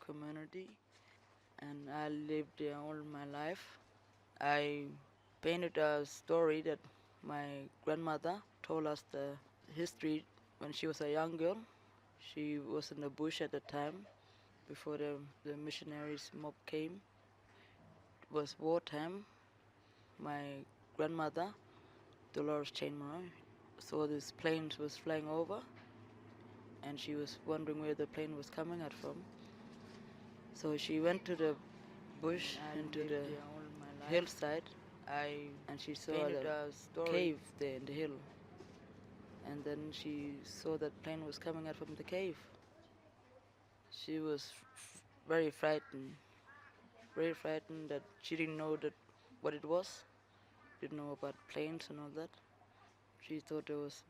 community, and I lived there all my life. I painted a story that my grandmother told us the history when she was a young girl. She was in the bush at the time before the missionaries mob came. It was wartime. My grandmother, Dolores Chainmore, saw this plane was flying over, and she was wondering where the plane was coming out from. So she went to the bush into the hillside. And she saw the cave there in the hill. And then she saw that plane was coming out from the cave. She was very frightened that she didn't know that what it was, didn't know about planes and all that. She thought it was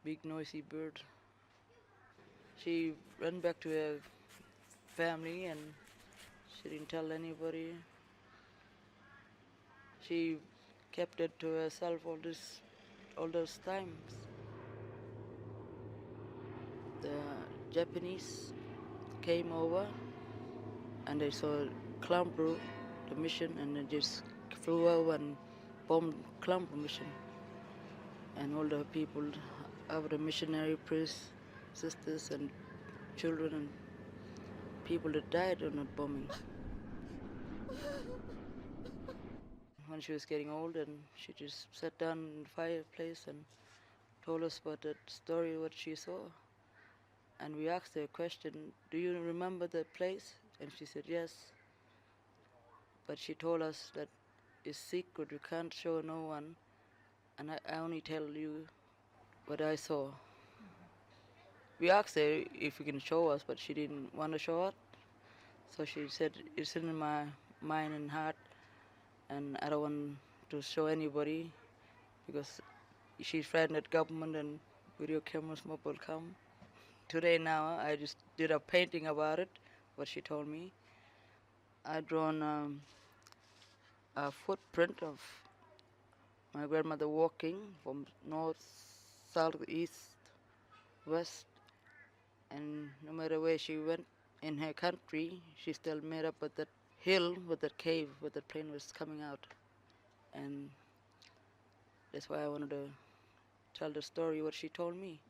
big noisy bird. She ran back to her family and she didn't tell anybody. She kept it to herself all those times. The Japanese came over and they saw Kalumburu, the mission, and they just flew over and bombed Kalumburu mission. And all the people of the missionary priests, sisters and children and people that died on that bombing. When she was getting old, and she just sat down in the fireplace and told us about that story, what she saw. And we asked her a question, do you remember that place? And she said yes. But she told us that it's secret, we can't show no one, and I only tell you what I saw. We asked her if you can show us, but she didn't want to show it. So she said, it's in my mind and heart, and I don't want to show anybody because she's frightened that government and video cameras will come. Today now, I just did a painting about it, what she told me. I drawn a footprint of my grandmother walking from north, south, east, west, and no matter where she went in her country, she still made up with that hill, with that cave, where the plane was coming out. And that's why I wanted to tell the story, what she told me.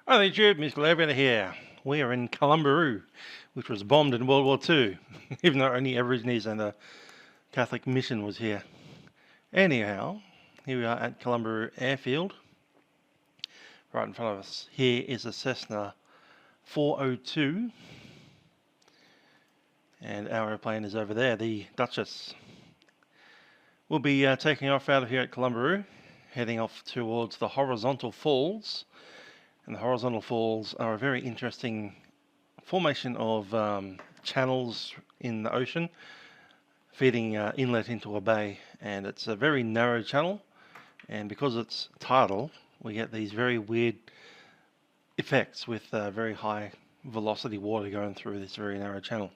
Hi there, Jude. Mr. Levin here. We are in Kalumburu, which was bombed in World War II, even though only Aborigines and the Catholic mission was here. Anyhow, here we are at Kalumburu Airfield. Right in front of us here is a Cessna 402, and our airplane is over there, the Dutchess. We'll be taking off out of here at Kalumburu, heading off towards the horizontal falls. And the horizontal falls are a very interesting formation of channels in the ocean, feeding inlet into a bay. And it's a very narrow channel, and because it's tidal, we get these very weird effects with very high velocity water going through this very narrow channel.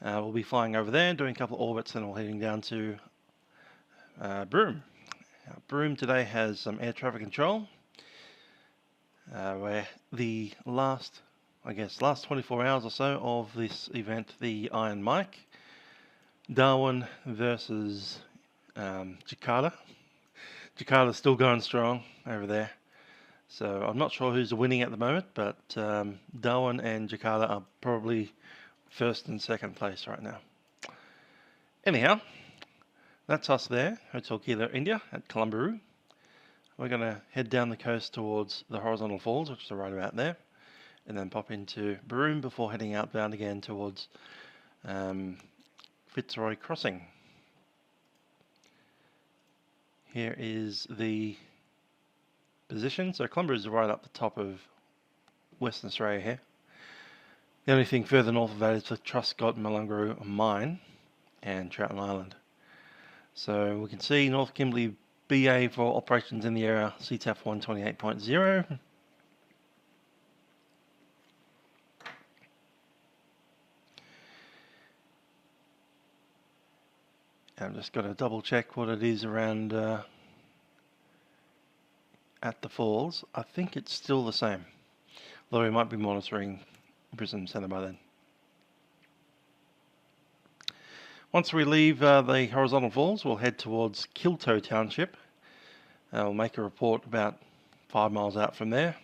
We'll be flying over there, doing a couple of orbits, and we're heading down to Broome. Broome today has some air traffic control, where the last 24 hours or so of this event, the Iron Mike, Darwin versus Jakarta. Jakarta's still going strong over there, so I'm not sure who's winning at the moment, but Darwin and Jakarta are probably first and second place right now. Anyhow, that's us there, Hotel Kilo India at Kalumburu. We're going to head down the coast towards the horizontal falls, which are right about there, and then pop into Broome before heading outbound again towards Fitzroy Crossing. Here is the position. So Kalumburu is right up the top of Western Australia here. The only thing further north of that is the Truscott Mulungaroo Mine and Trouton Island. So we can see North Kimberley BA for operations in the area, CTAF 128.0. I'm just going to double check what it is around at the falls. I think it's still the same, although we might be monitoring Brisbane Centre by then. Once we leave the horizontal falls, we'll head towards Kilto Township. We'll make a report about 5 miles out from there.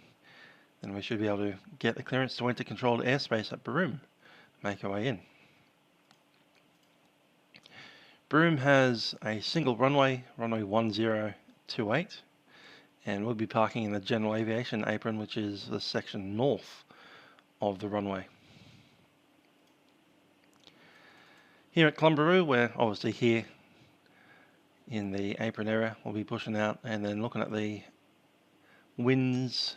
Then we should be able to get the clearance to enter controlled airspace at Broome. Make our way in. Broome has a single runway, runway 1028, and we'll be parking in the general aviation apron, which is the section north of the runway. Here at Kalumburu, we're obviously here in the apron area. We'll be pushing out and then looking at the winds,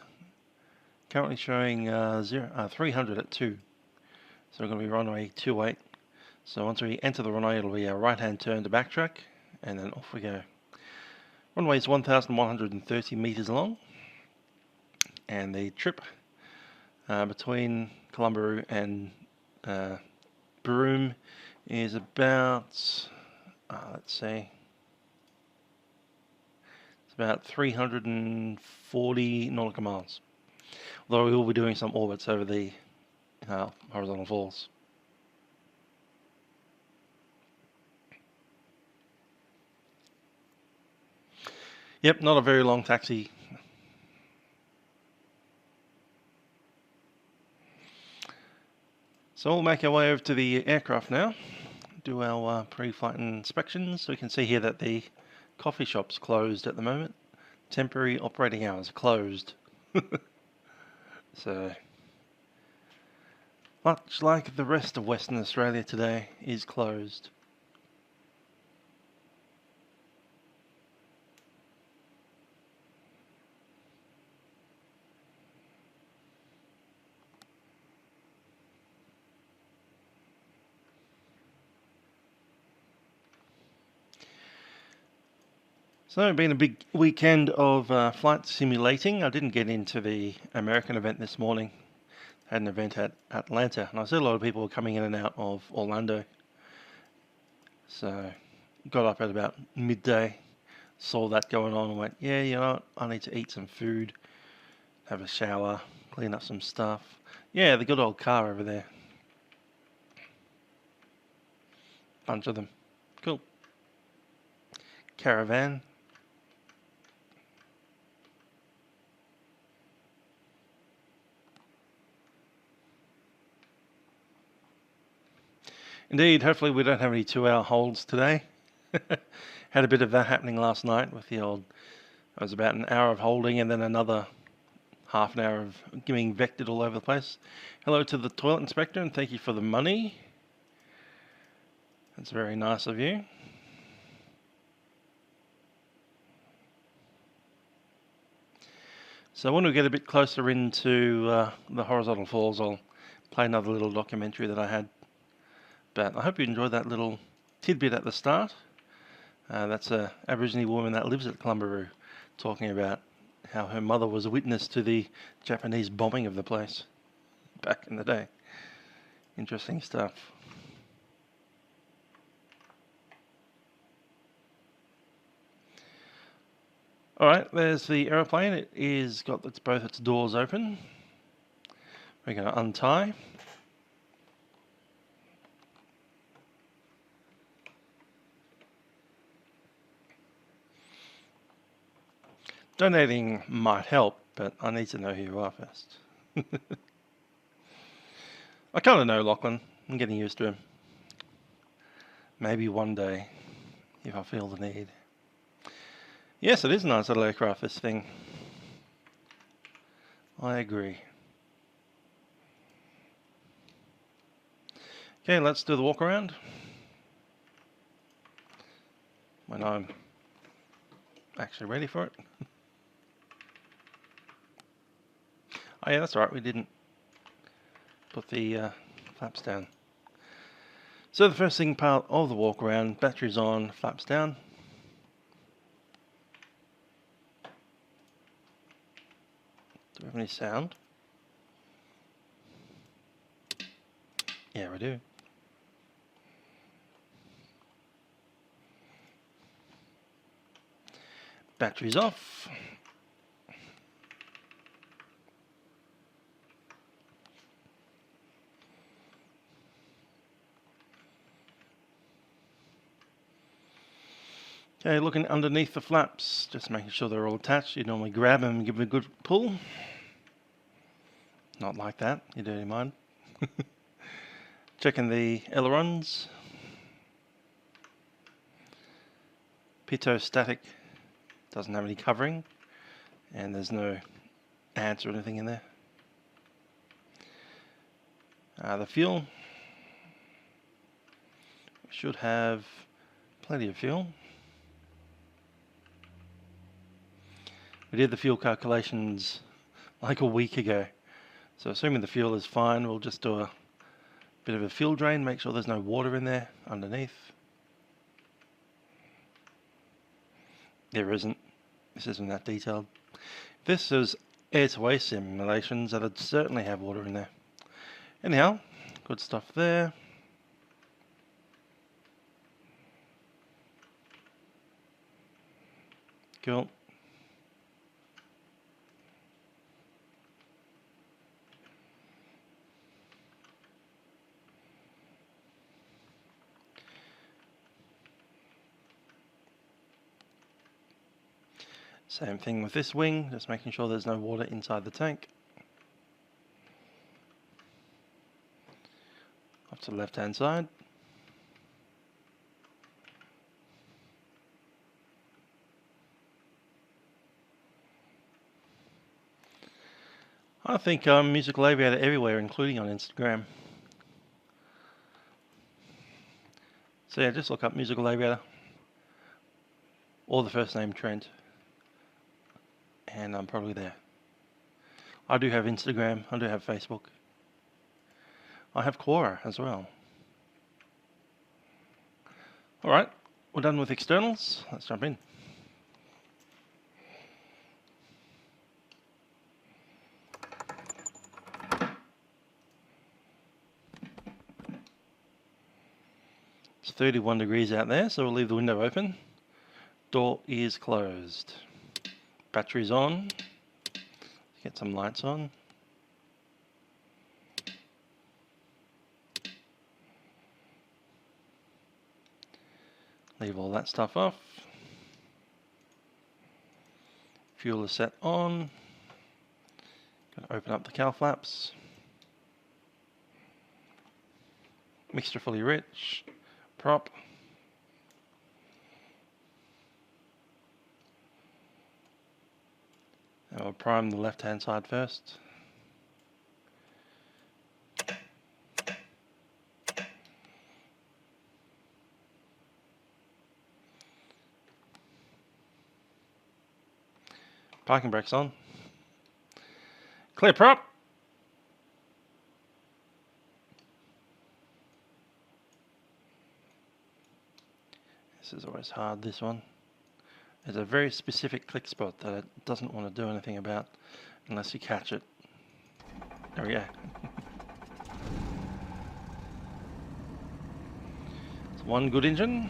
currently showing 300 at 2. So we're going to be runway 28. So once we enter the runway, it'll be a right-hand turn to backtrack, and then off we go. Runway is 1,130 meters long, and the trip between Kalumburu and Broome is about, let's see, it's about 340 nautical miles. Although we will be doing some orbits over the horizontal falls. Yep, not a very long taxi. So we'll make our way over to the aircraft now, do our pre-flight inspections. We can see here that the coffee shop's closed at the moment. Temporary operating hours closed. So, much like the rest of Western Australia today, is closed. So it's been a big weekend of flight simulating. I didn't get into the American event this morning. Had an event at Atlanta, and I see a lot of people were coming in and out of Orlando. So got up at about midday, saw that going on and went, yeah, you know what, I need to eat some food, have a shower, clean up some stuff. Yeah, the good old car over there. Bunch of them. Cool. Caravan. Indeed, hopefully we don't have any 2-hour holds today. Had a bit of that happening last night with the old, it was about an hour of holding and then another half an hour of getting vectored all over the place. Hello to the toilet inspector and thank you for the money. That's very nice of you. So when we get a bit closer into the horizontal falls, I'll play another little documentary that I had. But I hope you enjoyed that little tidbit at the start. That's a Aboriginal woman that lives at Kalumburu, talking about how her mother was a witness to the Japanese bombing of the place back in the day. Interesting stuff. Alright, there's the aeroplane. It is got both its doors open. We're going to untie. Donating might help, but I need to know who you are first. I kind of know Lachlan. I'm getting used to him. Maybe one day, if I feel the need. Yes, it is a nice little aircraft, this thing. I agree. Okay, let's do the walk around. When I'm actually ready for it. Oh yeah, that's right, we didn't put the flaps down. So the first thing part of the walk around, batteries on, flaps down. Do we have any sound? Yeah, we do. Batteries off. Okay, looking underneath the flaps, just making sure they're all attached. You normally grab them and give them a good pull. Not like that, you dirty mind. Checking the ailerons. Pitot static, doesn't have any covering, and there's no ants or anything in there. The fuel should have plenty of fuel. We did the fuel calculations like a week ago, so assuming the fuel is fine, we'll just do a bit of a fuel drain, make sure there's no water in there underneath. There isn't. This isn't that detailed. If this is air-to-air simulations, that'd certainly have water in there. Anyhow, good stuff there. Cool. Same thing with this wing, just making sure there's no water inside the tank. Off to the left hand side. I think Musical Aviator everywhere, including on Instagram. So yeah, just look up Musical Aviator or the first name Trent, and I'm probably there. I do have Instagram, I do have Facebook. I have Quora as well. Alright, we're done with externals. Let's jump in. It's 31 degrees out there, so we'll leave the window open. Door is closed. Battery's on. Get some lights on. Leave all that stuff off. Fuel is set on. Gonna open up the cowl flaps. Mixture fully rich. Prop. And we'll prime the left hand side first. Parking brakes on. Clear prop. This is always hard, this one. There's a very specific click spot that it doesn't want to do anything about unless you catch it. There we go. It's one good engine.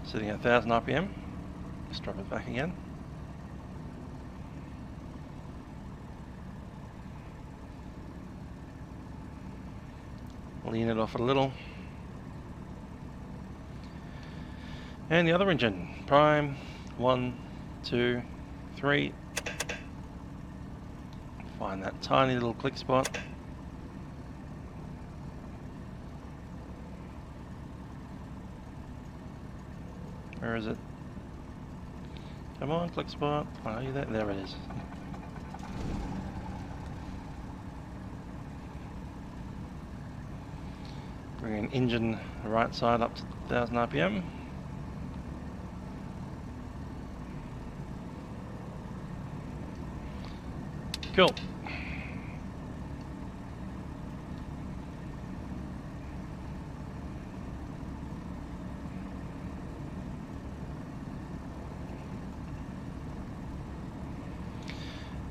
Sitting at 1000 RPM. Just drop it back again. Lean it off a little. And the other engine, prime, 1, 2, 3. Find that tiny little click spot. Where is it? Come on, click spot. Are you there? There it is. Bring an engine right side up to 1000 RPM. Cool.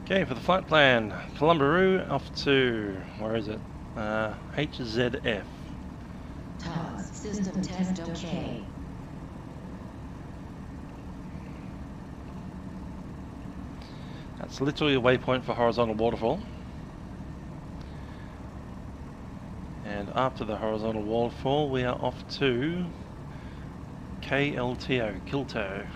Okay, for the flight plan, Kalumburu off to, where is it? HZF. TOS, system test okay. That's literally a waypoint for horizontal waterfall. And after the horizontal waterfall, we are off to KLTO, Kilto.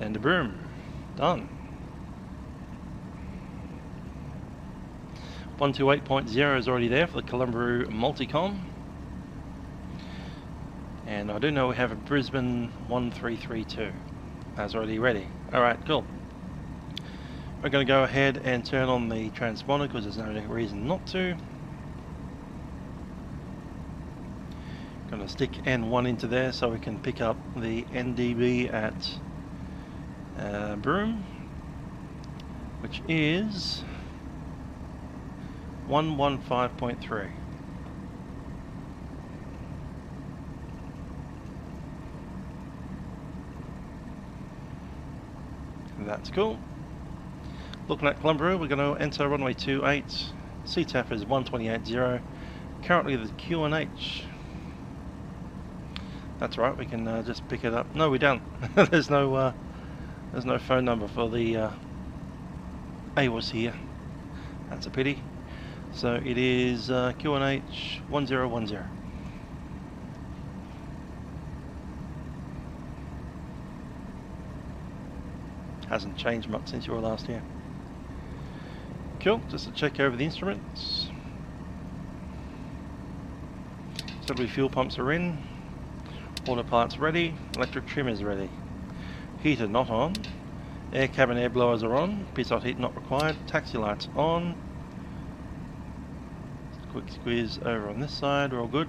And the Broome, done. 128.0 is already there for the Kalumburu Multicom. And I do know we have a Brisbane 1332. That's already ready. Alright, cool. We're going to go ahead and turn on the transponder because there's no reason not to. Going to stick N1 into there so we can pick up the NDB at Broome, which is 115.3. That's cool. Looking at Kalumburu, we're going to enter runway 28. CTAF is 128.0. Currently the QNH. That's right, we can just pick it up. No, we don't. There's no phone number for the AWOS here. That's a pity. So it is QNH 1010. Hasn't changed much since you were last here. Cool, just to check over the instruments. So the fuel pumps are in, autopilot's ready, electric trim is ready. Heater not on, air cabin air blowers are on, pitot heat not required, taxi lights on. Quick squeeze over on this side, we're all good.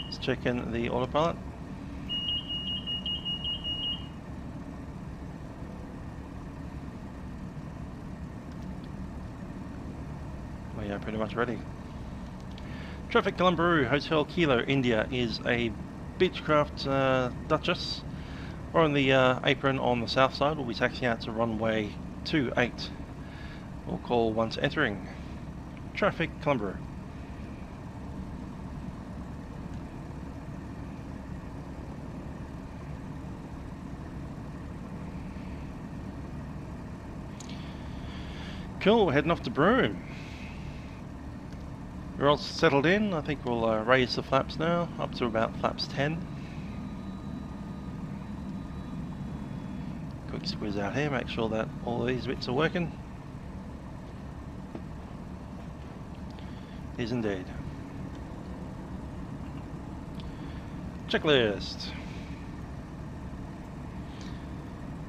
Let's check in the autopilot. We are pretty much ready. Traffic Kalumburu, Hotel Kilo, India is a Beechcraft Dutchess. We're on the apron on the south side. We'll be taxiing out to runway 28. We'll call once entering. Traffic Kalumburu. Cool, we're heading off to Broome. We're all settled in. I think we'll raise the flaps now, up to about flaps 10. Quick squeeze out here, make sure that all these bits are working. Is indeed. Checklist.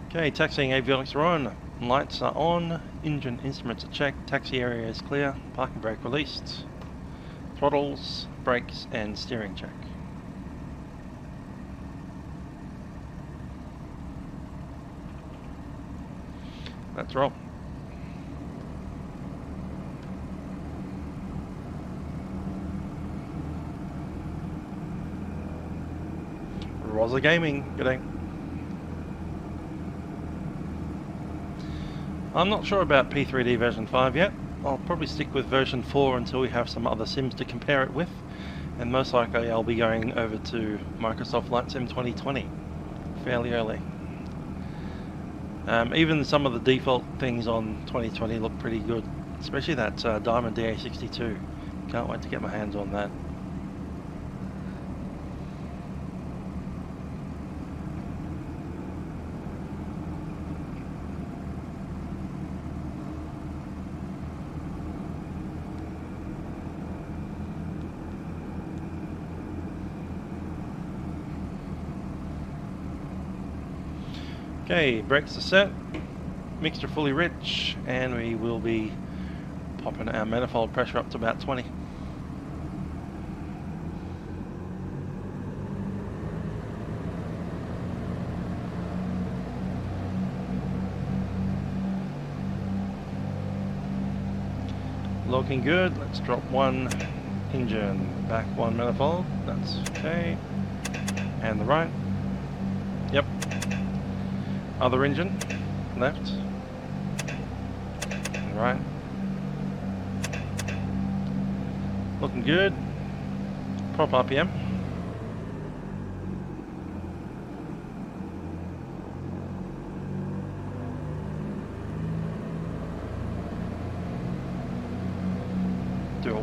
Okay, taxiing avionics are on. Lights are on. Engine instruments are checked. Taxi area is clear. Parking brake released. Throttles, brakes and steering check. Let's roll. Rosa Gaming, good day. I'm not sure about P3D version 5 yet. I'll probably stick with version 4 until we have some other sims to compare it with, and most likely I'll be going over to Microsoft Flight Sim 2020 fairly early. Even some of the default things on 2020 look pretty good, especially that Diamond DA62. Can't wait to get my hands on that. Okay, brakes are set, mixture fully rich, and we will be popping our manifold pressure up to about 20. Looking good. Let's drop one engine, back one manifold, that's okay, and the right, yep. Other engine, left, and right. Looking good. Prop RPM.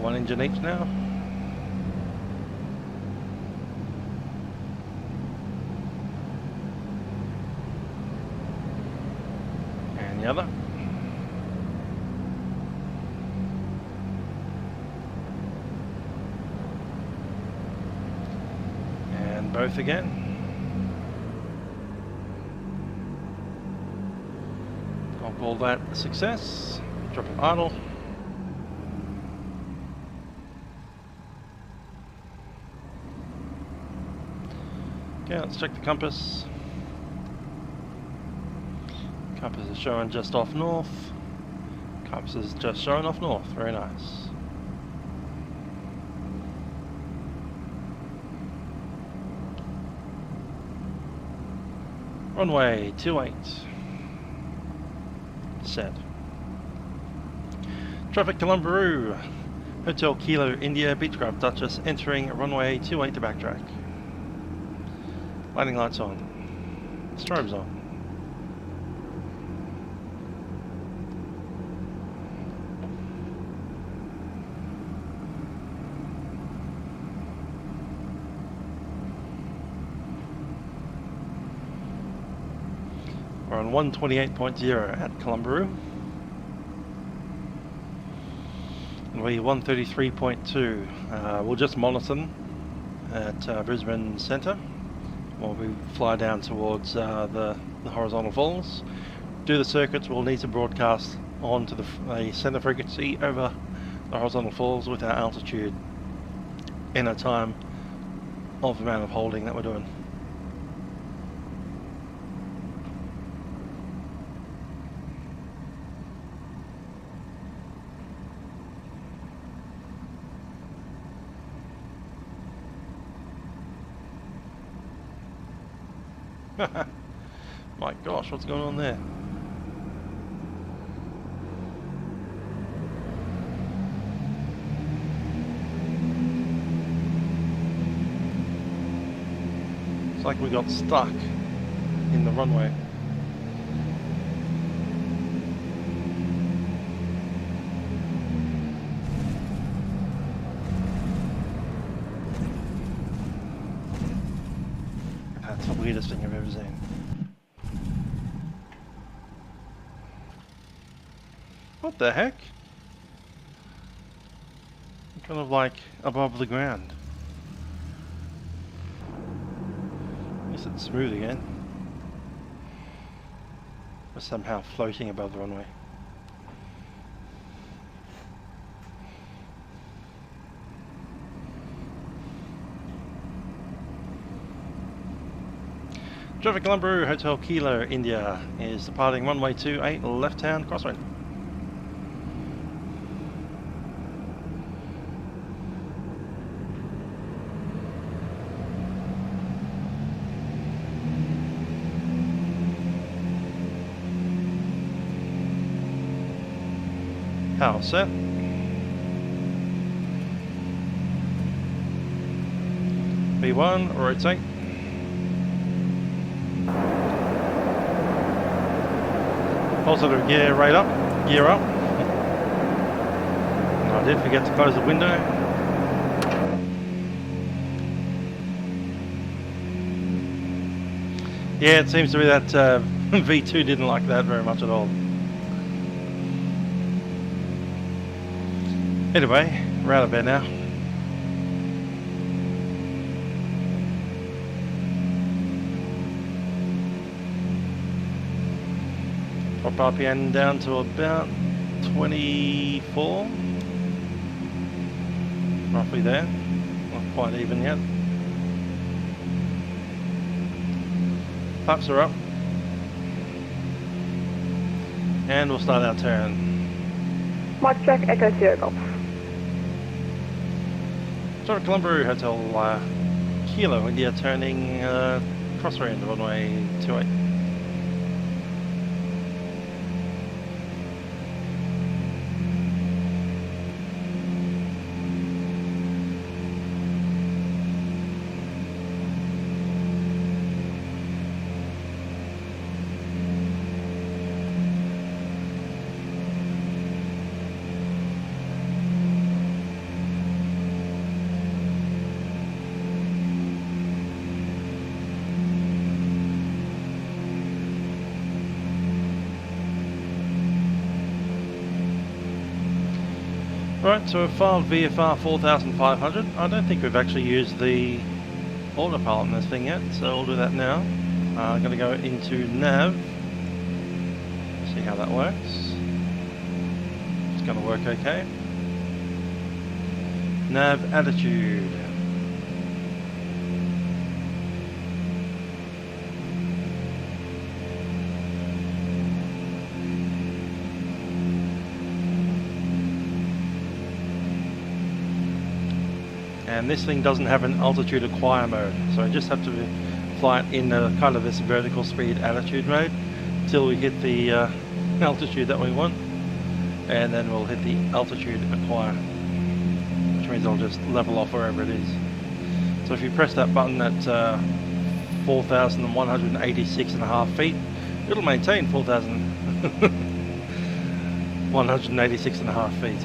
one engine each now. And the other. And both again. I'll call that a success. Drop it idle. Okay, let's check the compass. Compass is showing just off north. Compass is just showing off north. Very nice. Runway 28. Set. Traffic Kalumburu. Hotel Kilo India Beechcraft Dutchess entering runway 28 to backtrack. Landing lights on. Strobes on. We're on 128.0 at Kalumburu. And we're 133.2. We'll just monitor them at Brisbane Centre while we fly down towards the horizontal falls. Do the circuits, we'll need to broadcast on to the centre frequency over the horizontal falls with our altitude in a time of the amount of holding that we're doing. My gosh, what's going on there? It's like we got stuck in the runway. That's the weirdest thing I've ever seen. What the heck? Kind of like above the ground. At least it's smooth again. We're somehow floating above the runway. Traffic Kalumburu Hotel Kilo India is departing runway 28 left-hand crosswind. Power set. V1, rotate. Positive gear right up, gear up. And I did forget to close the window. Yeah, it seems to be that V2 didn't like that very much at all. Anyway, we're out of bed now. Drop RPM down to about 24. Roughly there. Not quite even yet. Flaps are up. And we'll start our turn. Mike Jack Echo Sierra Golf. Traffic Kalumburu Hotel Kilo India turning crosswind runway 28. Right, so we've filed VFR 4500. I don't think we've actually used the autopilot in this thing yet, so we'll do that now. I'm going to go into nav, see how that works. It's going to work okay. Nav attitude. And this thing doesn't have an altitude acquire mode, so I just have to fly it in kind of this vertical speed attitude mode until we hit the altitude that we want, and then we'll hit the altitude acquire, which means I'll just level off wherever it is. So if you press that button at 4,186.5 feet, it'll maintain 4,186.5 feet.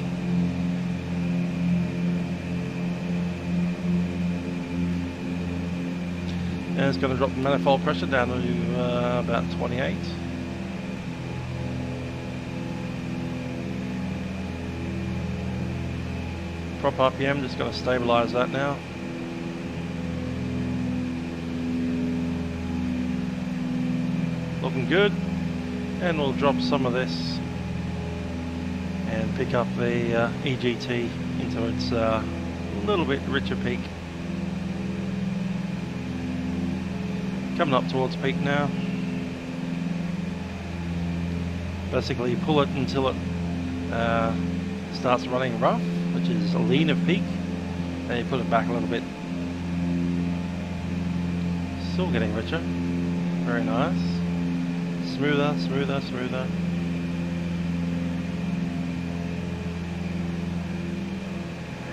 And it's going to drop the manifold pressure down to about 28. Prop RPM, just going to stabilize that now. Looking good. And we'll drop some of this and pick up the EGT into its little bit richer peak. Coming up towards peak now. Basically pull it until it starts running rough, which is a lean of peak, and you put it back a little bit. Still getting richer. Very nice. Smoother, smoother, smoother.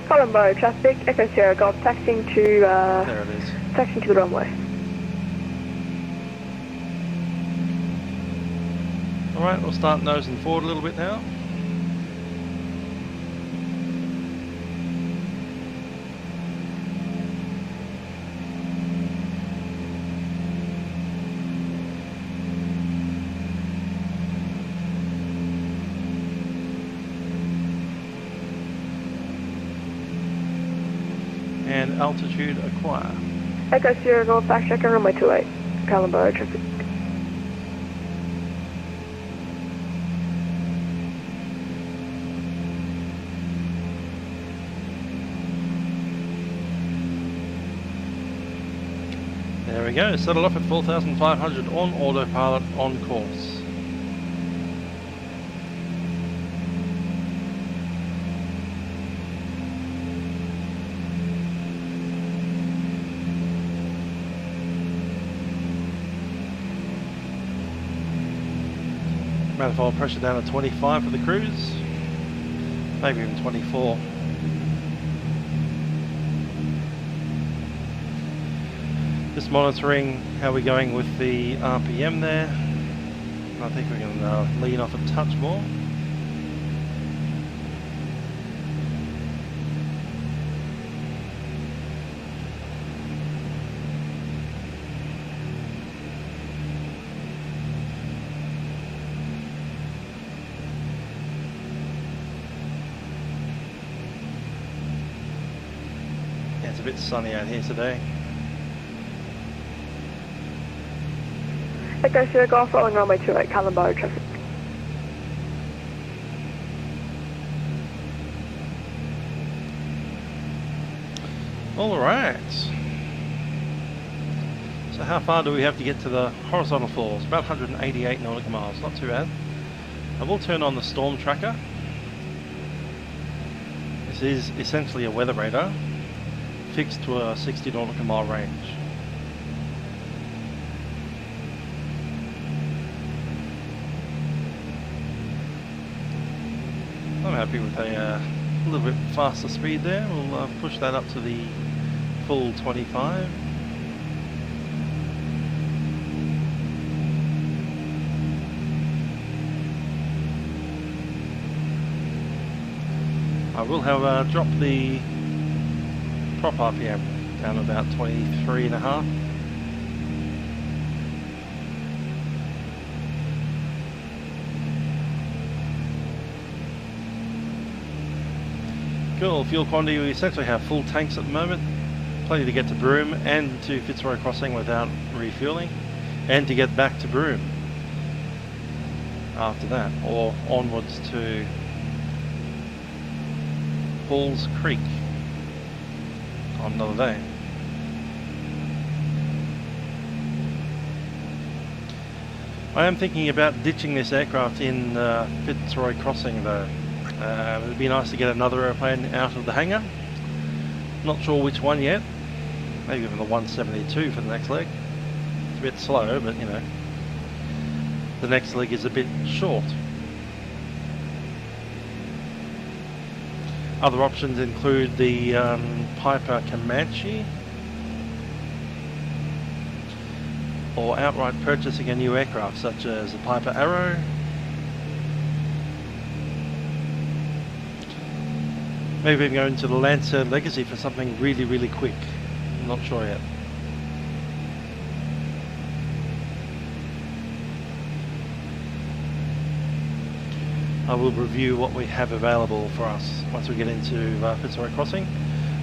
Kalumburu traffic, Echo Sierra Golf, taxiing to There it is. taxiing to the runway. Alright, we'll start nosing forward a little bit now. And altitude acquire. Echo Sierra Golf, back check on runway 28, Kalumburu traffic. There we go, settle off at 4,500 on autopilot on course. Manifold pressure down to 25 for the cruise, maybe even 24. Just monitoring how we're going with the RPM there. I think we can lean off a touch more. Yeah, it's a bit sunny out here today. Echo Sierra Golf, rolling runway 28, Kalumburu traffic. Alright. So how far do we have to get to the horizontal falls? About 188 nautical miles, not too bad. I will turn on the storm tracker. This is essentially a weather radar fixed to a 60 nautical mile range. I'm happy with a little bit faster speed there. We'll push that up to the full 25. I will have dropped the prop RPM down to about 23.5. fuel quantity, we essentially have full tanks at the moment. Plenty to get to Broome and to Fitzroy Crossing without refueling, and to get back to Broome after that, or onwards to Halls Creek on another day. I am thinking about ditching this aircraft in Fitzroy Crossing though. It would be nice to get another airplane out of the hangar. Not sure which one yet. Maybe even the 172 for the next leg. It's a bit slow, but you know, the next leg is a bit short. Other options include the Piper Comanche, or outright purchasing a new aircraft such as the Piper Arrow, maybe even go into the Lancer Legacy for something really, really quick. I'm not sure yet. I will review what we have available for us once we get into Fitzroy Crossing.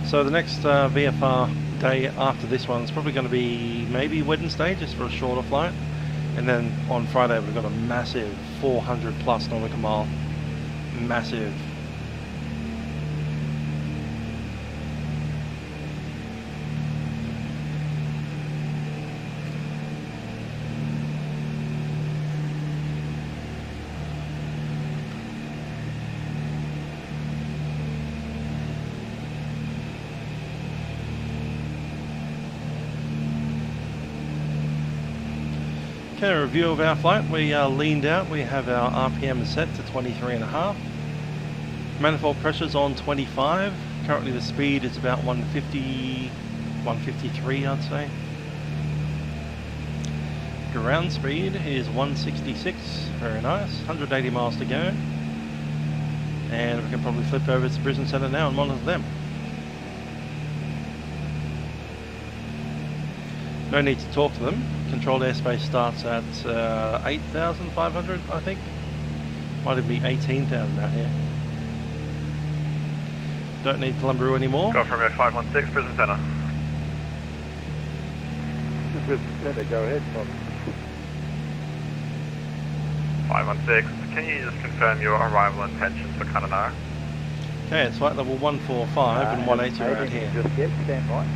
So the next VFR day after this one is probably going to be maybe Wednesday, just for a shorter flight. And then on Friday we've got a massive 400 plus nautical mile. Massive. Okay, a review of our flight. We are leaned out. We have our RPM set to 23.5. Manifold pressure's on 25. Currently the speed is about 150, 153 I'd say. Ground speed is 166. Very nice. 180 miles to go. And we can probably flip over to Brisbane Centre now and monitor them. No need to talk to them. Controlled airspace starts at 8,500, I think. Might even be 18,000 out here. Don't need Kalumburu anymore. Go from 516, Brisbane Centre. Brisbane Centre, go ahead, Bob. 516, can you just confirm your arrival intentions for Kununurra? Okay, it's flight level 145 and 180 are out here. Just yet, stand by.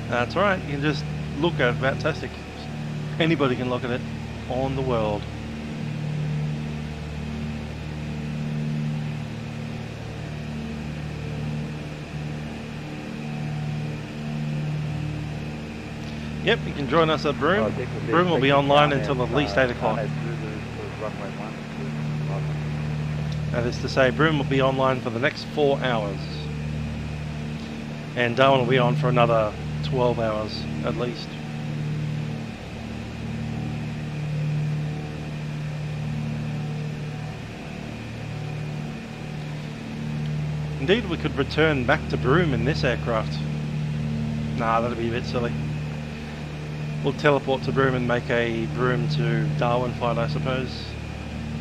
That's right, you can just look at it, fantastic. Anybody can look at it on the world. Yep, you can join us at Broome. Broome will be online until at least 8 o'clock. That is to say, Broome will be online for the next 4 hours. And Darwin will be on for another 12 hours at least. Indeed, we could return back to Broome in this aircraft. Nah, that'd be a bit silly. We'll teleport to Broome and make a Broome to Darwin flight, I suppose,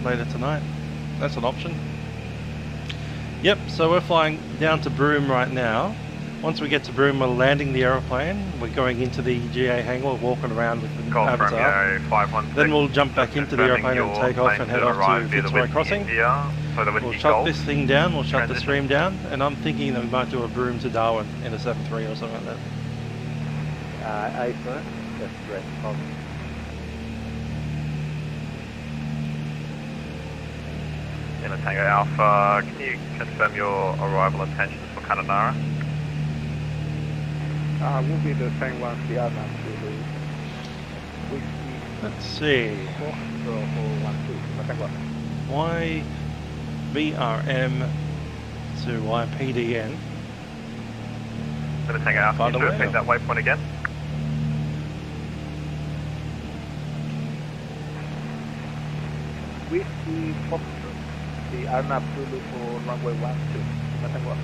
later tonight. That's an option. Yep, so we're flying down to Broome right now. Once we get to Broome, we're landing the aeroplane. We're going into the GA hangar, walking around with the avatar. 516. Then we'll jump back into the aeroplane and take off and head off to Fitzroy Crossing. We'll shut this thing down, we'll shut the stream down, and I'm thinking that we might do a Broome to Darwin in a 7.3 or something like that. A first, that's great. In Tango Alpha, can you confirm your arrival intentions for Kununurra? We'll be the same one, the other one. Let's see. YVRM to YPDN. In Tango Alpha, can you repeat that waypoint again? Whiskey Foxtrot, the Arnab Zulu for runway 12,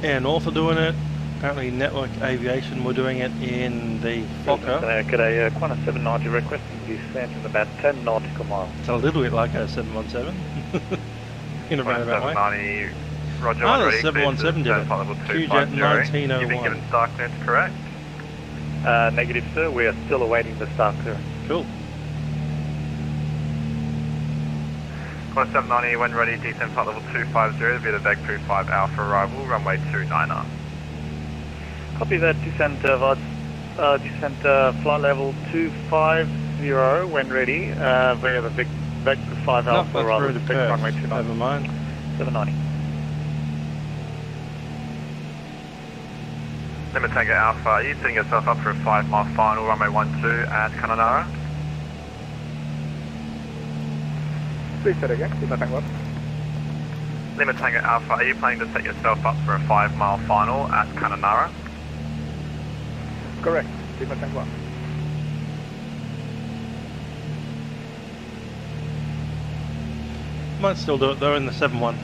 And North are doing it, Apparently Network Aviation were doing it in the Fokker. G'day, Qantas 790 requesting descent in about 10 nautical miles. It's a little bit like a 717 in a roundabout way. 790, roger, Ah, the ready, 717 did it. QJet 1901. You've been given start clearance, correct? Negative, sir. We are still awaiting the start clearance. Cool. Qantas 790, when ready, descend flight level 250 via the Vec 25 Alpha arrival, runway 29er. Copy that, descent flight level 250 when ready, via the Vec 5 No, Alpha that's arrival, through to Vec runway Perth. 29er. Never mind. 790. Limit Tango Alpha, are you setting yourself up for a 5-mile final, runway 12 at Kununurra? Please say it again, Lima Tango up. Limit Tango Alpha, are you planning to set yourself up for a 5-mile final at Kununurra? Correct, Lima Tango up. Might still do it though in the 7-1.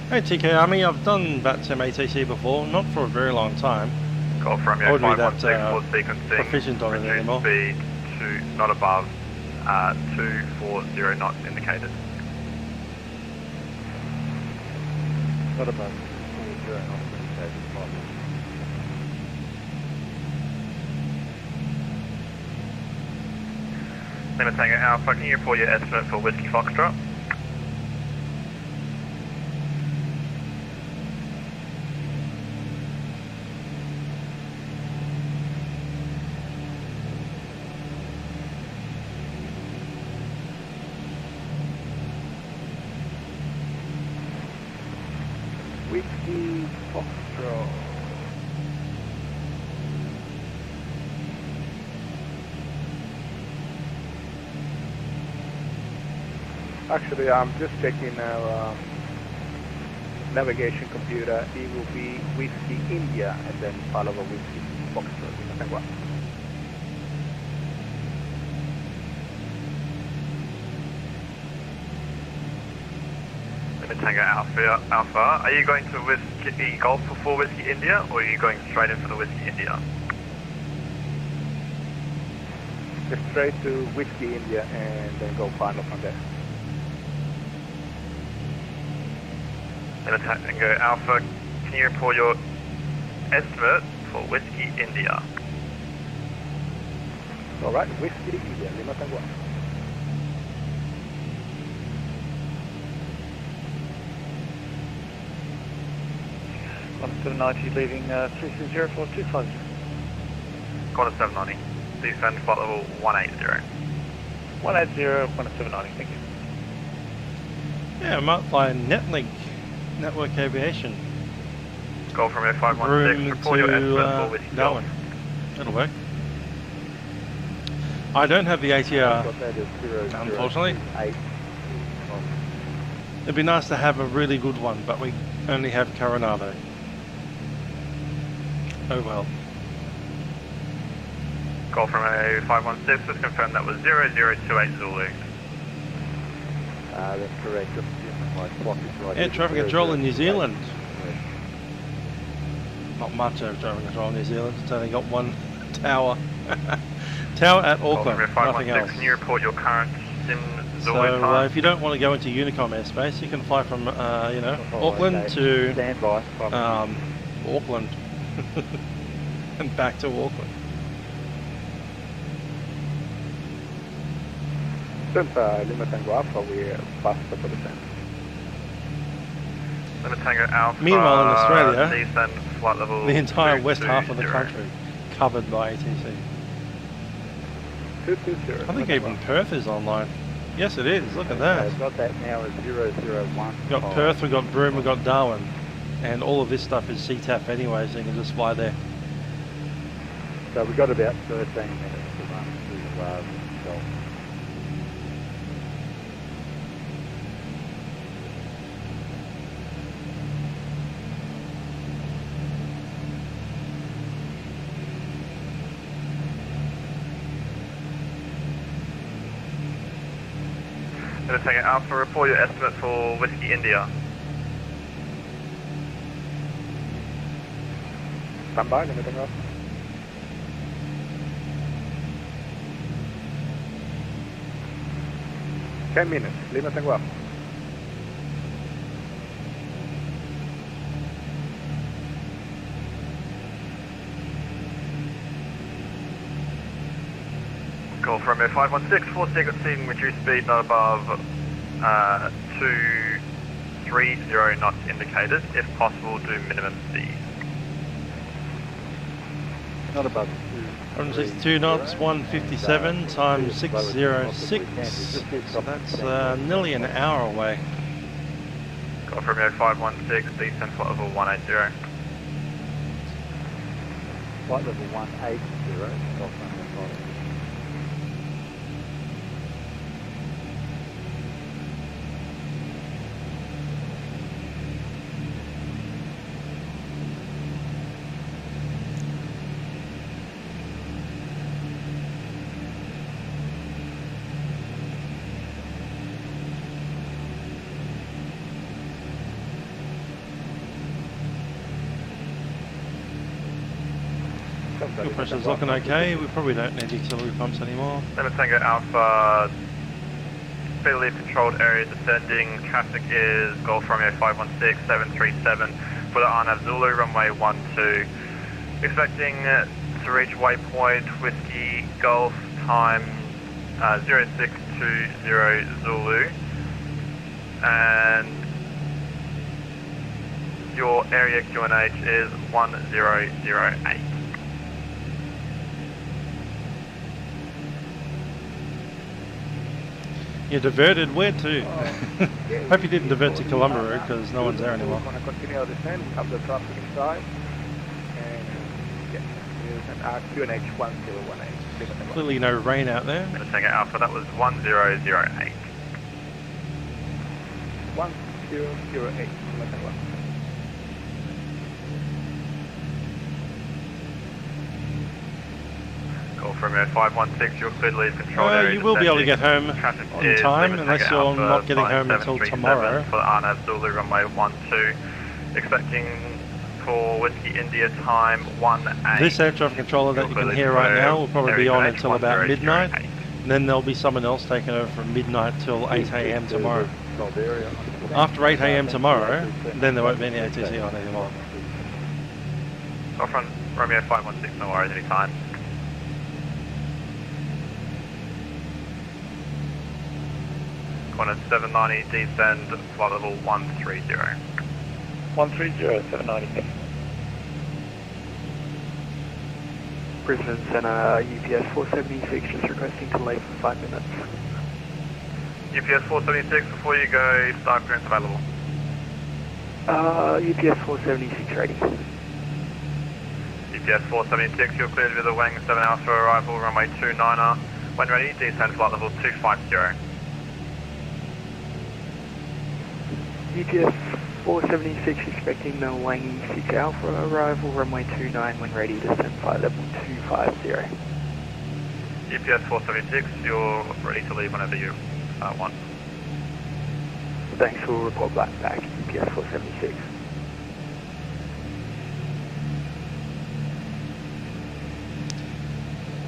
Hey TK Army, I've done VATsim ATC before, not for a very long time. Call from I your wouldn't be 516 that, for sequencing. proficient on it Reduce anymore. speed to not above 240 knots indicated. Not above 240 knots indicated. Limit Tango Alpha, can you report your estimate for Whiskey Foxtrot? Whiskey Foxtrot. Actually, I'm just checking our navigation computer. It will be Whiskey India and then followed by Whiskey Foxtrot. Thank you. Limit Tango Alpha, are you going to Whiskey Golf before Whiskey India, or are you going straight in for the Whiskey India? Just straight to Whiskey India and then go final from there. Limit Tango Alpha, can you report your estimate for Whiskey India? Alright, Whiskey India, Lima Tango. 790 leaving 330 for 250. Qantas 790, descend flight level 180. 180, Qantas 790, thank you. Yeah, I might fly Netlink, Network Aviation. Call from your 516, Broome report your estimate for to Whiskey Golf. Darwin. That'll work. I don't have the ATR, unfortunately. It'd be nice to have a really good one, but we only have Coronado. Oh well. Call from a 516, just confirm that was 0028 Zulu. That's correct. My clock is right. Air traffic control in New Zealand. Right. Not much air traffic control in New Zealand. It's only got one tower. Tower at Call Auckland, from your nothing 516, else. can you report your current sim Zulu So time? if you don't want to go into Unicom airspace, you can fly from Auckland to Stand by. Auckland and back to Auckland. Since Lima Tango Alpha, we're faster for the same. Limit Tango Alpha. Meanwhile, in Australia, descend flight level the entire west half of the 220. country covered by ATC. 220. I think even Perth is online. Yes, it is. Look at that. I've got that now as 001. We've got Perth, we've got Broome, we've got Darwin. And all of this stuff is CTAF anyway, so you can just fly there. So we've got about 13 minutes to run through Gulf. Limit Tango Alpha, report your estimate for Whiskey India. Stand by, let me take off. Ten minutes, Lima Tango up. Call from Air 516, 4 sequencing, reduce speed not above 230 knots indicated. If possible, do minimum speed. Not above 162 knots, 157 times 606. So that's nearly an hour away. Call from Air 516, descent flight level 180. Flight level 180, Fuel pressure's looking okay. We probably don't need auxiliary pumps anymore. Lima Tango Alpha, speedily controlled area descending. Traffic is Golf Romeo 516, 737 for the RNAV Zulu, runway 12. Expecting to reach waypoint Whiskey Golf time 0620 Zulu. And your area QNH is 1008. You diverted where to? Hope you didn't divert to Kalumburu because no one's there anymore. We're going to continue our descent, have the traffic inside, and yeah, QNH 1018. Clearly no rain out there. Lima Tango Alpha, that was 1008. 1008. Call from Air 516, you're clear to leave control area. You will be able to get home Traffic on is time Lima unless Tango you're Alpha, not getting flight home until 737 tomorrow. For the RNAV Zulu, runway 12. Expecting for Whiskey India time 18. This air traffic controller that you can hear right now will probably be on until about midnight. And then there'll be someone else taking over from midnight till 8 AM tomorrow. After 8 AM tomorrow, then there won't be any ATC on anymore. Off front Romeo 516, no worries, any time. Corner 790, descend, flight level 130. 130, 790. Brisbane Centre, UPS 476, just requesting to leave for 5 minutes. UPS 476, before you go, start clearance available. UPS 476 ready. UPS 476, you're cleared with a Wang 7 Alpha arrival, runway 29er. When ready, descend flight level 250. UPS 476 expecting the Wang 6 Alpha arrival, runway 29 when ready, descend flight level 250. UPS 476, you're ready to leave whenever you want. Thanks, we'll report back, UPS 476.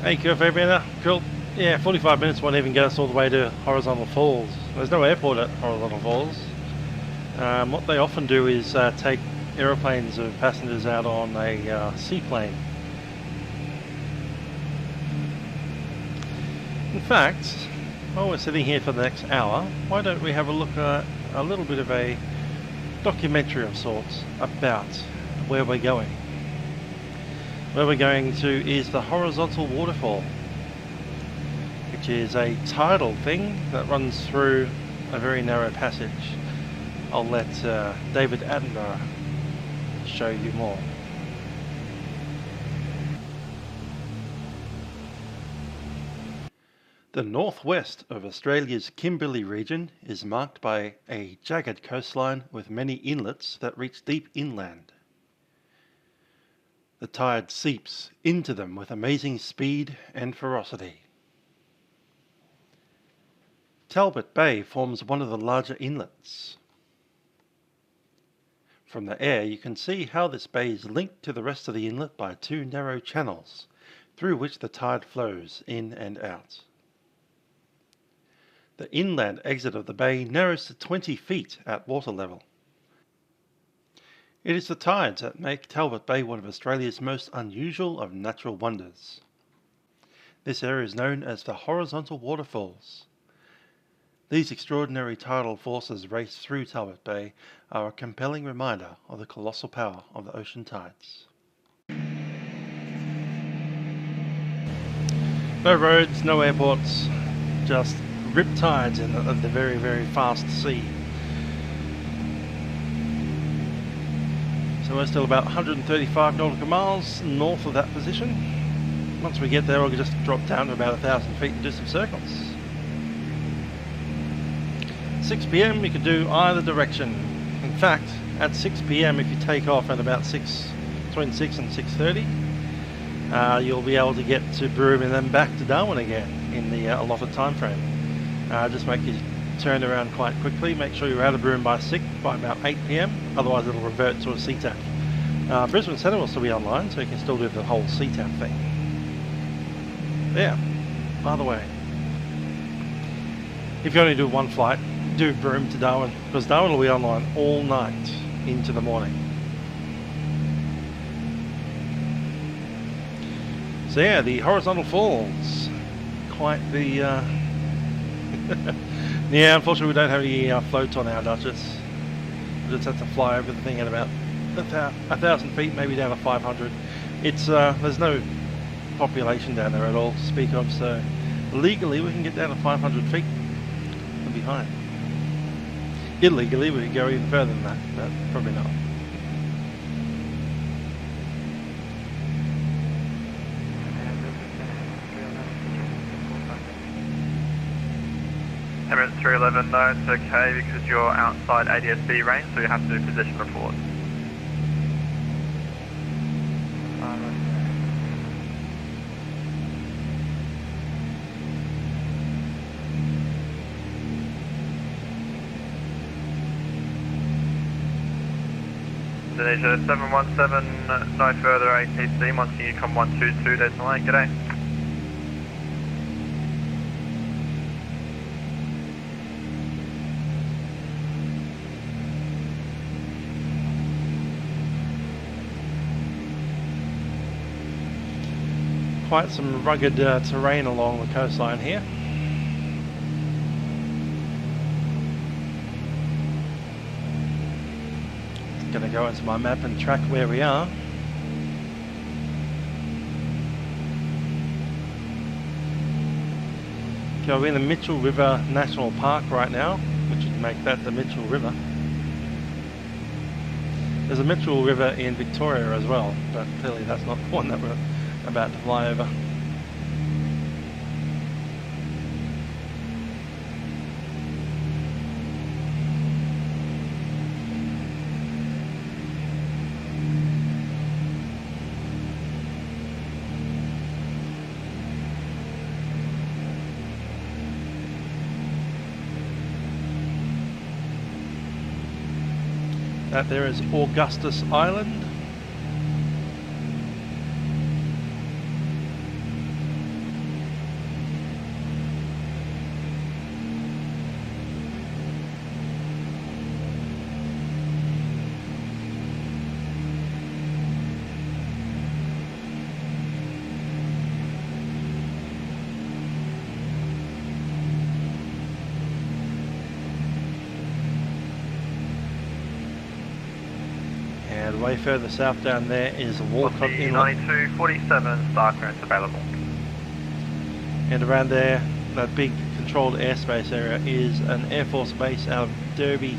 Hey, Fabiana. Cool. Yeah, 45 minutes won't even get us all the way to Horizontal Falls. There's no airport at Horizontal Falls. What they often do is take aeroplanes of passengers out on a seaplane. In fact, while we're sitting here for the next hour, why don't we have a look at a little bit of a documentary of sorts about where we're going. Where we're going to is the Horizontal Waterfall, which is a tidal thing that runs through a very narrow passage. I'll let David Attenborough show you more. The northwest of Australia's Kimberley region is marked by a jagged coastline with many inlets that reach deep inland. The tide seeps into them with amazing speed and ferocity. Talbot Bay forms one of the larger inlets. From the air, you can see how this bay is linked to the rest of the inlet by 2 narrow channels, through which the tide flows in and out. The inland exit of the bay narrows to 20 feet at water level. It is the tides that make Talbot Bay one of Australia's most unusual of natural wonders. This area is known as the horizontal waterfalls. These extraordinary tidal forces raced through Talbot Bay are a compelling reminder of the colossal power of the ocean tides. No roads, no airports, just riptides of the very, very fast sea. So we're still about 135 nautical miles north of that position. Once we get there, we'll just drop down to about 1,000 feet and do some circles. 6 p.m. you can do either direction. In fact, at 6 p.m. if you take off at about between 6 and 6:30, you'll be able to get to Broome and then back to Darwin again in the allotted time frame. Just make your turn around quite quickly. Make sure you're out of Broome by about 8 p.m. Otherwise it'll revert to a CTAF. Brisbane Centre will still be online, so you can still do the whole CTAF thing. Yeah, by the way, if you only do one flight, do Broome to Darwin, because Darwin will be online all night into the morning. So yeah, the horizontal falls, quite the yeah, unfortunately we don't have any floats on our Dutchess. We just have to fly over the thing at about 1,000 feet, maybe down to 500. It's there's no population down there at all to speak of, so legally we can get down to 500 feet and be high. Illegally we could go even further than that, but probably not. Emirates 311, no, it's okay because you're outside ADS-B range, so you have to do position report. Indonesia 717, no further ATC, once you come 122, there's no lane, g'day. Quite some rugged terrain along the coastline here. Going to go into my map and track where we are. Okay, we're in the Mitchell River National Park right now, which would make that the Mitchell River. There's a Mitchell River in Victoria as well, but clearly that's not the one that we're about to fly over. That there is Augustus Island. And way further south down there is Walcott Inlet. 9247, star clearance available. And around there, that big controlled airspace area is an Air Force base out of Derby.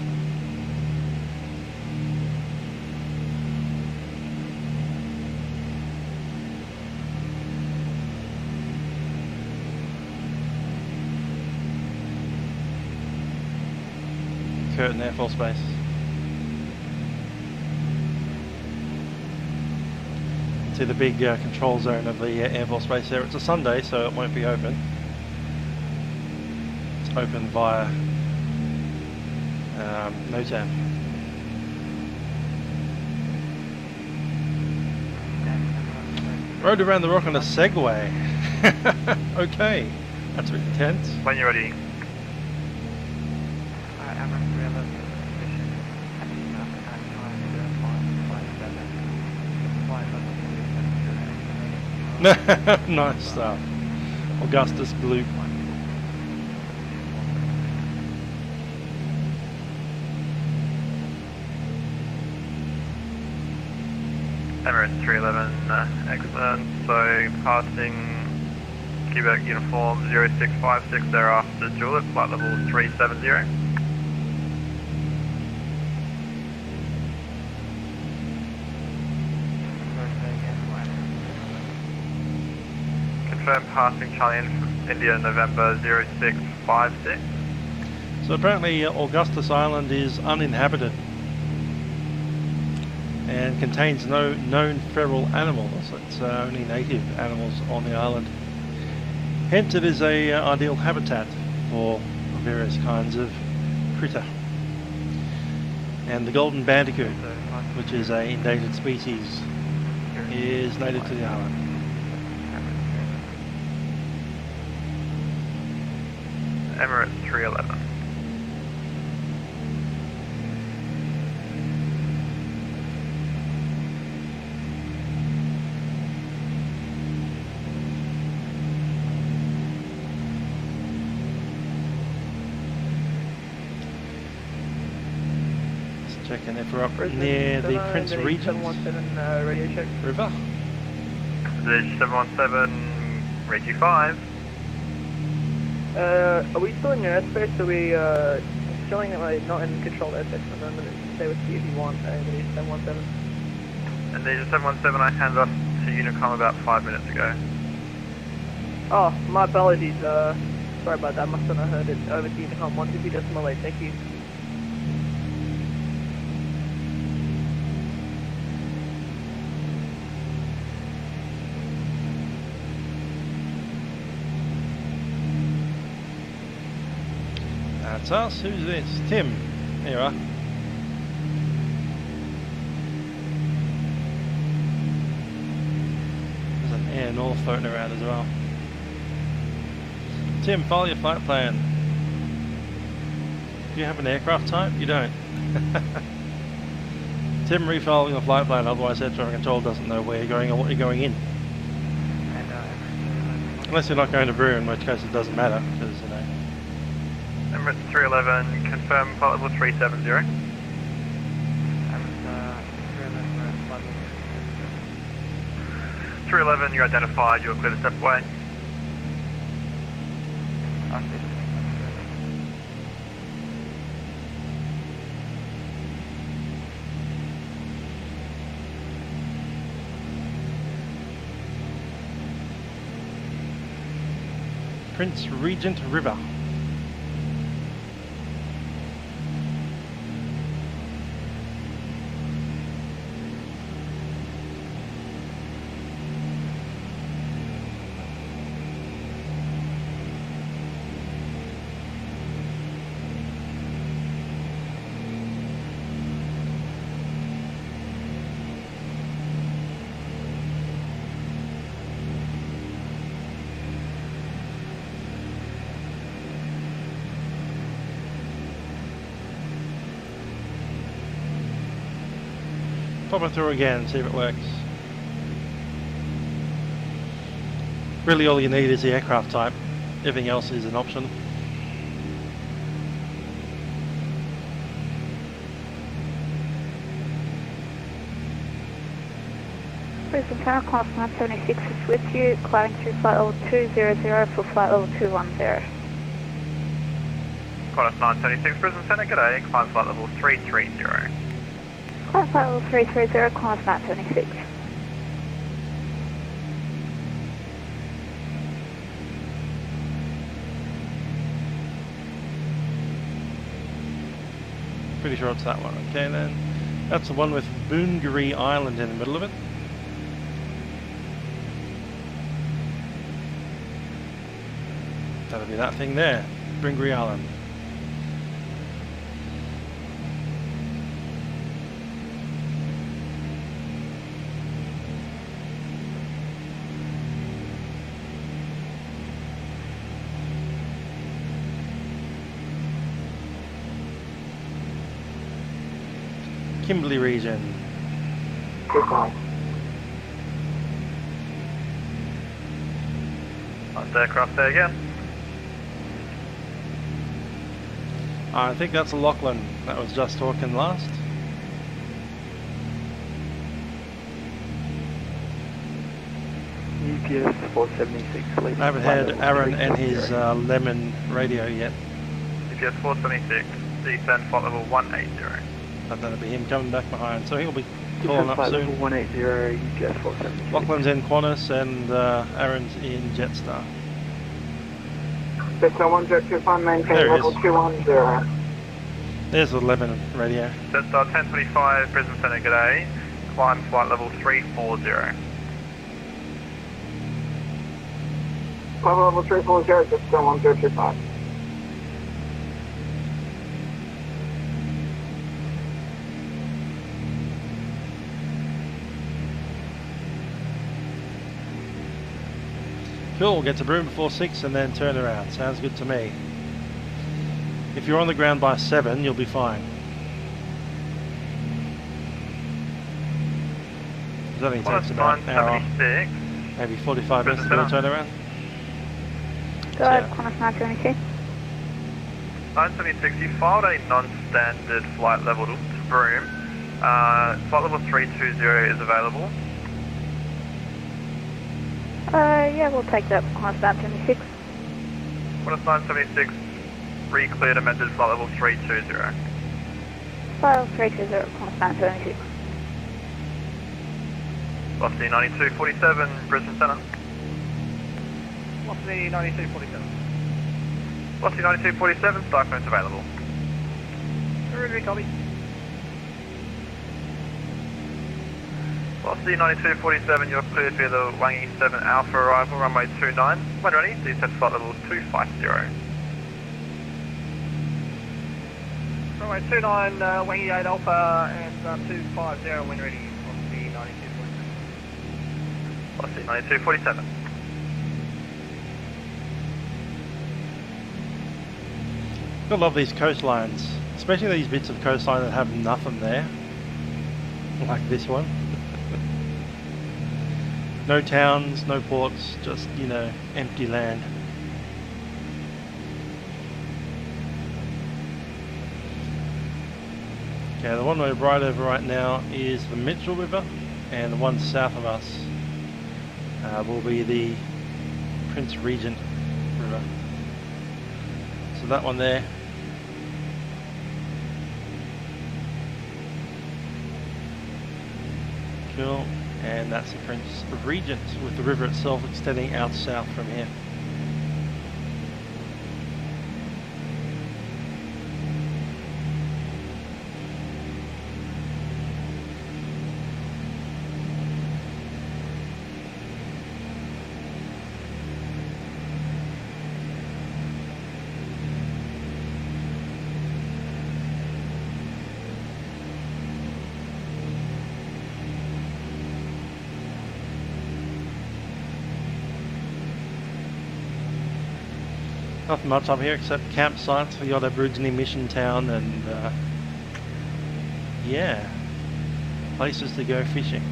Curtin Air Force Base. To the big control zone of the Air Force Base there. It's a Sunday, so it won't be open. It's open via NOTAM. Rode around the rock on a Segway. Okay, that's a bit intense. When you're ready. Nice stuff. Augustus Blue. Emirates 311, excellent. So passing Quebec uniform 0656 thereafter, Julep, flight level 370. Confirm passing Charlie India November 0656. So apparently Augustus Island is uninhabited and contains no known feral animals. It's only native animals on the island. Hence it is a ideal habitat for various kinds of critter. And the golden bandicoot, which is an endangered species, is native to the island. Emirates 311. Checking if we're up near the Prince Regent radio check. River. The 717, Reggie 5. Are we still in your airspace? Are we showing that we're not in controlled airspace at the moment? Stay with you if you want, and the 717. And the 717 I handed off to Unicom about 5 minutes ago. Oh, my apologies. Sorry about that. Must have not heard it. Over to Unicom 123.8. Thank you. That's us. Who's this? Tim. Here you are. There's an Air North floating around as well. Tim, follow your flight plan. Do you have an aircraft type? You don't. Tim, refollow your flight plan, otherwise air traffic control doesn't know where you're going or what you're going in. Unless you're not going to Broome, in which case it doesn't matter, because you know. Emirates 311, confirm flight level 370. 311, you're identified, you're clear to step away. Prince Regent River. Pop it through again, see if it works. Really all you need is the aircraft type. Everything else is an option. Brisbane Tower, class 976 is with you, climbing through flight level 200 for flight level 210. Qantas 976 Brisbane Centre, g'day, climb flight level 330. Climb flight level 330, class 976. Pretty sure it's that one. Okay then. That's the one with Boongary Island in the middle of it. That'll be that thing there, Boongary Island. Kimberley region. Goodbye. Nice aircraft there again. I think that's a Lachlan that was just talking last. UPS 476. I haven't had Aaron and his Lemon radio yet. UPS 476, descend flight level 180. But that'll be him coming back behind, so he'll be calling up Flight soon. level 180, UPS 476. Lachlan's in Qantas and Aaron's in Jetstar. Victor 1025, maintain There he level is. 210. There's the Lemon radio. Jetstar 1025, Brisbane Centre, g'day. Climb flight level 340. Climb level 340, Victor 1025. Cool, get to Broome before 6 and then turn around. Sounds good to me. If you're on the ground by 7, you'll be fine. It only takes about an hour, 976. maybe 45 minutes to do a turnaround. Go ahead, Qantas 976. 976, you filed a non-standard flight level to Broome. Flight level 320 is available. Yeah, we'll take that, Qantas 976. Qantas 976, re-cleared amended flight level 320. File 320, Qantas 976. Velocity 9247, Brisbane Centre. Velocity 9247. Velocity 9247, Cyclone's available. Everybody copy. Velocity 9247, you're cleared via the Wangi 7 Alpha arrival, runway 29. When ready, descend flight level 250. Runway 29, Wangi 8 Alpha and 250 when ready. Velocity 9247. Velocity 9247. I love these coastlines, especially these bits of coastline that have nothing there, like this one. No towns, no ports, just, you know, empty land. Okay, the one we're right over right now is the Mitchell River, and the one south of us will be the Prince Regent River. So that one there. Cool. And that's the Prince Regent, with the river itself extending out south from here. Nothing much up here except campsites for your Aborigine mission town and yeah, places to go fishing.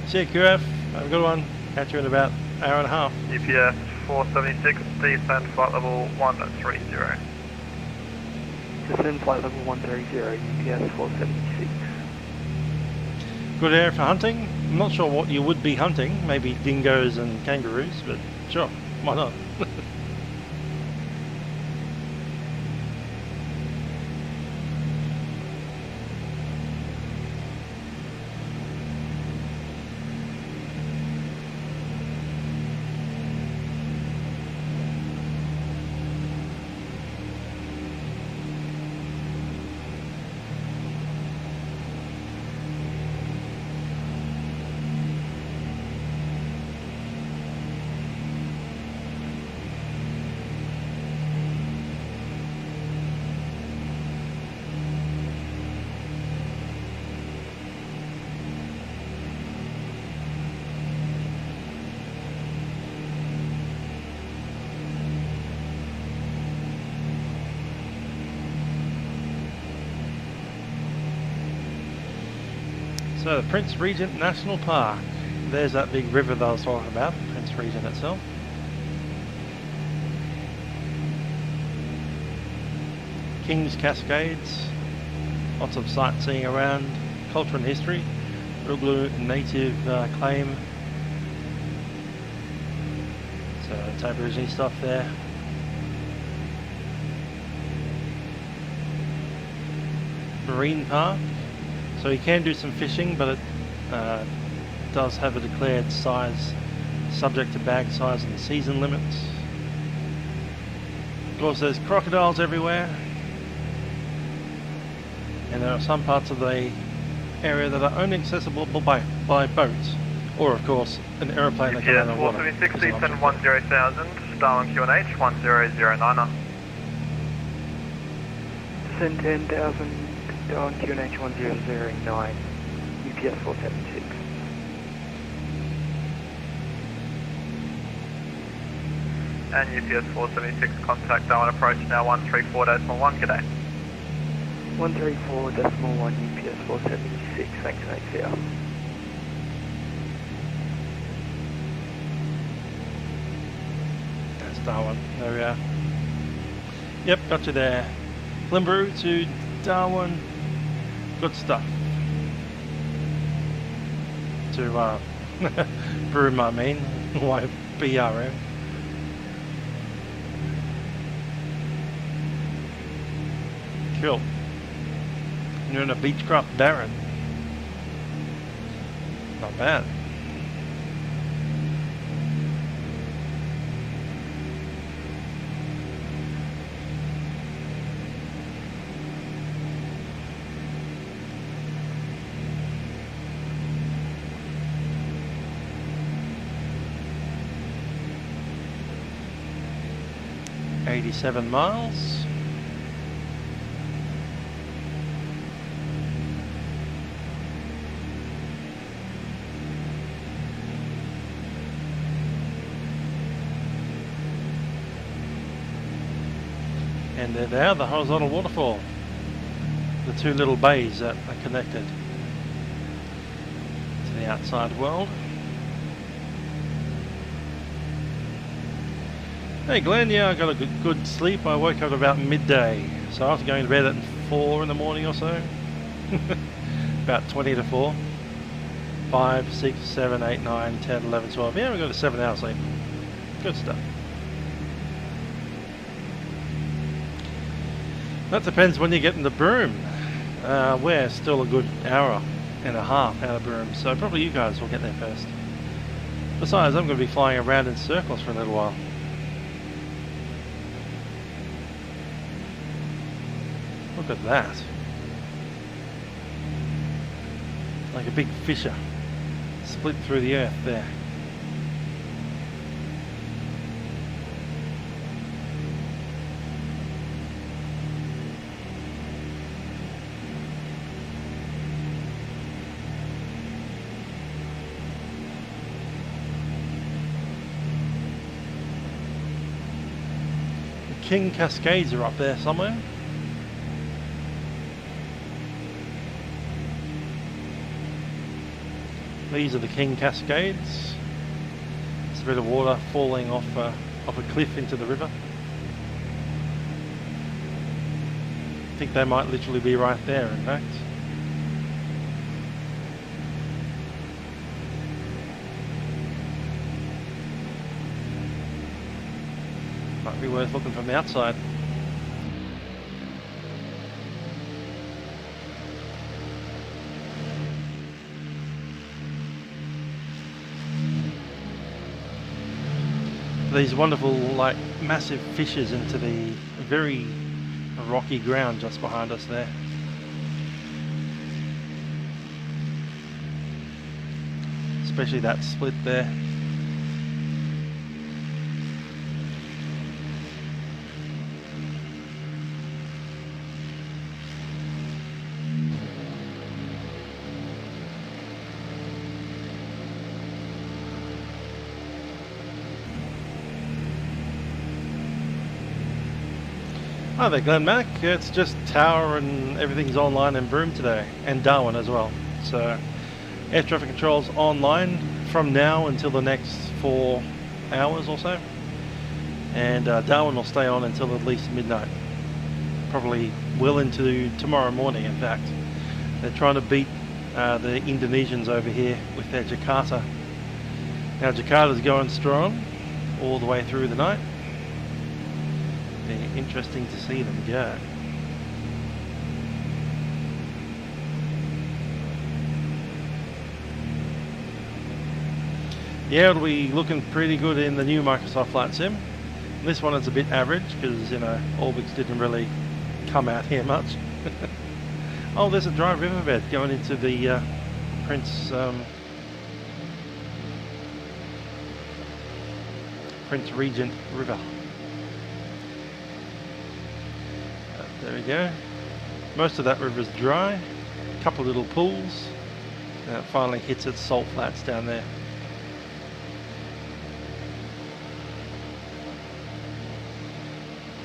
See you, QF. Have a good one. Catch you in about an hour and a half. UPS 476, descend flight level 130. Descend flight level 130, UPS 476. Good area for hunting. I'm not sure what you would be hunting. Maybe dingoes and kangaroos, but sure, why not? So the Prince Regent National Park. There's that big river that I was talking about, Prince Regent itself. King's Cascades. Lots of sightseeing around. Culture and history. Ruglu native claim. So Aborigine stuff there. Marine Park. So you can do some fishing, but it does have a declared size subject to bag size and season limits. Of course there's crocodiles everywhere, and there are some parts of the area that are only accessible by boat, or of course an aeroplane that can land on water. 476 Eastern 10,000, Darwin QNH 1009er. Descend 10,000, Darwin QNH 1009, UPS 476. And UPS 476, contact Darwin approach now 134.1, g'day. 134.1 UPS 476, thanks ACL. That's Darwin, there we are. Yep, got you there. Kalumburu to Darwin, good stuff. To Broome, I mean, why BRM. Cool. You're in a Beechcraft Baron. Not bad. $87 miles. And there they are, the horizontal waterfall. The two little bays that are connected to the outside world. Hey Glenn, yeah, I got a good sleep. I woke up about midday. So after going to bed at 4 in the morning or so, about 20 to 4, 5, 6, 7, 8, 9, 10, 11, 12. Yeah, we got a 7 hour sleep. Good stuff. That depends when you get into Broome. We're still a good hour and a half out of Broome, so probably you guys will get there first. Besides, I'm going to be flying around in circles for a little while. Look at that. Like a big fissure. Split through the earth there. The King Cascades are up there somewhere. These are the King Cascades. It's a bit of water falling off a cliff into the river. I think they might literally be right there, in fact. Might be worth looking from the outside. These wonderful, like, massive fissures into the very rocky ground just behind us there. Especially that split there. Hi there Glenn Mac, it's just Tower and everything's online in Broome today, and Darwin as well. So air traffic controls online from now until the next 4 hours or so, and Darwin will stay on until at least midnight, probably well into tomorrow morning. In fact, they're trying to beat the Indonesians over here with their Jakarta. Now Jakarta's going strong all the way through the night. Be interesting to see them go. Yeah, it'll be looking pretty good in the new Microsoft Flight Sim. This one is a bit average because, you know, Orbx didn't really come out here much. Oh, there's a dry riverbed going into the Prince Regent River. There we go. Most of that river's dry. A couple of little pools. And it finally hits its salt flats down there.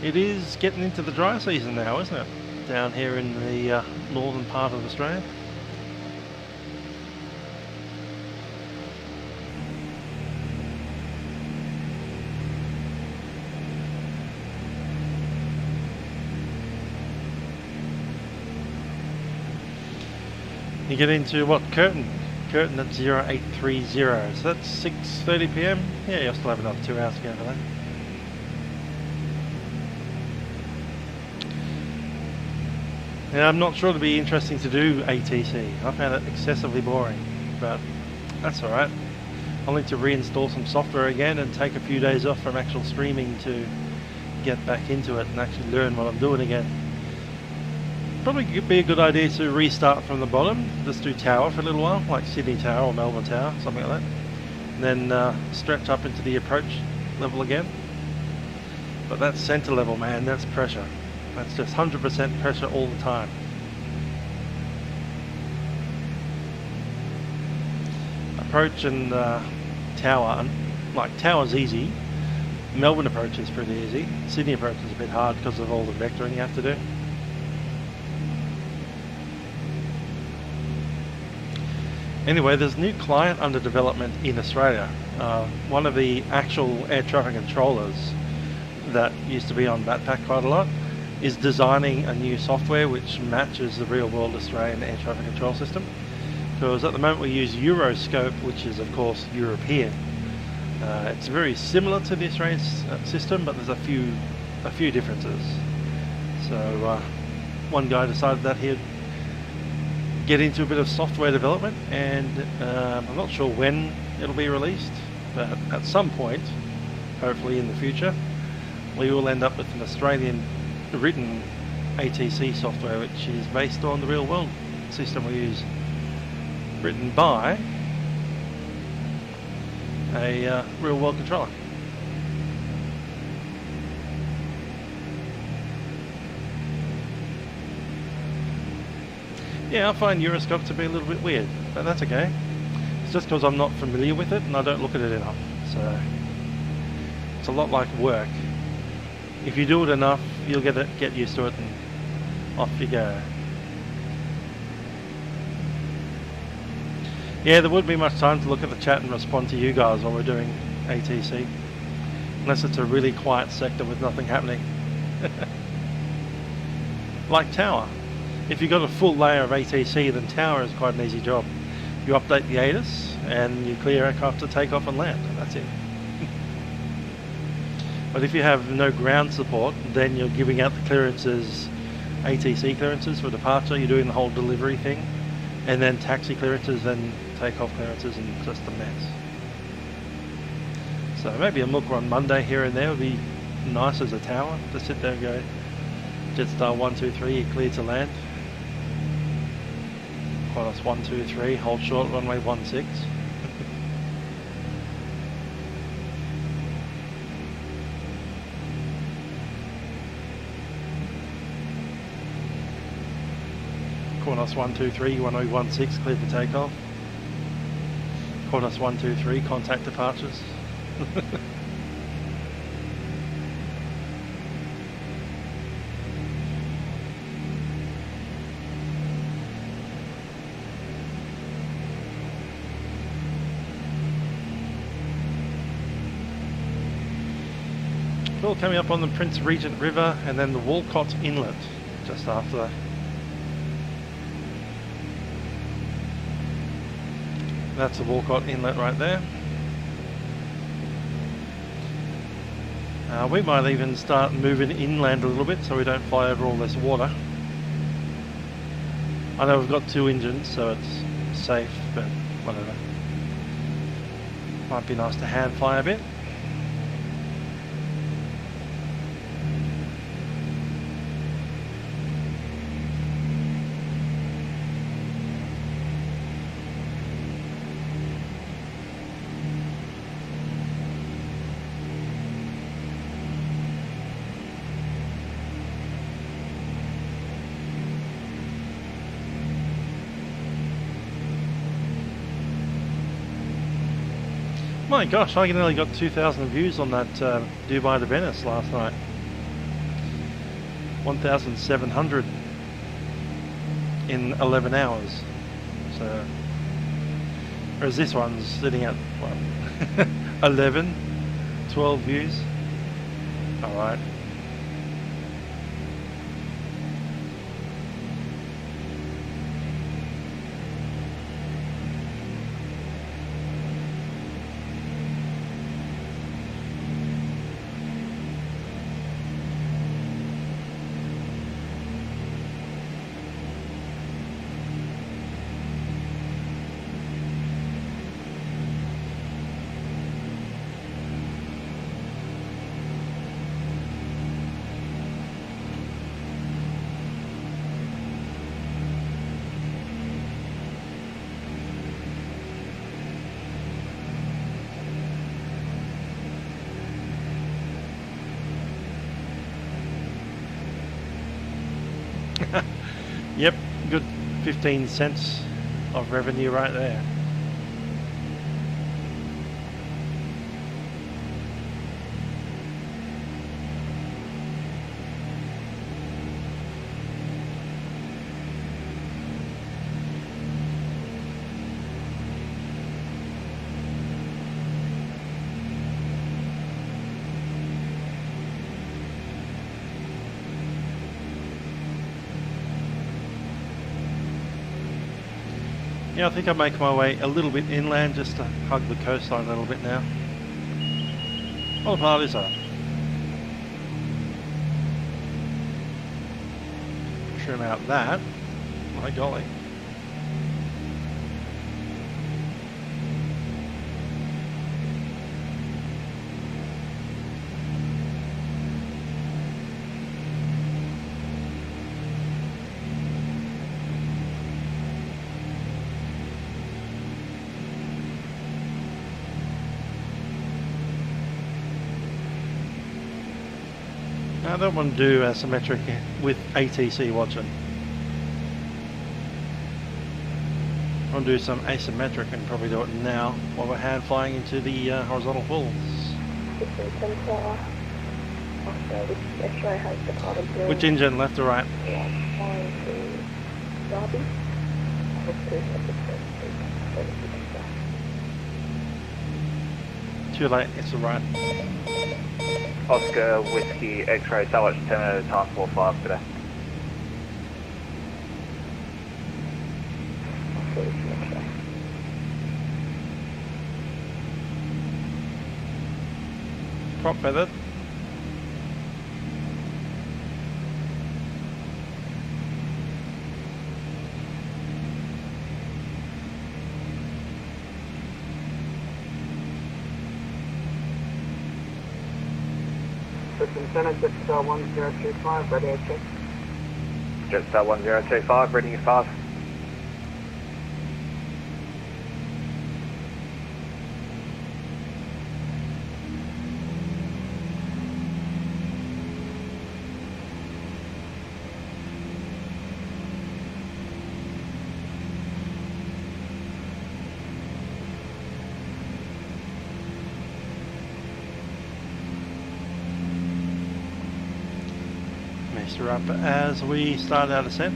It is getting into the dry season now, isn't it? Down here in the northern part of Australia. You get into what? Curtin at 0830, so that's 6:30 PM. Yeah, you'll still have another 2 hours to go for that. Yeah, I'm not sure it'll be interesting to do ATC. I found it excessively boring, but that's alright. I'll need to reinstall some software again and take a few days off from actual streaming to get back into it and actually learn what I'm doing again. Probably could be a good idea to restart from the bottom, just do tower for a little while, like Sydney Tower or Melbourne Tower, something like that. And then stretch up into the approach level again. But that center level, man, that's pressure. That's just 100% pressure all the time. Approach and tower, like tower's easy. Melbourne approach is pretty easy. Sydney approach is a bit hard because of all the vectoring you have to do. Anyway, there's a new client under development in Australia. One of the actual air traffic controllers that used to be on Batpack quite a lot is designing a new software which matches the real world Australian air traffic control system. Because at the moment we use Euroscope, which is of course European. It's very similar to the Australian system, but there's a few differences. So one guy decided that he'd get into a bit of software development, and I'm not sure when it'll be released, but at some point, hopefully in the future, we will end up with an Australian written ATC software which is based on the real world system we use, written by a real world controller. Yeah, I find Euroscope to be a little bit weird, but that's okay. It's just because I'm not familiar with it and I don't look at it enough. So it's a lot like work. If you do it enough, you'll get used to it and off you go. Yeah, there wouldn't be much time to look at the chat and respond to you guys while we're doing ATC. Unless it's a really quiet sector with nothing happening. Like tower. If you've got a full layer of ATC, then tower is quite an easy job. You update the ATIS and you clear aircraft to take off and land. That's it. But if you have no ground support, then you're giving out the clearances, ATC clearances for departure, you're doing the whole delivery thing, and then taxi clearances and takeoff clearances, and just a mess. So maybe a milk run Monday here and there would be nice as a tower, to sit there and go, Jetstar 123, you're clear to land. Qantas 123, hold short, runway 16. Qantas 123, runway 16, clear for takeoff. Qantas 123, contact departures. Cool, coming up on the Prince Regent River and then the Walcott Inlet just after that. That's the Walcott Inlet right there. We might even start moving inland a little bit so we don't fly over all this water. I know we've got 2 engines, so it's safe, but whatever. Might be nice to hand fly a bit. My gosh, I nearly got 2,000 views on that Dubai to Venice last night. 1,700 in 11 hours. So, whereas this one's sitting at what, 11, 12 views. All right. Yep, good 15 cents of revenue right there. Yeah, I think I make my way a little bit inland just to hug the coastline a little bit now. What a part is that? Trim out that. My golly. I don't want to do asymmetric with ATC watching. I want to do some asymmetric and probably do it now while we're hand flying into the horizontal falls. Which engine, left or right? Too late, it's the right. Oscar Whiskey X-ray Salvage 10 at a time 45 today. Prop feathered. System Center, Jetstar 1025, ready at check. Jetstar 1025, reading at 5. Up as we start our descent.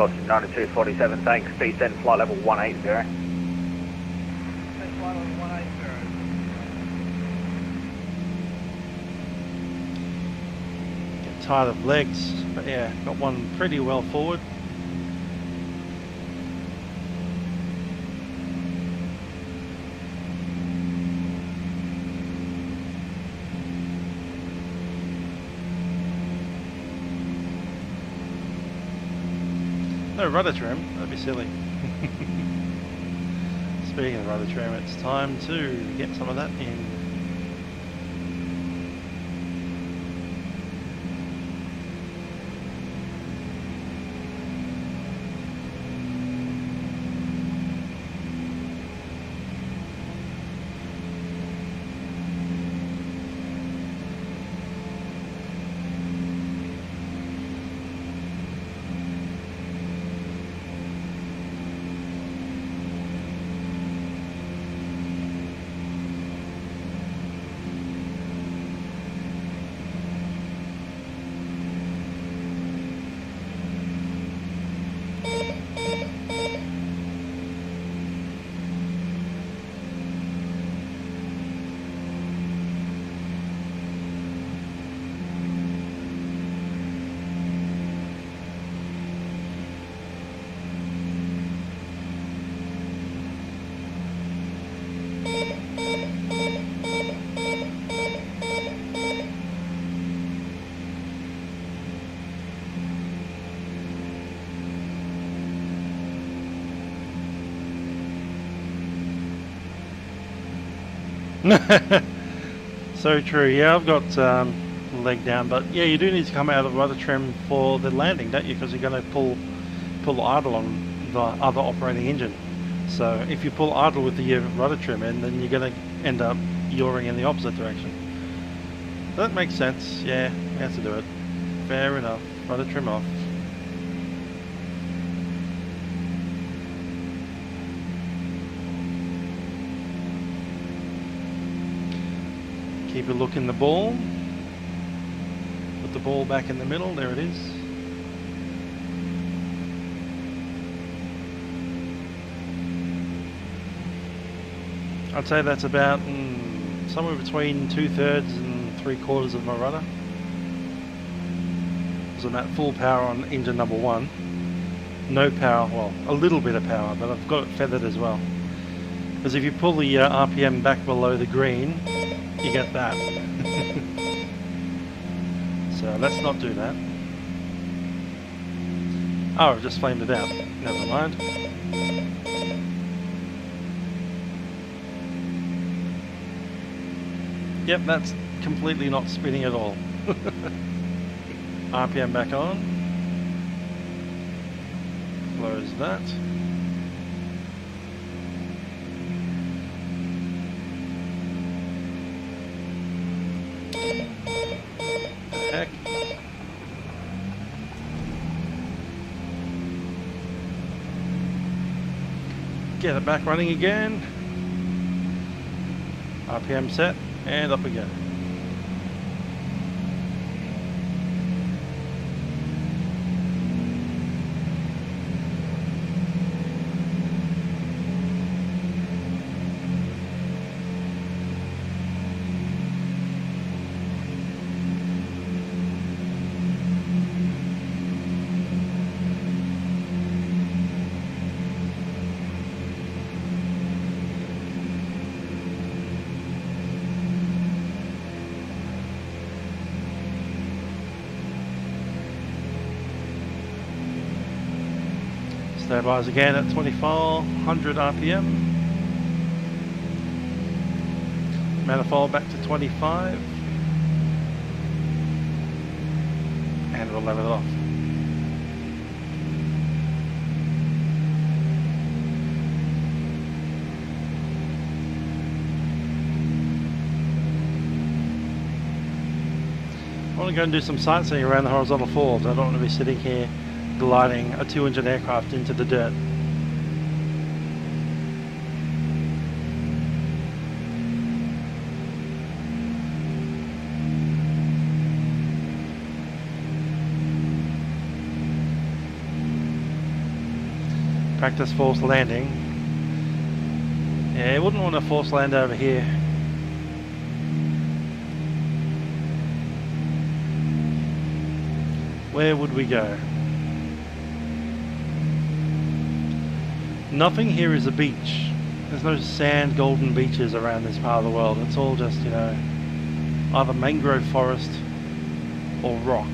Crossing 9247, thanks. Descend flight level 180. Flight level 180. Get tired of legs, but yeah, got one pretty well forward. No rudder trim, that'd be silly. Speaking of rudder trim, it's time to get some of that in. So true. Yeah, I've got leg down, but yeah, you do need to come out of the rudder trim for the landing, don't you? Because you're going to pull idle on the other operating engine. So if you pull idle with the rudder trim in, then you're going to end up yawing in the opposite direction. That makes sense. Yeah, you have to do it. Fair enough. Rudder trim off. Keep a look in the ball. Put the ball back in the middle. There it is. I'd say that's about somewhere between 2/3 and 3/4 of my rudder. So I'm at full power on engine number 1. No power, well, a little bit of power, but I've got it feathered as well. Because if you pull the RPM back below the green, you get that. So let's not do that. Oh, I've just flamed it out. Never mind. Yep, that's completely not spinning at all. RPM back on. Close that. Heck. Get it back running again. RPM set, and up we go. Stabilize again at 2400 RPM. Manifold back to 25. And we'll level it off. I want to go and do some sightseeing around the horizontal falls. I don't want to be sitting here gliding a 2-engine aircraft into the dirt. Practice forced landing. Yeah, you wouldn't want to force land over here. Where would we go? Nothing here is a beach. There's no sand golden beaches around this part of the world. It's all just, you know, either mangrove forest or rock.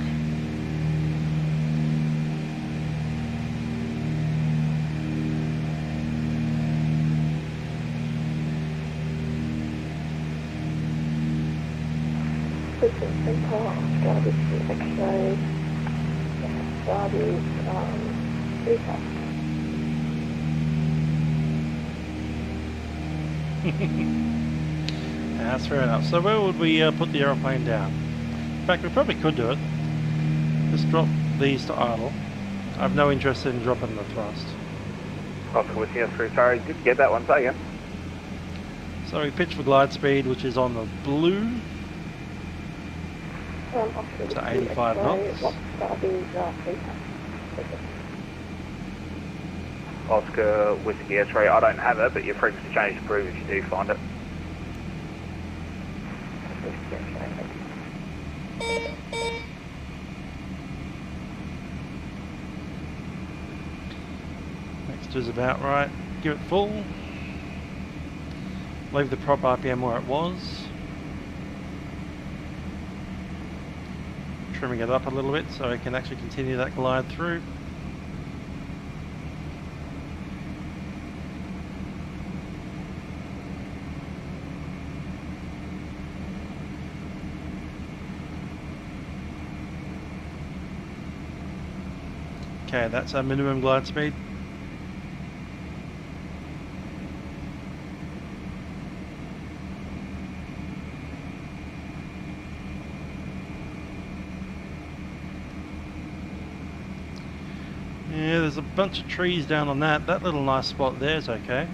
That's fair enough. So where would we put the aeroplane down? In fact, we probably could do it. Just drop these to idle. I have no interest in dropping the thrust. Oscar with you through. Sorry, did you get that one? Say again. So we pitch for glide speed, which is on the blue. To 85 knots. Oscar Whiskey X-ray, I don't have it, but your frequency change to prove if you do find it. Next is about right. Give it full. Leave the prop RPM where it was. Trimming it up a little bit so it can actually continue that glide through. Okay, that's our minimum glide speed. Yeah, there's a bunch of trees down on that. That little nice spot there is okay.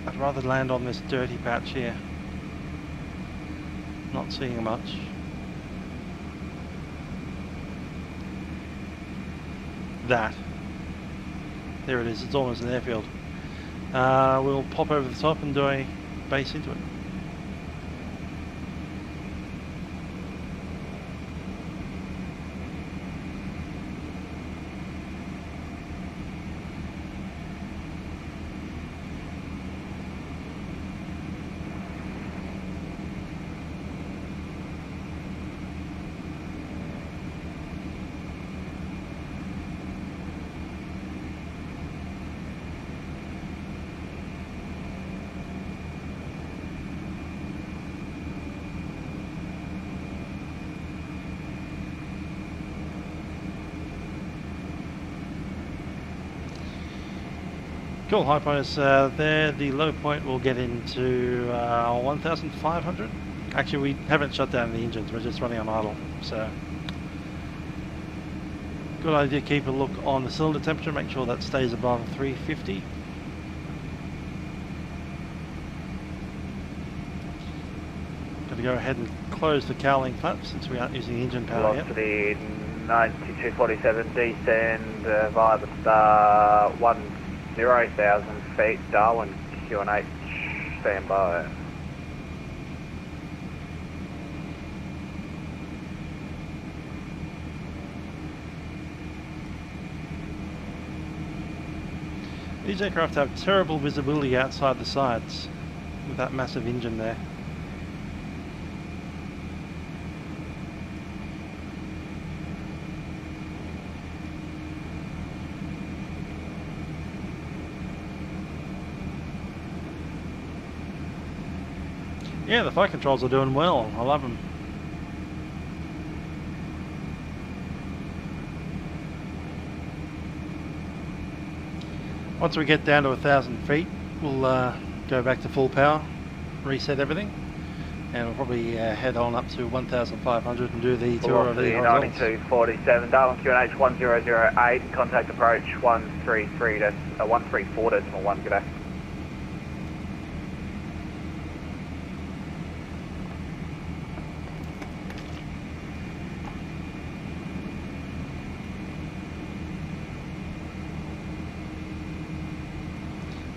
I'd rather land on this dirty patch here. Not seeing much. That. There it is, it's almost an airfield. We'll pop over the top and do a base into it. Cool, high point is there. The low point will get into 1,500. Actually, we haven't shut down the engines, we're just running on idle. So, good idea to keep a look on the cylinder temperature, make sure that stays above 350. Got to go ahead and close the cowling flap since we aren't using engine power yet. Velocity 9247, descend via the star 10,000 feet, Darwin, QNH, stand by. These aircraft have terrible visibility outside the sides with that massive engine there. Yeah, the flight controls are doing well. I love them. Once we get down to 1,000 feet, we'll go back to full power, reset everything, and we'll probably head on up to 1,500 and do the tour of the horizontals. 9247, Darwin QNH 1008, contact approach 134.1, g'day.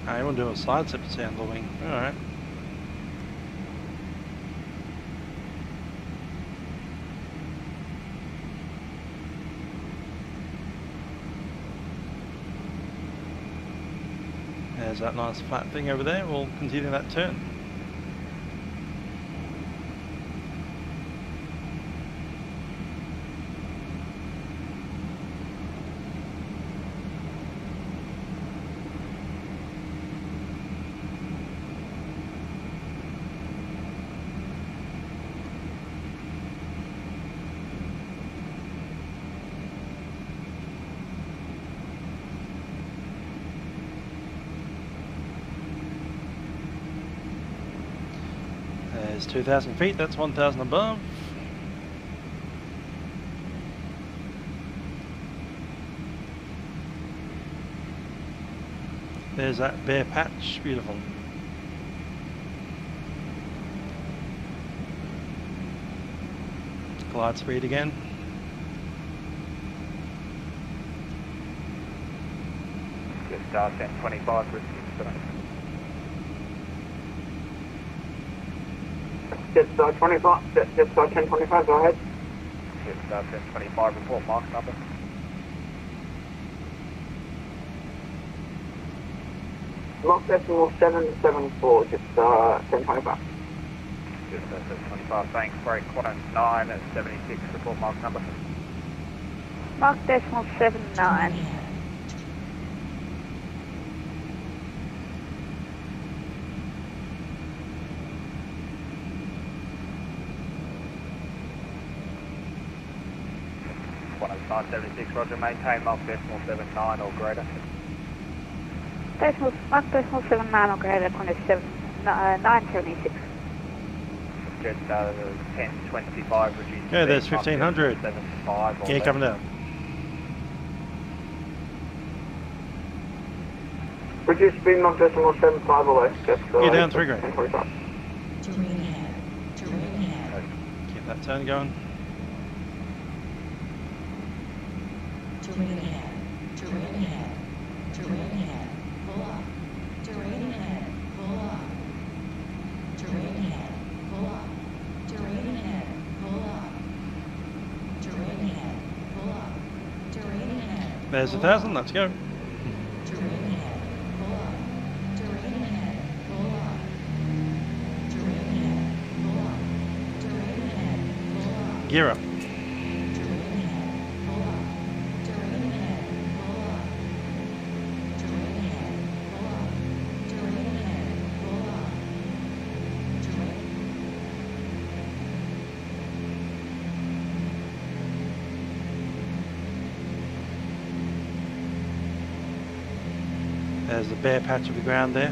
I want to do a side step sound wing. Alright. There's that nice flat thing over there. We'll continue that turn. There's 2,000 feet, that's 1,000 above. There's that bare patch, beautiful. Glide speed again. Just 1025 for Just 25, just 1025, go ahead. Just 1025 report mark number. Mark decimal 774, just 1025. Just 725, thanks. Break 109 at 76, report mark number. Mark decimal 79. Mark 76, roger, maintain mark decimal 79 or greater. Mark decimal 79 or greater, 976. Just 1025, reduce. Yeah, there's 1500. 75 or Yeah, coming down. Reduce speed, mark decimal 75 away. Just, You're down 3 grand. 1025. Terrain ahead. Terrain ahead. Keep that turn going. Terrain ahead. Terrain ahead. Terrain ahead. Pull up. Terrain ahead. Pull up. Terrain ahead. Pull up. Terrain ahead. Pull up. Terrain ahead. Pull up. Terrain ahead. There's 1,000, let's go. Terrain ahead. Pull up. Terrain ahead. Pull up. Terrain ahead. Pull up. Terrain ahead. Pull up. Gear up. There's the bare patch of the ground there.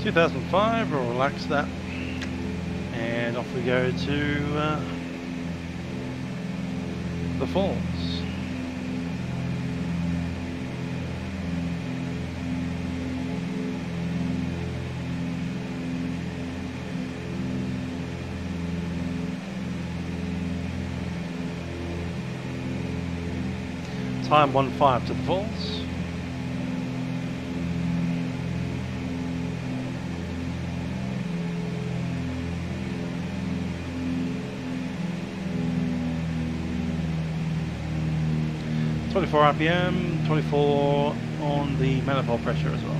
Two 2005, we'll relax that, and off we go to the falls. Time 1:05 to the falls. 24 RPM, 24 on the manifold pressure as well.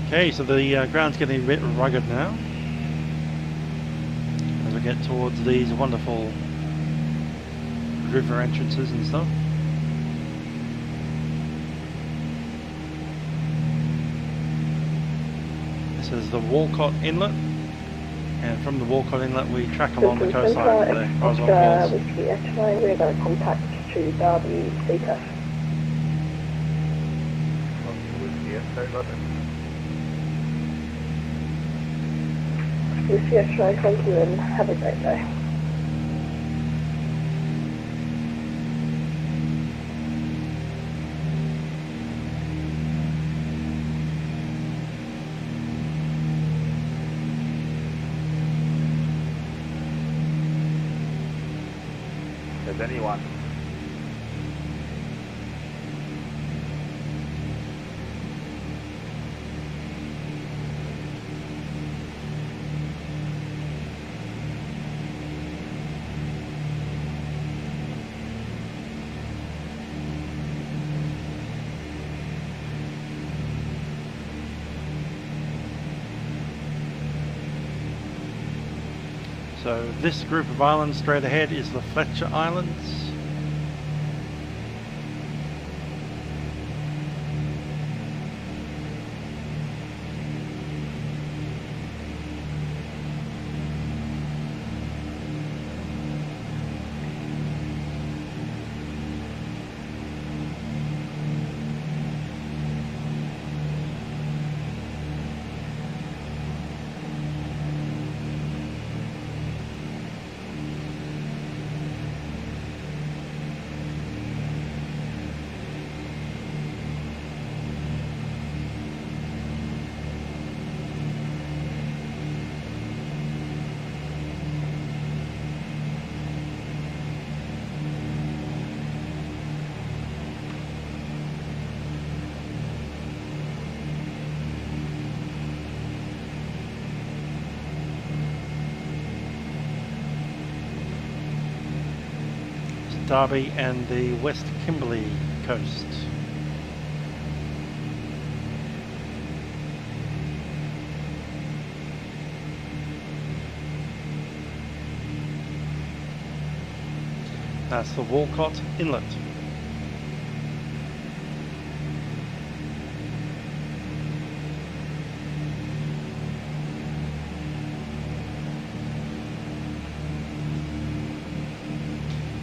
Okay, so the ground's getting a bit rugged now as we get towards these wonderful river entrances and stuff. This is the Walcott Inlet, and from the Walcott Inlet we track along the coastline of the horizontal falls. We're going to contact to Derby Seacliff. Yes, right, thank you and have a great day. There's anyone. So this group of islands straight ahead is the Fletcher Islands. Derby and the West Kimberley coast. That's the Walcott Inlet.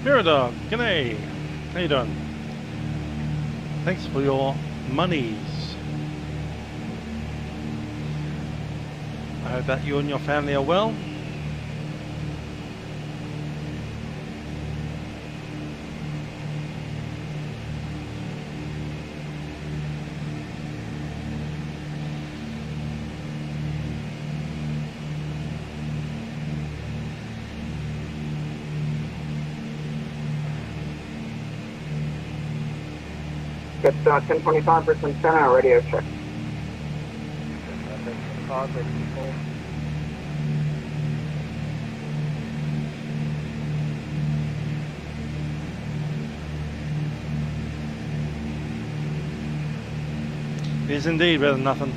Miradog, g'day. How you doing? Thanks for your monies. I hope that you and your family are well. Get 1025 Brisbane Center radio check. 1025, ready to call. It is indeed better than nothing.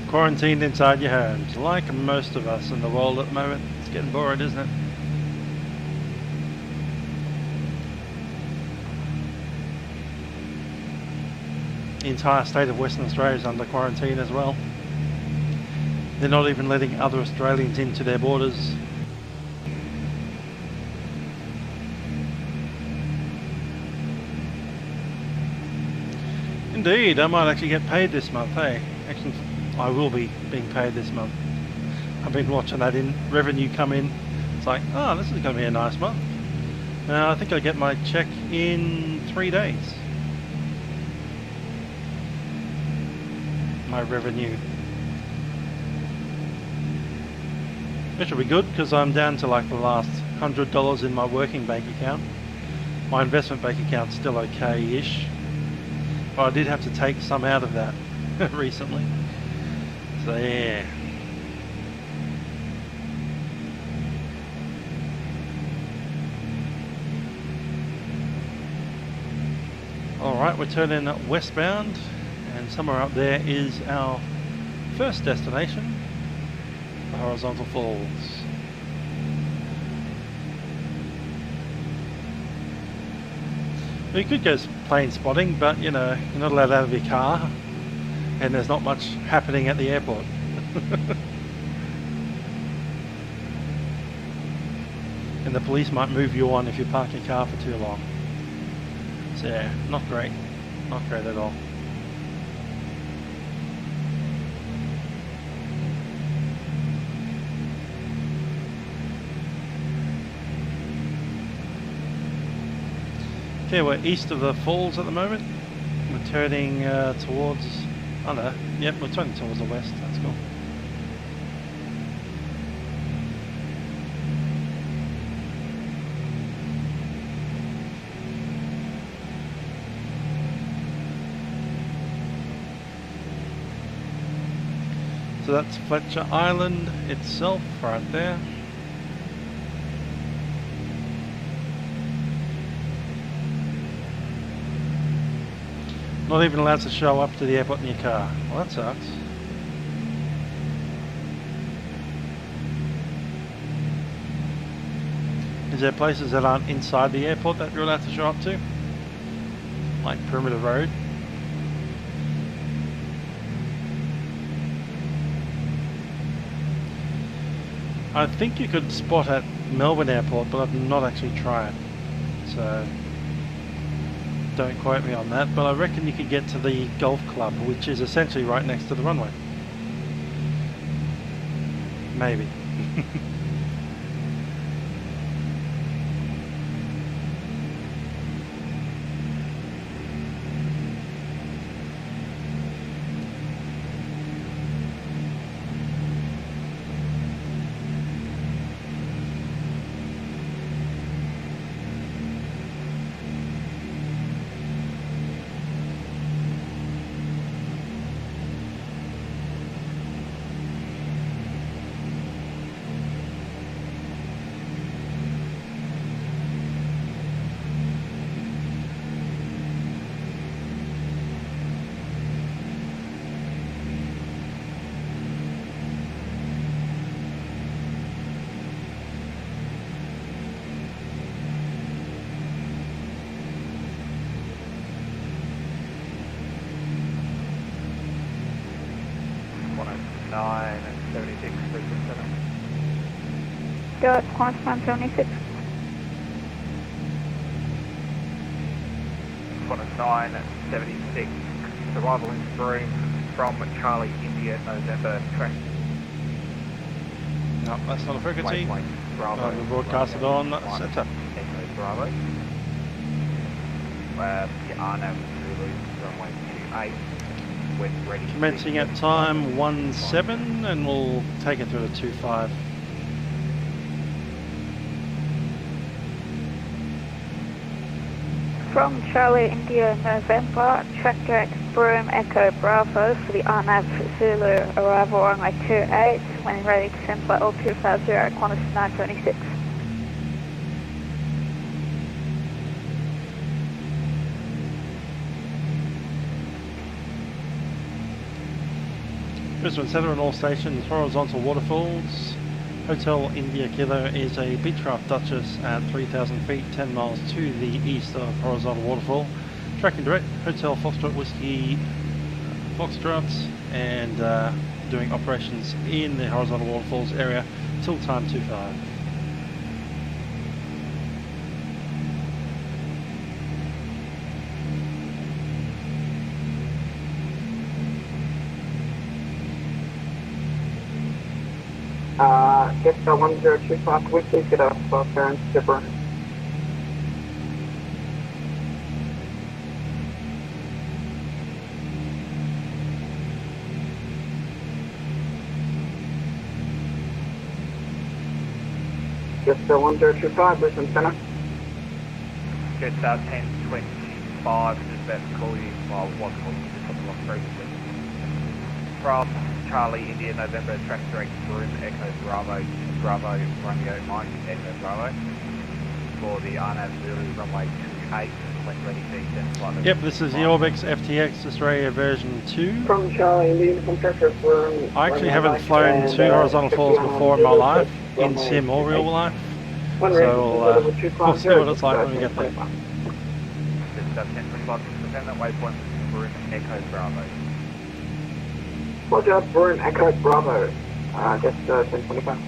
Quarantined inside your homes, like most of us in the world at the moment. It's getting boring, isn't it? The entire state of Western Australia is under quarantine as well. They're not even letting other Australians into their borders. Indeed, I might actually get paid this month, hey? Actually, I will be being paid this month. I've been watching that revenue come in. It's like, oh, this is going to be a nice month. I think I get my check in 3 days. My revenue. Which will be good because I'm down to like the last $100 in my working bank account. My investment bank account's still okay-ish. But I did have to take some out of that recently. So yeah. Alright, we're turning westbound, and somewhere up there is our first destination, the Horizontal Falls. You could go plane spotting, but you know, you're not allowed out of your car, and there's not much happening at the airport. And the police might move you on if you park your car for too long. So yeah, not great. Not great at all. Okay, we're east of the falls at the moment. We're turning towards... oh no, yep, we're turning towards the west. That's cool. So that's Fletcher Island itself right there. Not even allowed to show up to the airport in your car. Well, that sucks. Is there places that aren't inside the airport that you're allowed to show up to? Like Perimeter Road? I think you could spot at Melbourne Airport, but I've not actually tried. So don't quote me on that, but I reckon you could get to the golf club, which is essentially right next to the runway. Maybe. Dutch, Quantum 76. 976, arrival in Broome from Charlie, India, November, track. No, that's not a frequency. Bravo. We broadcasted on centre. Echo Bravo. You are now Zulu, runway 28. When ready. Commencing at time 17, and we'll take it through to 25. From Charlie, India, November, track direct Broome, Echo Bravo for the RNAV Zulu, arrival runway 28, when ready to send flight 0250, Qantas 976. Brisbane Centre and all stations, horizontal waterfalls. Hotel India Kilo is a Beechcraft Dutchess at 3,000 feet, 10 miles to the east of horizontal waterfall. Tracking direct, Hotel Foxtrot Whiskey Foxtrot, and doing operations in the horizontal waterfalls area till time 25. Jetstar 1025, could we please get a fast bearings to Broome? Jetstar 1025, Brisbane Centre. Jetstar 1025, just about to call you, well, I was calling you just on the lock previously. From Charlie, India, November, traffic direct Broome, Echo Bravo, Bravo, Romeo, Mike, Echo Bravo, for the RNAV Zulu, runway 28, when ready to descend flight. Yep, this is the Orbx FTX Australia version 2. From Charlie, India, from Traffic Broome. I actually haven't flown two horizontal falls before in my life, in sim or real life, so we'll see what it's like when we get there. Jetstar 1025, defend that waypoint, Broome, Echo Bravo. Roger, Broome, Echo Bravo, Jetstar 1025.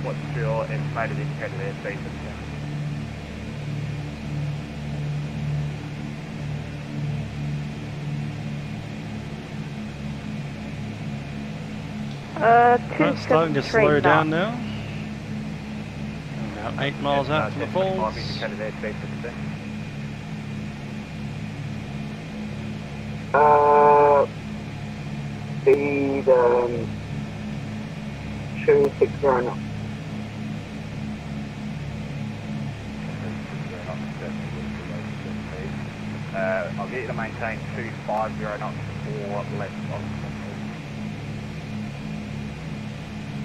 What's your estimated indicated airspeed for It's starting to slow down now. About 8 miles out from the falls. Indicated airspeed for descent. Speed 260 knots. I'll get you to maintain 250 knots or less on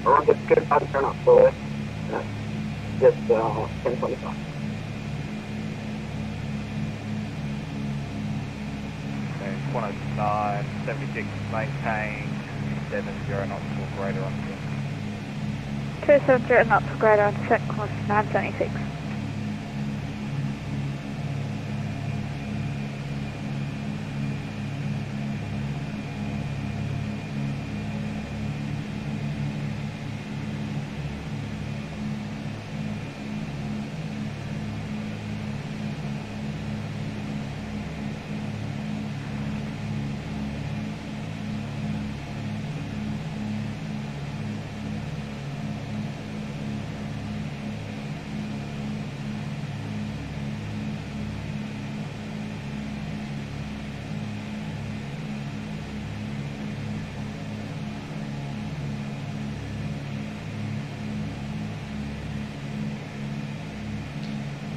Roger, 250 knots or less. Just 1025. And 109, 76, maintain 270 knots or greater on descent. 270 knots or greater on descent, course 976.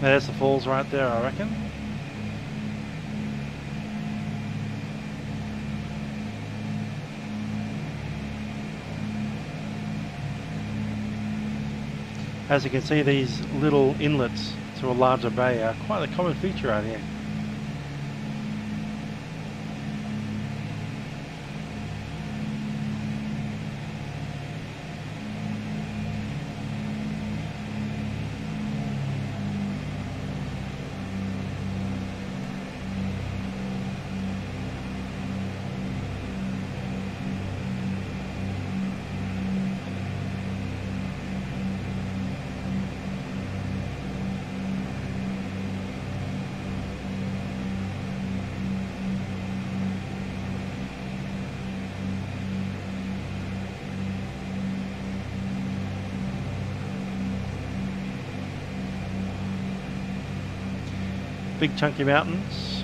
There's the falls right there, I reckon. As you can see, these little inlets to a larger bay are quite a common feature out here. Big chunky mountains.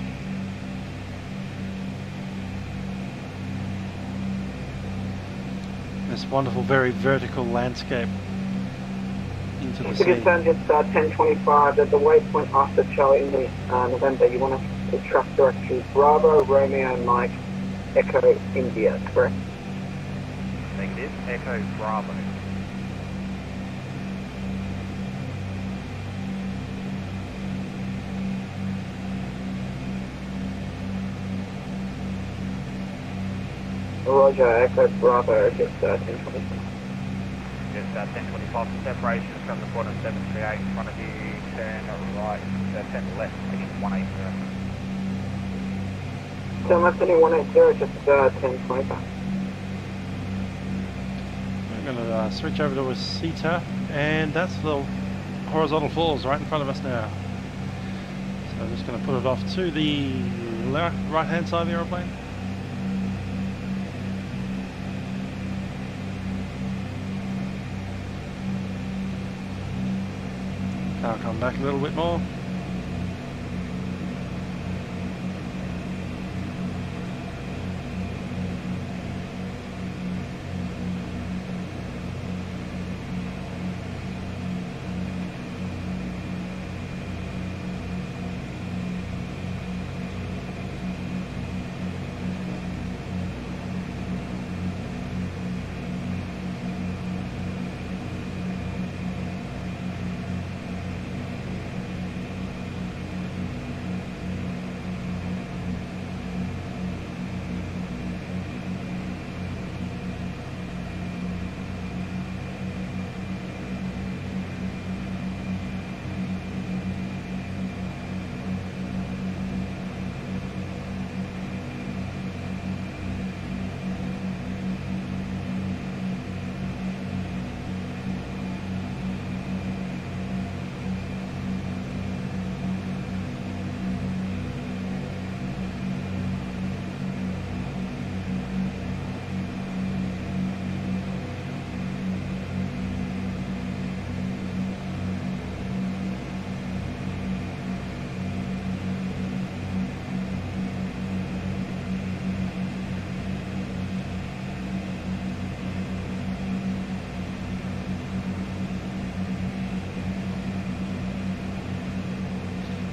This wonderful, very vertical landscape into the sea. Jetstar 1025 at the waypoint after Charlie in the November. You want to to track directory Bravo, Romeo, Mike, Echo, India, correct? Negative. Echo Bravo. Roger, Echo Bravo, just 1025. Just 1025 separation from the point of 738 in front of you. Turn right, 10 left, heading 180. So left heading 180, just 1025. We're going to switch over to a CETA, and that's the horizontal falls right in front of us now. So I'm just going to put it off to the right hand side of the aeroplane. I'll come back a little bit more.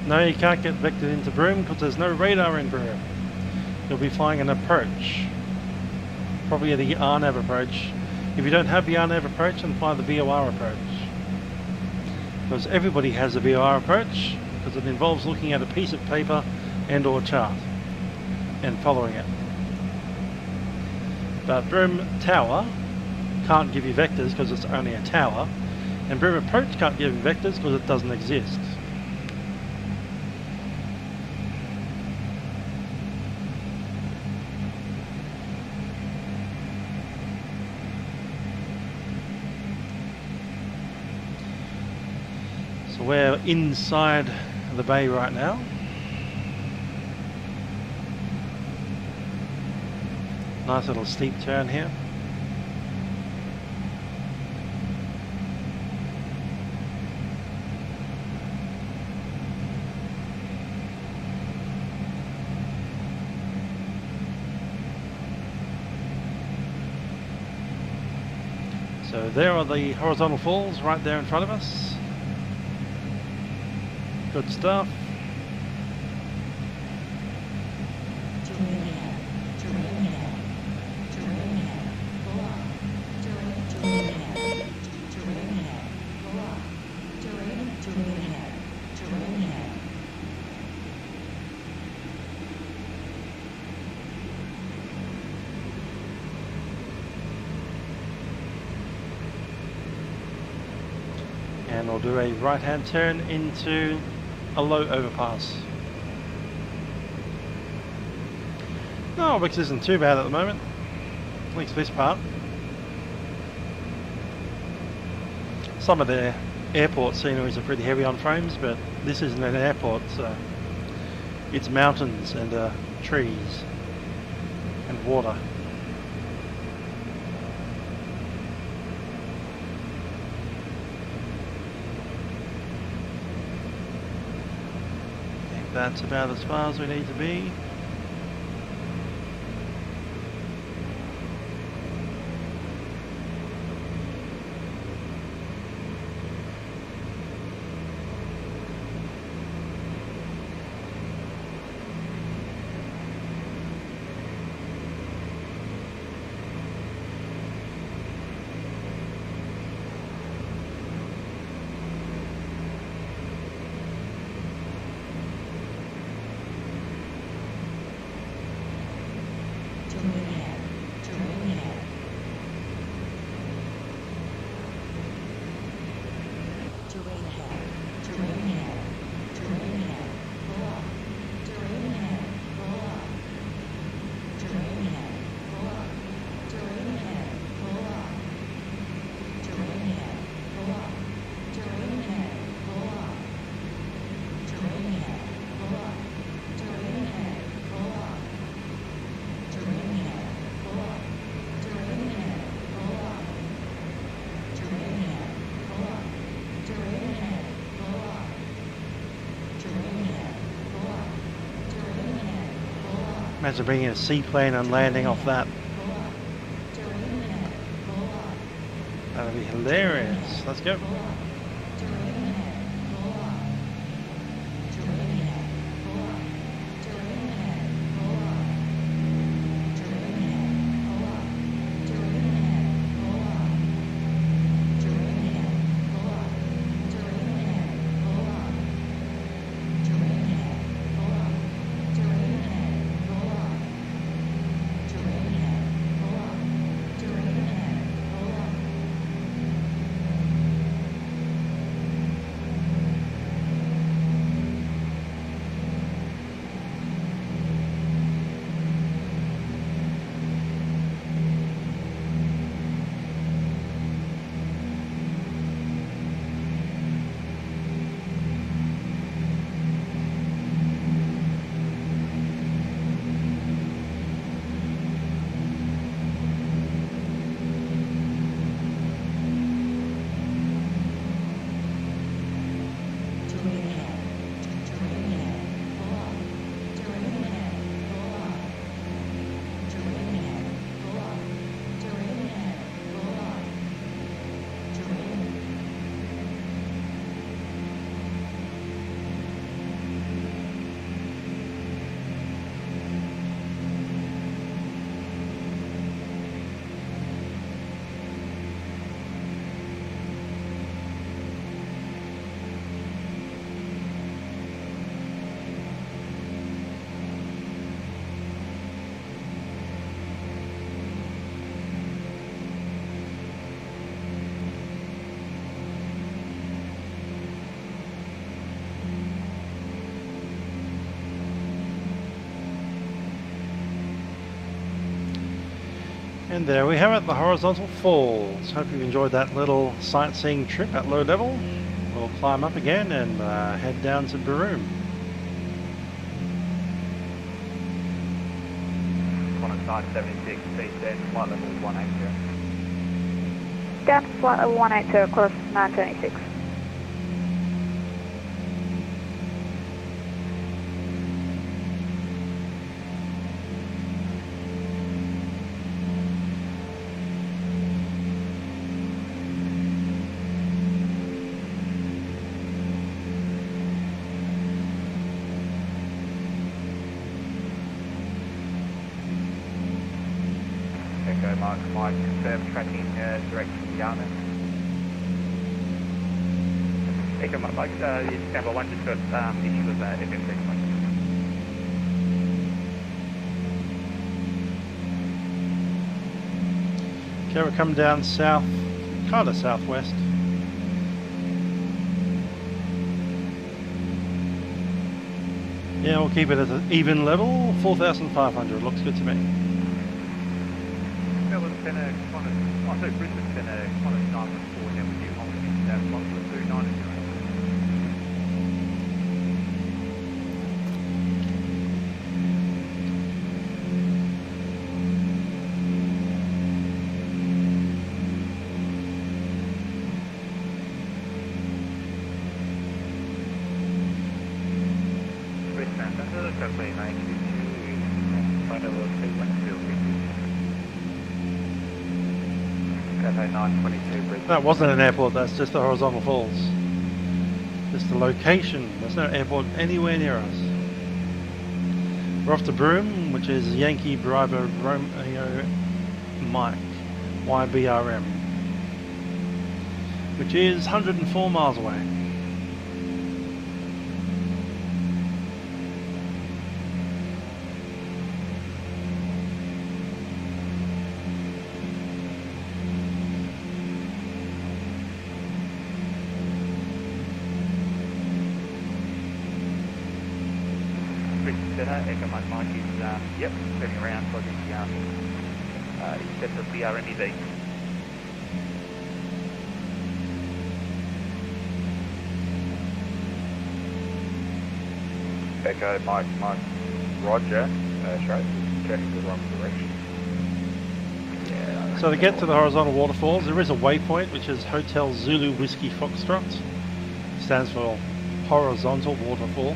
No, you can't get vectored into Broome because there's no radar in Broome. You'll be flying an approach. Probably the RNAV approach. If you don't have the RNAV approach, then fly the VOR approach. Because everybody has a VOR approach, because it involves looking at a piece of paper and or chart and following it. But Broome Tower can't give you vectors because it's only a tower, and Broome approach can't give you vectors because it doesn't exist. So we're inside the bay right now. Nice little steep turn here. So there are the horizontal falls right there in front of us. Good stuff. And we'll do a right hand turn into a low overpass. No, Orbx isn't too bad at the moment, at least this part. Some of their airport sceneries are pretty heavy on frames, but this isn't an airport, so it's mountains and trees and water. That's about as far as we need to be. Imagine bringing a seaplane and landing off that. That'd be hilarious. Let's go. And there we have it, the horizontal falls. Hope you enjoyed that little sightseeing trip at low level. We'll climb up again and head down to Broome. Qantas 976, C10, flight level 180. Down to flight level 180, close 926. Echo Mark, confirm tracking direct from Yarmouth. Echo Mike, it's Tampa 1, just got issue with FMC. Okay, we're coming down south, kind of southwest. Yeah, we'll keep it at an even level, 4,500, looks good to me. Melbourne Centre, Qantas, Brisbane Centre, Qantas 914, now with you, Holland, South Qantas 290. That wasn't an airport, that's just the horizontal falls. Just the location, there's no airport anywhere near us. We're off to Broome, which is Yankee Bravo Romeo Mike, YBRM, which is 104 miles away. Echo Mike is, yep, turning around, plugging the set for BRMEV. Echo Mike, Roger, straight, turning the wrong direction. Yeah, so to get to the horizontal waterfalls, there is a waypoint, which is Hotel Zulu Whiskey Foxtrot. Stands for Horizontal Waterfall.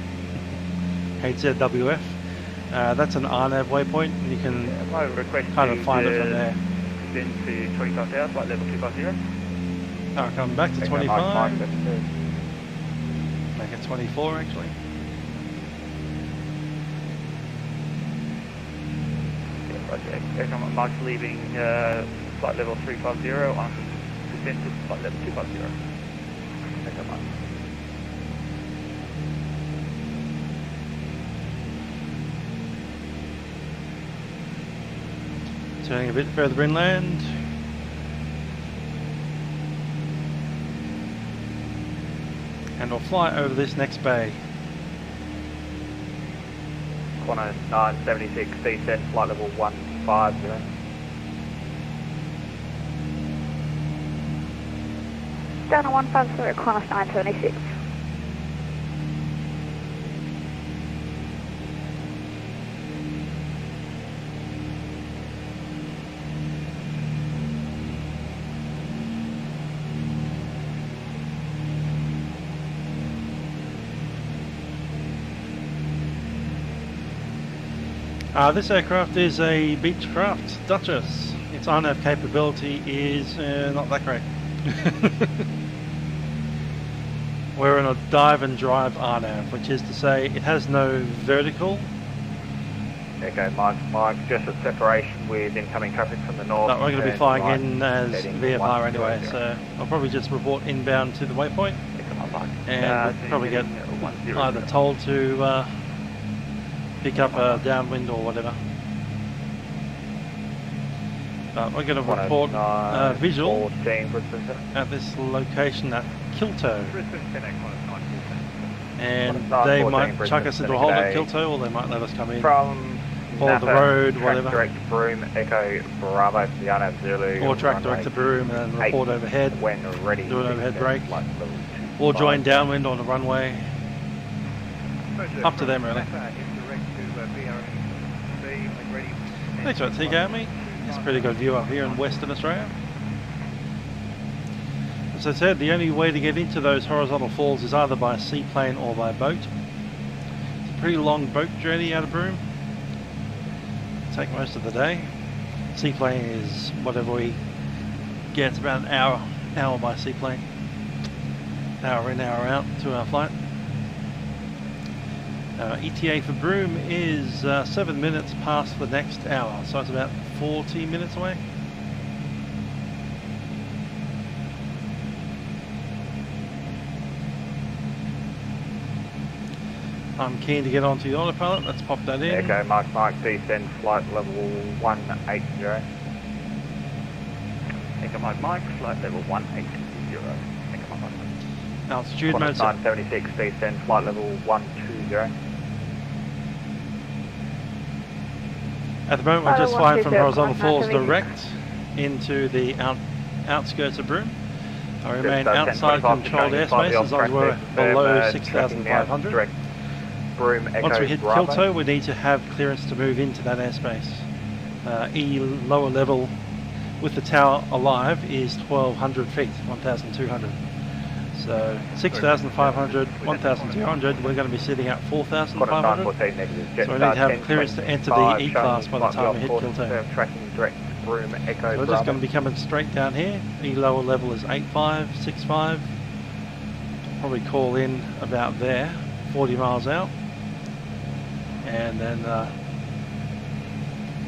HZWF. That's an RNAV waypoint. You can I request kind of you find to it from there. Descend to 25,000, flight level 250. Oh, come back to Echo 25. Mike, that's Make it 24 actually. Echo Mike leaving flight level 350 on descent to flight level 250. Echo Mike. Turning a bit further inland. And we'll fly over this next bay. Quantum 976, descent flight level 150. Down to 150, Qantas 976. This aircraft is a Beechcraft Dutchess. Its RNAV capability is not that great. We're in a dive and drive RNAV, which is to say it has no vertical. Echo Mike, just a separation with incoming traffic from the north. But we're going to be flying in as heading VFR anyway, 100. so I'll probably just report inbound to the waypoint. Echo Mike. And we'll probably get either told to pick up a downwind or whatever. But we're going to report visual at this location at Kilto. And they might chuck us into a hole at Kilto, or they might let us come in, from follow the road, whatever. Direct to Broome, Echo Bravo for the RNAV Zulu. Or track direct to Broome and then report overhead, when ready, do an overhead break, or join downwind on the runway. Up to them really. Thanks for that, T-Gammy. It's a pretty good view up here in Western Australia. As I said, the only way to get into those horizontal falls is either by seaplane or by boat. It's a pretty long boat journey out of Broome. It'll take most of the day. Seaplane is whatever we get, it's about an hour by seaplane. Hour in, hour out, 2 hour flight. ETA for Broome is 7 minutes past the next hour, so it's about 40 minutes away. I'm keen to get onto the autopilot, let's pop that in. Echo Mike, descend flight level 180. Echo Mike, flight level 180. Echo Mike. Altitude mode 976, descend flight level 120. At the moment we're just flying from horizontal falls direct into the outskirts of Broome. I remain outside controlled airspace as long as we're below 6,500. Once we hit Kilto, we need to have clearance to move into that airspace. E lower level with the tower alive is 1,200 feet, 1,200. So 6,500, 1,200, we're going to be sitting at 4,500. So we need to have clearance to enter the E-class by the time we hit Kilto. So we're just going to be coming straight down here. E lower level is 85, 65. Probably call in about there, 40 miles out. And then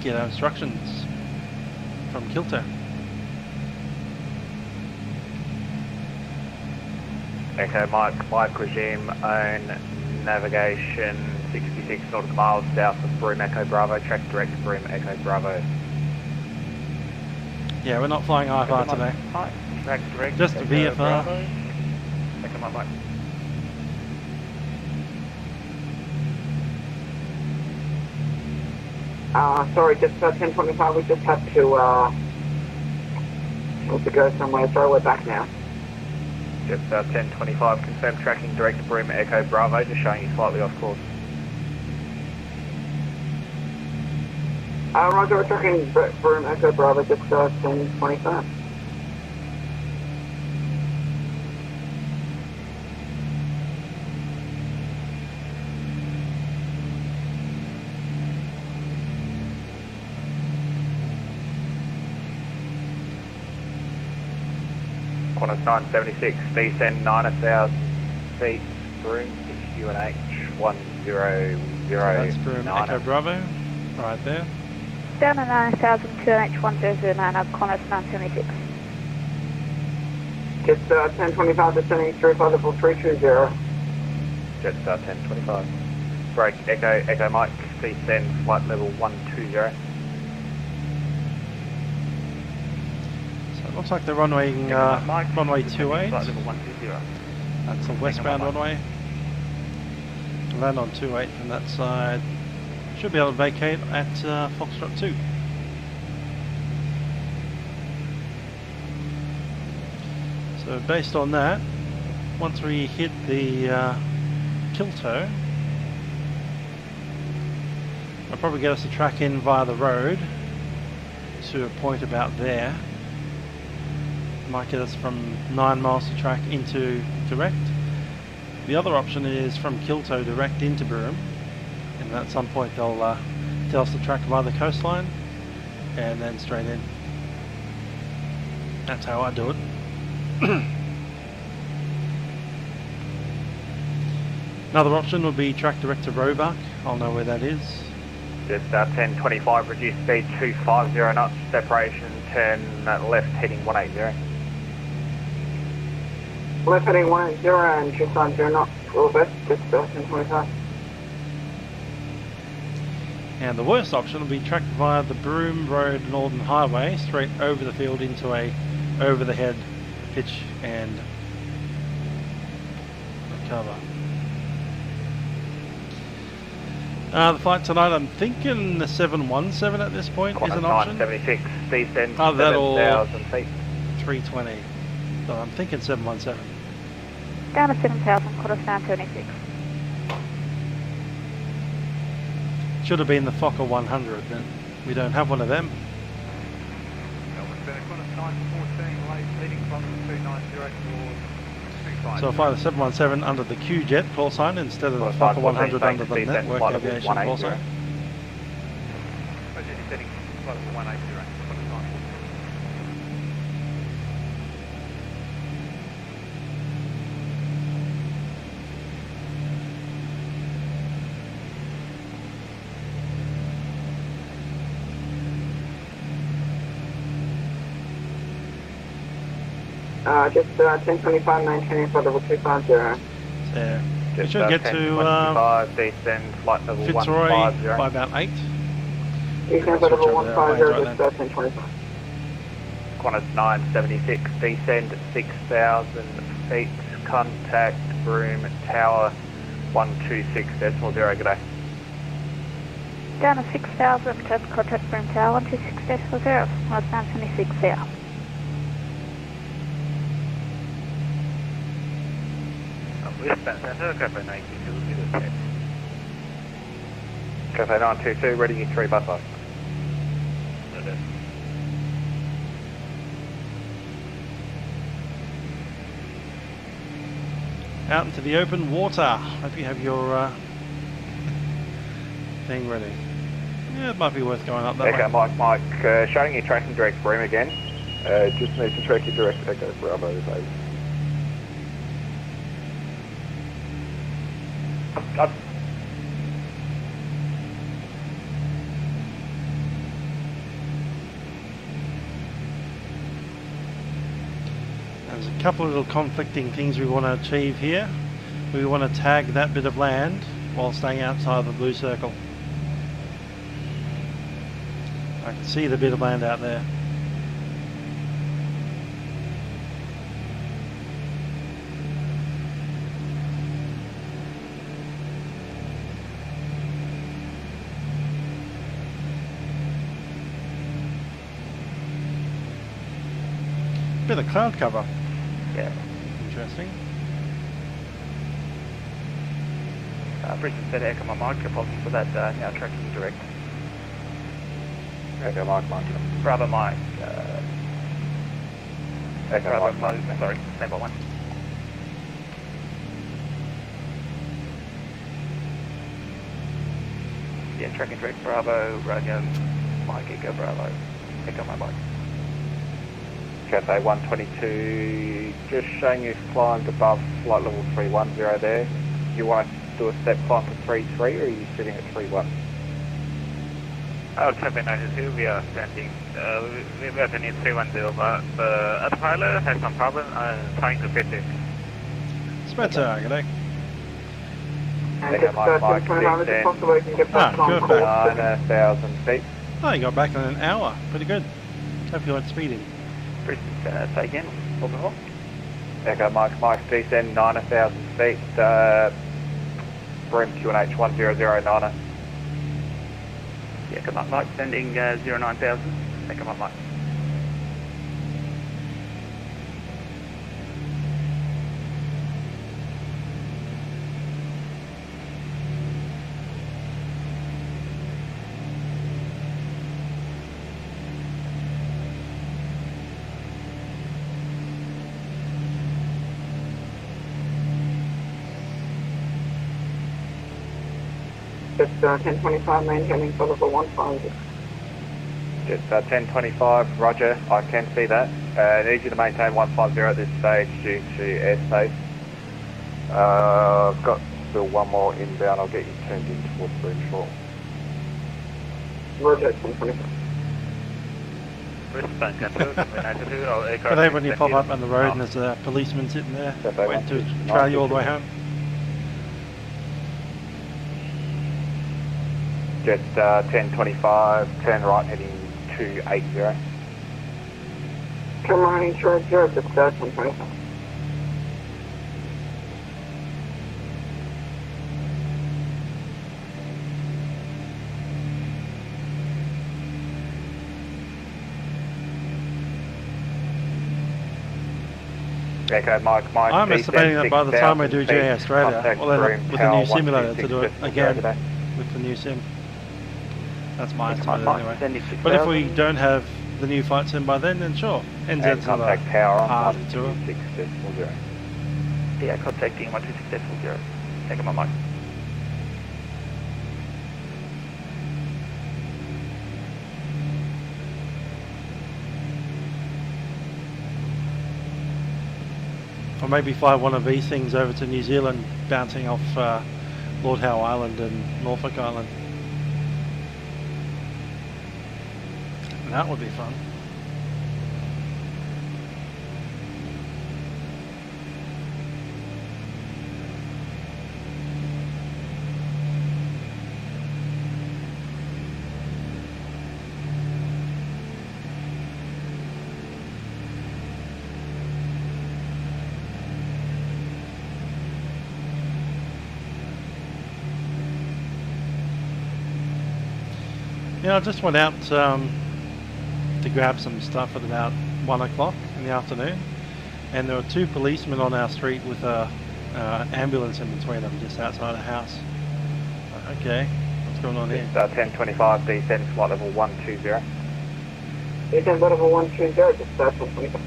get our instructions from Kilto. Echo Mike, resume own navigation 66 nautical miles south of Broome Echo Bravo, track direct to Broome Echo Bravo. Yeah, we're not flying IFR today. Track direct just a VFR. Bravo. Echo Mike. Sorry, just 1025, we just had to go somewhere, so we're back now. Just 1025, confirm tracking direct to Broome Echo Bravo, just showing you slightly off course. Roger, we're tracking Broome Echo Bravo, just 1025. Qantas 976, descend 9,000 feet, Broome, UNH 1009. That's Broome Echo Bravo, right there. Down to 9,000 QNH 1009 of Qantas 976. Jetstar 1025 descending through flight level 320. Jetstar 1025. Break, Echo Mike, descend flight level 120. So it looks like they're runway, runway 28. Flight level 120. That's a westbound runway. Land on 28 from that side. Should be able to vacate at Foxtrot 2. So based on that, once we hit the Kilto, I'll probably get us to track in via the road to a point about there. Might get us from 9 miles to track into direct. The other option is from Kilto direct into Broome, and at some point they'll tell us to track via the coastline and then straight in. That's how I do it. Another option would be track direct to Roebuck. I'll know where that is. Jetstar 1025, reduce speed 250 knots, separation, turn left heading 180. Left heading 180 and 250 knots, Orbx, Jetstar 1025. And the worst option will be tracked via the Broome Road Northern Highway straight over the field into a over the head pitch and recover. The flight tonight, I'm thinking the 717 at this point is an option. 976, descend Either that or 7,000 feet. 320. So I'm thinking 717. Down to 7,000, Qantas 976. Should have been the Fokker 100, but we don't have one of them. So I'll fly the 717 under the Q-Jet call sign instead of the Fokker 100 under the Network Aviation call sign. Just 1025, maintaining flight level 250. There. We should get to Fitzroy by about 8. Descend flight level 150, just 1025. Qantas 976, descend 6,000 feet, contact Broome Tower 126.0, good day. Down to 6,000, contact Broome Tower 126.0, Qantas 976 there. Cafe 922, ready 3 bus line. Out into the open water. Hope you have your thing ready. Yeah, it might be worth going up that Echo, way. Mike, showing you tracking direct Broome again. Just need to track you direct Echo Bravo, please. There's a couple of little conflicting things we want to achieve here. We want to tag that bit of land while staying outside the blue circle. I can see the bit of land out there. Bit of cloud cover. Yeah. Interesting. Brisbane said Echo Mike, apologies for that, now tracking direct. Echo Mike. Bravo Mike. Echo Bravo Mike, sorry, stand by 1. Yeah, tracking direct Bravo, Romeo, Mike, Echo Bravo, Echo my Mike. Cathay 122, just showing you've climbed above flight level 310 there. Do you want to do a step climb to 33 or are you sitting at 31? Traffic 92, we are standing, we are standing 310, but the autopilot has some problem trying to fix it. Spread to good day. And just 1029, is it possible we can get back on good course? 9,000 feet. Oh, you got back in an hour. Pretty good. Hope you weren't speeding. Say again, overhaul. Echo Mike, descend 9,000 feet, Broome QNH 1009. Yeah, come on, Mike, sending 09,000. Come on, Mike. Just 1025, maintaining for level 150. Just 1025, roger, I can see that. I need you to maintain 150 at this stage due to airspace. I've got still one more inbound, I'll get you turned in towards Broome Shore. Roger, 1025. But then when you pop up on the road and there's a policeman sitting there waiting to trail you all the way home. Just 1025, turn right heading 280. Come on, insurance 0, just 1025. Echo Mike, I'm estimating that by the time I do JA Australia, we'll end up with a new simulator to do it again with the new sim. That's my estimate anyway. But if we don't have the new flight sim by then sure. NZ's another half tour. Yeah, contacting 126.0. Take my mic. Or maybe fly one of these things over to New Zealand, bouncing off Lord Howe Island and Norfolk Island. That would be fun. Yeah, I just went out to grab some stuff at about 1 o'clock in the afternoon, and there were two policemen on our street with a ambulance in between them just outside the house. Okay, what's going on here? 1025, descend flight level 120. Descend level 120, just 1025.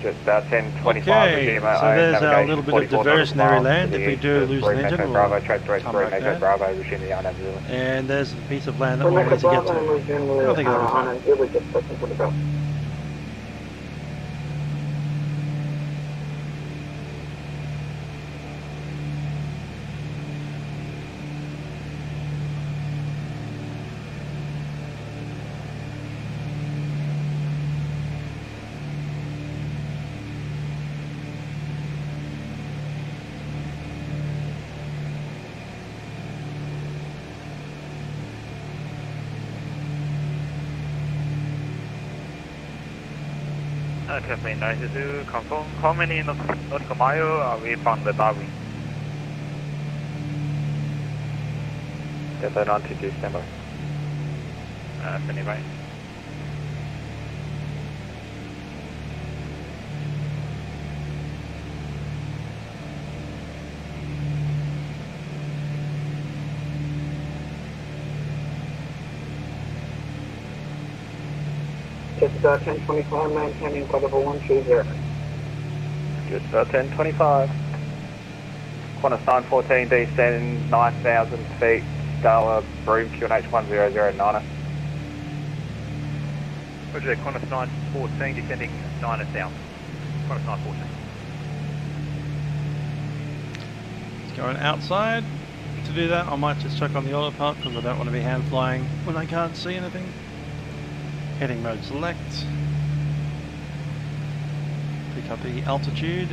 Just 1025. Okay, so there's our little bit of diversionary land. If we do lose an engine, we'll come back there. And there's the piece of land that we'll need to get to. I don't think that'll be fun. Campaign 92, confirm how many nautical miles are we from the Livery? Campaign 92, stand by. Standing by. Just 1025, maintaining for level 120. Just 1025. Qantas 914, descend 9,000 feet, Darla, Broome, QNH 1009. Roger, Qantas 914 descending 9,000. Qantas 914. It's going outside. To do that, I might just check on the autopilot because I don't want to be hand flying when I can't see anything. Heading mode select. Pick up the altitude.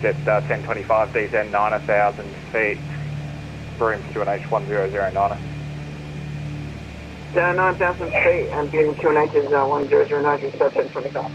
Jetstar 1025, descend 9,000 feet. Broome to an H1009. 9,000 feet and being QNH is 1009, just 1025.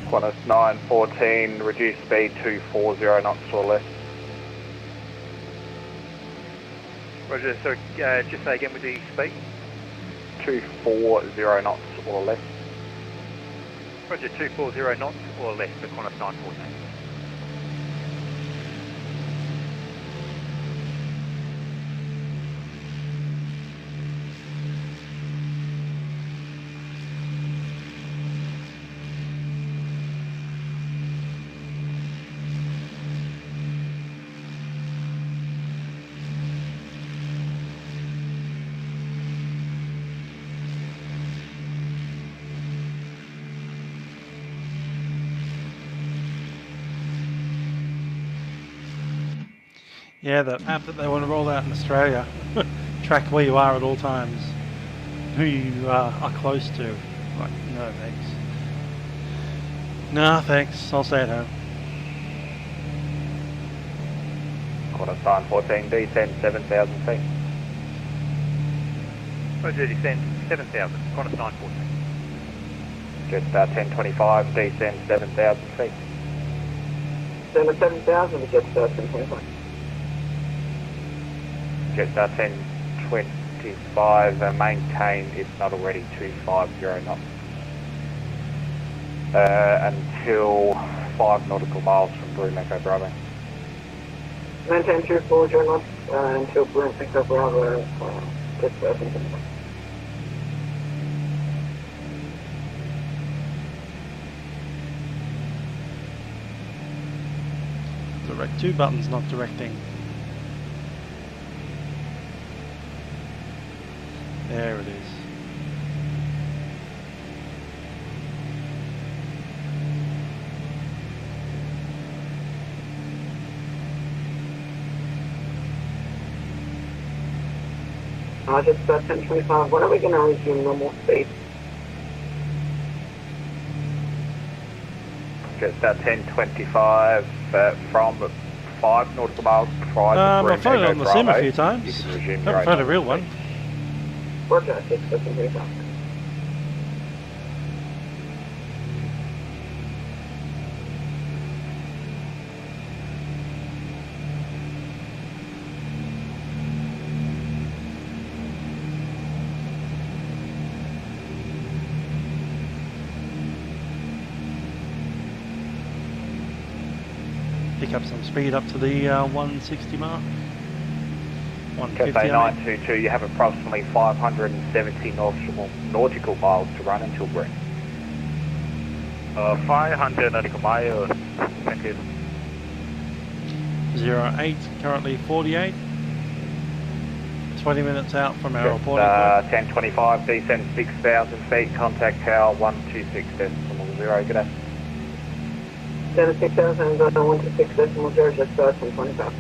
Qantas 914, reduce speed to 40 knots or less. Roger, so just say again with the speed? 240 knots or less. Roger, 240 knots or less for Qantas 914. Yeah, the app that they want to roll out in Australia. Track where you are at all times. Who you are close to. Like, no thanks. Nah, thanks. I'll stay at home. Qantas 914, descend 7,000 feet. Roger, descend 7,000, Qantas 914. Jetstar 1025, descend 7,000 feet. 7,000 to Jetstar 1025. Jetstar 1025, maintain if not already 250 knots. Until 5 nautical miles from Broome Echo Bravo. Maintain 240 knots until Broome Echo Bravo, Jetstar 1025. Direct 2 buttons not directing. There it is. Jetstar 1025, when are we going to resume normal speed? Jetstar 1025 from 5 nautical miles prior to Broome I've flown it Echo on the sim a Bravo. few You times. can resume I your haven't flown a own real speed. one. Roger, Jetstar 1025. Pick up some speed up to the 160 mark. 150. Cathay I mean. 922, you have approximately 570 nautical miles to run until Broome. 500 nautical miles, thank you. 08, currently 48. 20 minutes out from our reporting. 1025, descend 6,000 feet, contact tower 126.0, good day. 6,000 126.0, Jetstar 1025.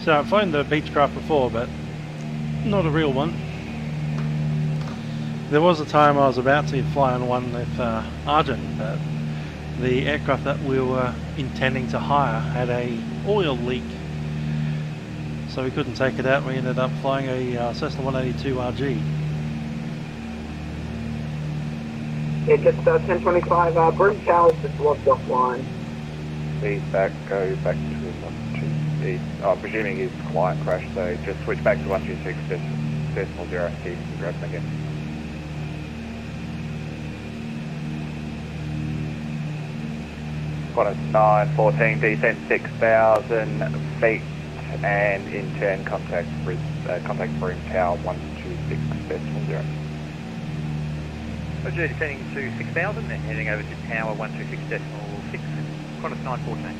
So I've flown the Beechcraft before, but not a real one. There was a time I was about to fly on one with Argent, but the aircraft that we were intending to hire had a oil leak, so we couldn't take it out. We ended up flying a Cessna 182 RG. Yeah, just 1025, Broome Tower's just logged offline. Feedback, go back to 126. I'm presuming his client crashed, so just switch back to 126.0 and see if you can grab them again. Qantas 914, descent 6,000 feet, and in turn contact Broome Tower 126.0. Roger, descending to 6,000 and heading over to Tower 126.6, Qantas 914.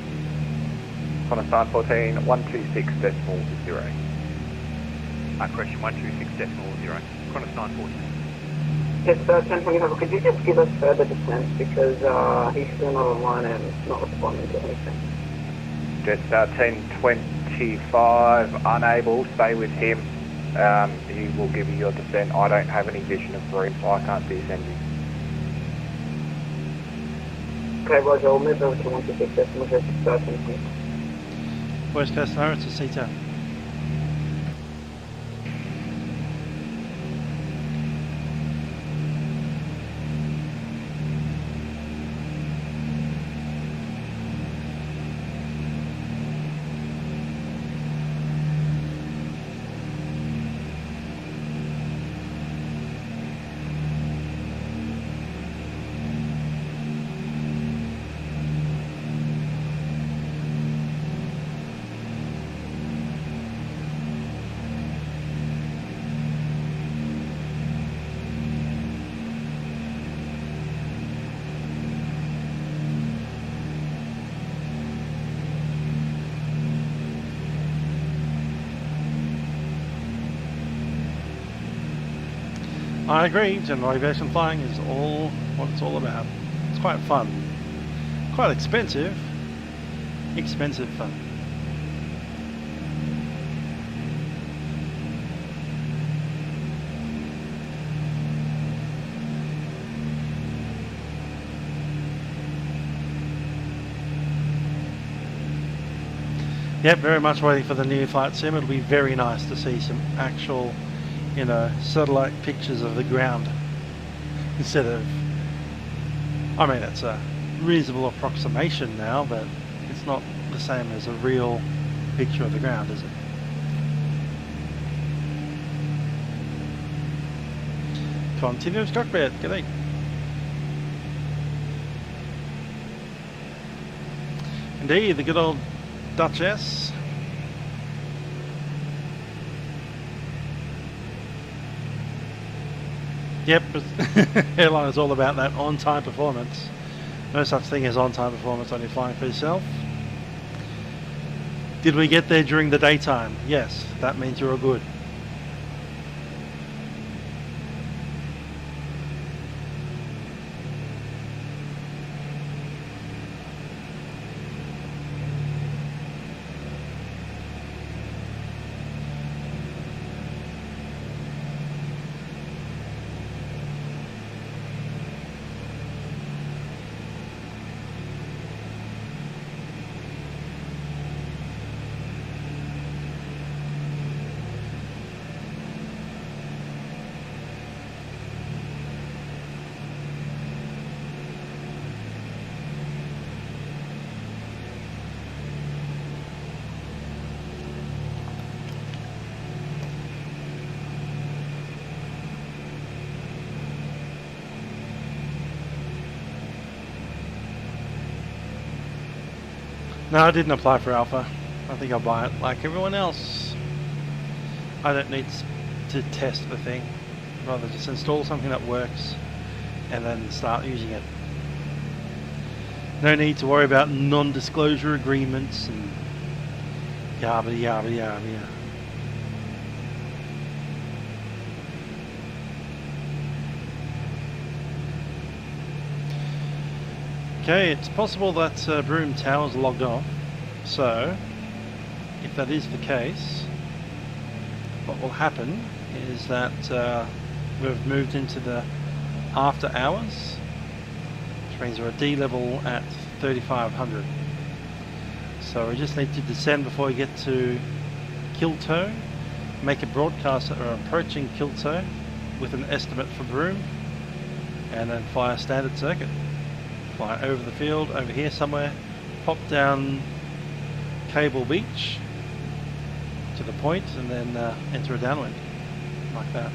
Qantas 914, 126.0. Correction, 126.0, Qantas 914. Yes, 1025, could you just give us further descent because he's still not online and not responding to anything. Just 1025, unable, stay with him. He will give you your descent. I don't have any vision of Broome, so I can't descend you. Okay, Roger, we'll move over to 126.0, 1025. Worst case scenario, it's a CTAP. I agree, general aviation flying is all what it's all about. It's quite fun. Quite expensive. Expensive fun. Yep, very much waiting for the new flight sim. It'll be very nice to see some actual, you know, satellite pictures of the ground instead of, I mean, it's a reasonable approximation now, but it's not the same as a real picture of the ground, is it? Continuous cockpit, g'day. Indeed, the good old Dutchess. Yep, airline is all about that on-time performance. No such thing as on-time performance when you're flying for yourself. Did we get there during the daytime? Yes, that means you're all good. No, I didn't apply for Alpha. I think I'll buy it like everyone else. I don't need to test the thing. I'd rather just install something that works and then start using it. No need to worry about non-disclosure agreements and yabba yabba yabba yabba. Okay, it's possible that Broome Tower's logged off, so if that is the case, what will happen is that we've moved into the after hours, which means we're at D level at 3500. So we just need to descend before we get to Kilto, make a broadcast that we're approaching Kilto with an estimate for Broome, and then fly a standard circuit. Fly over the field, over here somewhere, pop down Cable Beech to the point, and then enter a downwind, like that.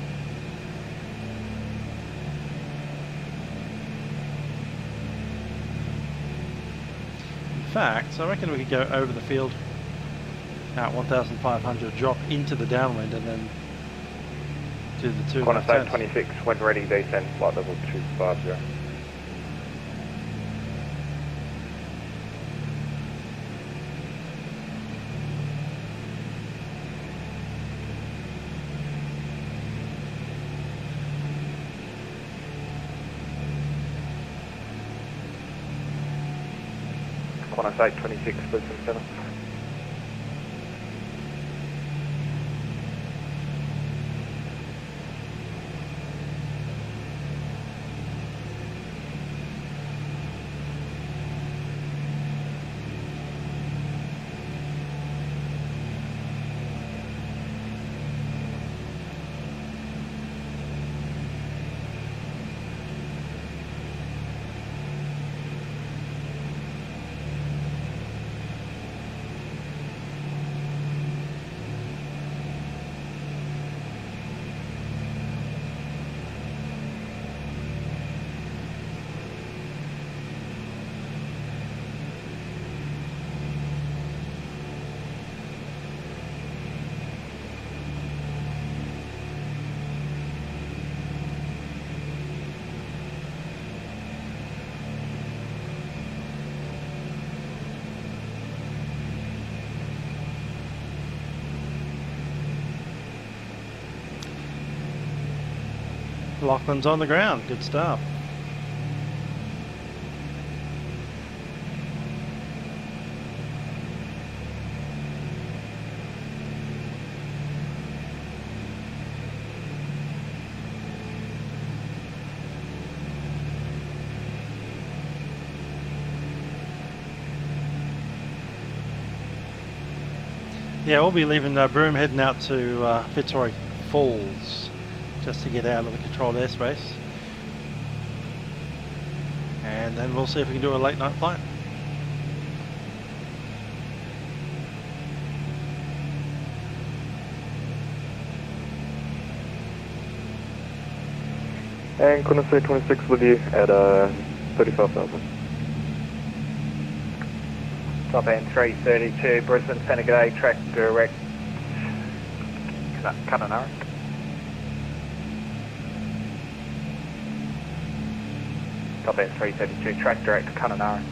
In fact, I reckon we could go over the field at 1,500, drop into the downwind, and then do the two left Qantas turns. 26, when ready, descend flight level 250. Qantas 26, Brisbane 7. Lachlan's on the ground, good stuff. Yeah, we'll be leaving Broome, heading out to Fitzroy Falls, just to get out of the controlled airspace, and then we'll see if we can do a late night flight. And Qantas 26 with you at 35,000. Top end 332, Brisbane Centre G'day, track direct Kununurra. Top end 332, track direct Kununurra.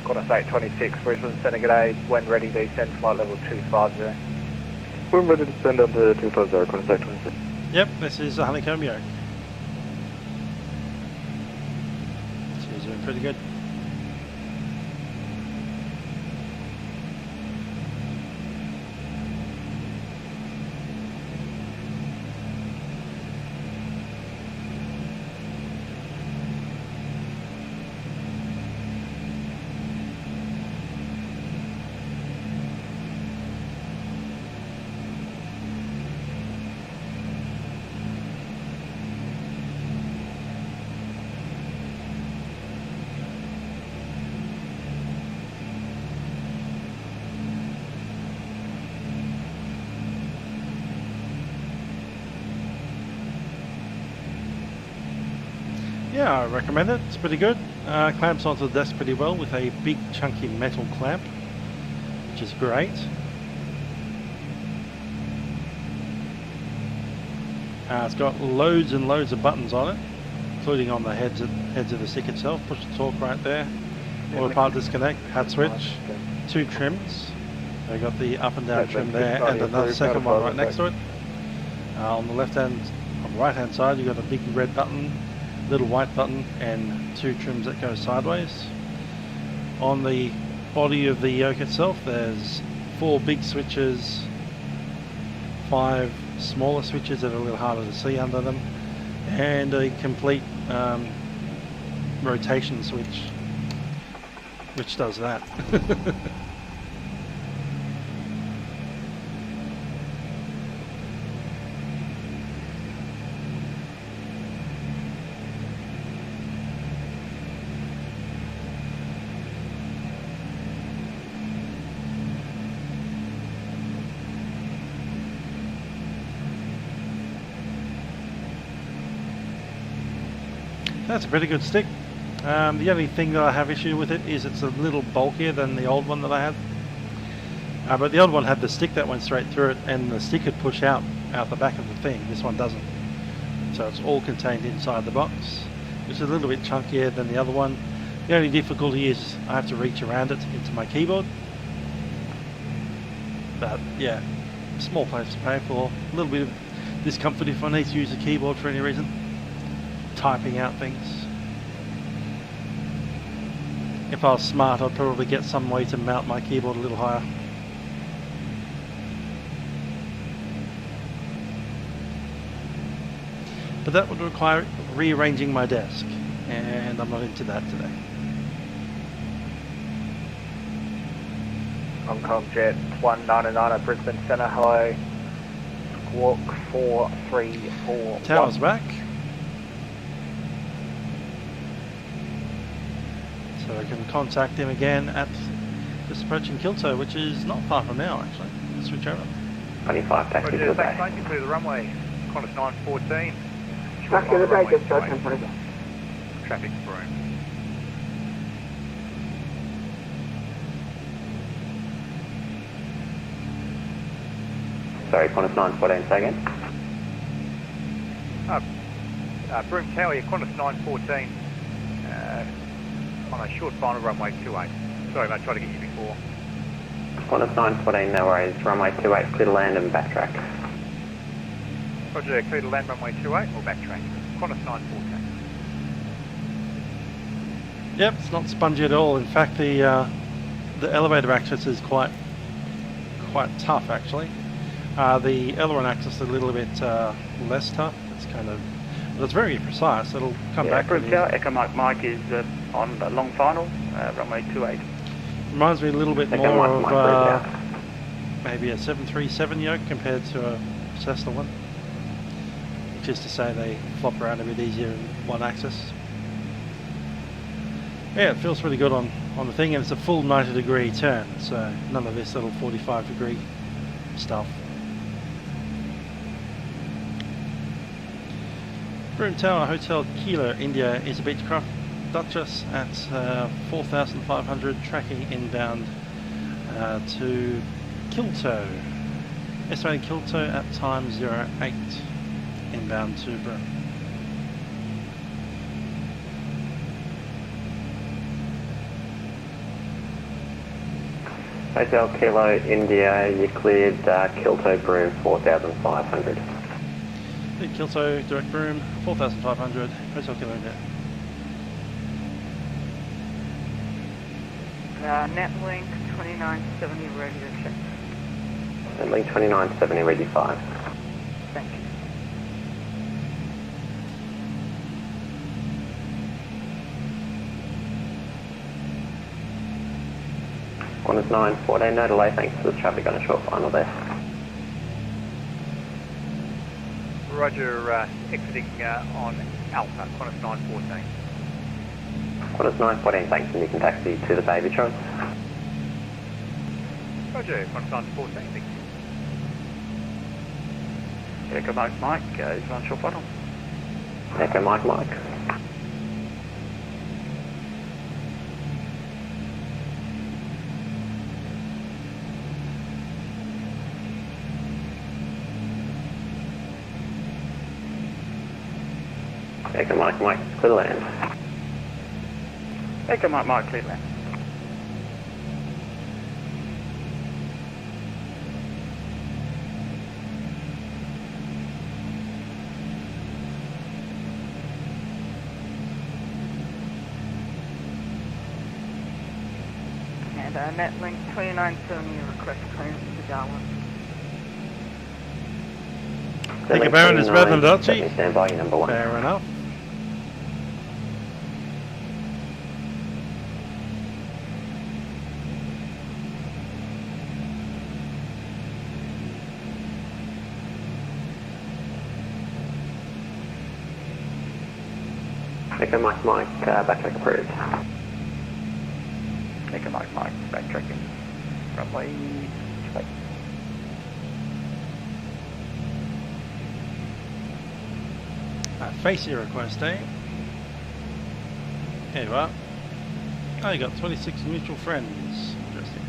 Qantas 826, Brisbane Centre G'day, when ready descend flight level 250. We're ready to send on to 250, Qantas 826. Yep, this is a honeycomb yoke. She's doing pretty good. Yeah, I recommend it. It's pretty good. Clamps onto the desk pretty well with a big chunky metal clamp, which is great. It's got loads and loads of buttons on it, including on the heads of the stick itself. Push to talk right there. Auto pilot disconnect, hat switch, two trims. So you got the up and down trim there, and another second one right next to it. On the left hand, on the right hand side, you've got a big red button, little white button, and two trims that go sideways. On the body of the yoke itself, there's 4 big switches, 5 smaller switches that are a little harder to see under them, and a complete rotation switch, which does that. That's a pretty good stick. The only thing that I have issue with it is it's a little bulkier than the old one that I had. But the old one had the stick that went straight through it, and the stick could push out the back of the thing. This one doesn't. So it's all contained inside the box, which is a little bit chunkier than the other one. The only difficulty is I have to reach around it into my keyboard. But yeah, small price to pay for. A little bit of discomfort if I need to use the keyboard for any reason. Typing out things. If I was smart, I'd probably get some way to mount my keyboard a little higher. But that would require rearranging my desk, and I'm not into that today. Hong Kong Jet 199 at Brisbane Centre, hello. Squawk 4341. Tower's back. So I can contact him again at just approaching Kilto, which is not far from now actually. Let's switch over. 25 taxi to the bay. Thank you to the runway. Qantas 914. Back to the bay, just start 1020. Traffic Broome. Sorry, Qantas 914, say again. Broome Tower, yeah, Qantas 914. On a short final runway 28. Sorry, mate, I tried to get you before. Qantas 914, no worries. Runway 28, clear to land and backtrack. Roger, clear to land runway 28 or backtrack. Qantas 914. Yep, it's not spongy at all. In fact, the elevator access is quite tough actually. The aileron access is a little bit less tough. It's kind of, but it's very precise. It'll come back. Broome Tower, Echo Mike is on the long final, runway 28. Reminds me a little bit Echo more Mike, of maybe a 737 yoke compared to a Cessna one. Which is to say they flop around a bit easier in one axis. Yeah, it feels really good on the thing, and it's a full 90-degree turn, so none of this little 45-degree stuff. Broome Tower Hotel Kilo India is a Beechcraft Dutchess at 4,500, tracking inbound to Kilto. Estimating Kilto at time 08, inbound to Broome. Hotel Kilo India, you cleared Kilto Broome 4,500. Lead Kilto, direct Broome 4,500, Hotel Kilo India. Netlink 2970 ready to check. Netlink 2970, ready 5. Thank you. Qantas 914, no delay, thanks for the traffic on a short final there. Roger, exiting on Alpha, Qantas 914. Qantas 914, thanks, and you can taxi to the bay, Beech. Roger, Qantas 914, thank you. Echo Mike is on short final. Echo Mike. Echo Mike, clear land. Echo Mike, clear land. And Netlink 2970 request clearance to Darwin. Thank you, Baron. It's better than Dutchie. Stand by, number 1. Fair enough. Echo Mike, backtrack approved. Echo Mike, backtracking. Runway 28. Facey request, eh? There you are. Oh, you got 26 mutual friends. Interesting.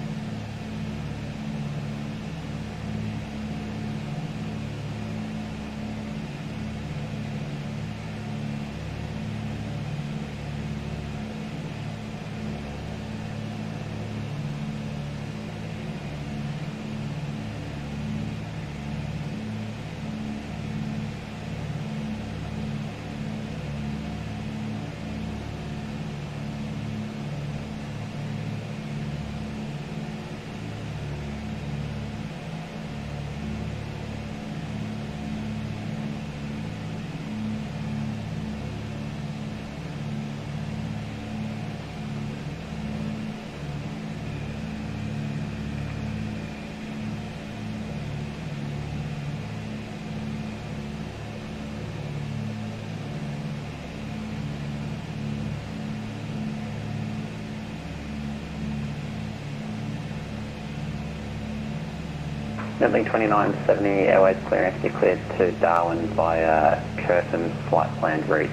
Midling 2970 Airways clearance declared to Darwin via Curtin flight planned route.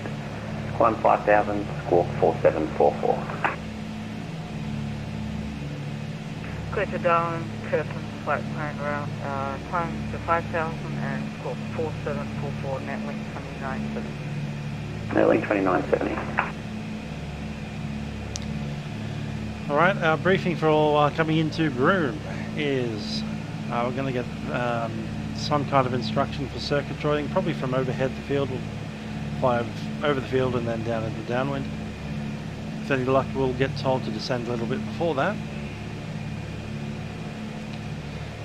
Climb 5000, squawk 4744. Clear to Darwin, Curtin, flight plane route, climb to 5000 and squawk 4744, netlink 2970. Midling 2970. Alright, our briefing for all coming into Broome is we're going to get some kind of instruction for circuit joining, probably from overhead the field. We'll fly over the field and then down into downwind. With any luck, we'll get told to descend a little bit before that.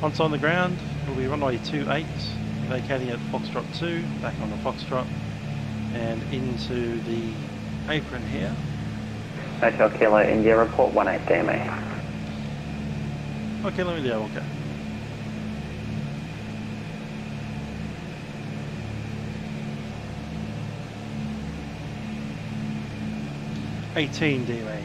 Once on the ground, we'll be runway 28, vacating at Foxtrot 2, back on the Foxtrot, and into the apron here. Hotel Kilo India, report 18 DME. Okay, let me do okay. $18 DME.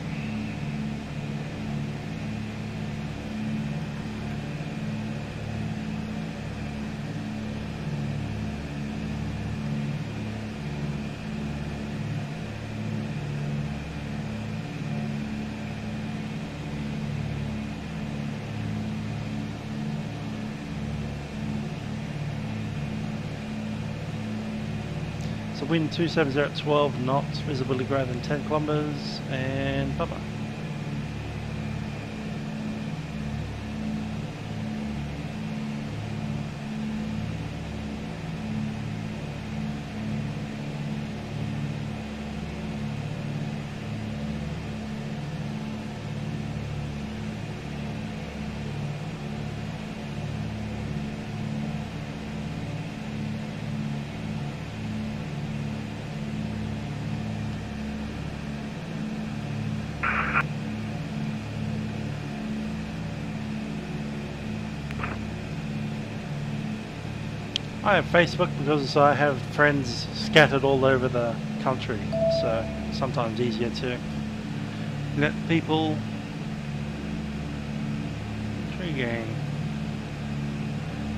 So wind 270 at 12 knots, visibility greater than 10 kilometers, and bye-bye. I have Facebook because I have friends scattered all over the country, so sometimes easier to let people. Intriguing.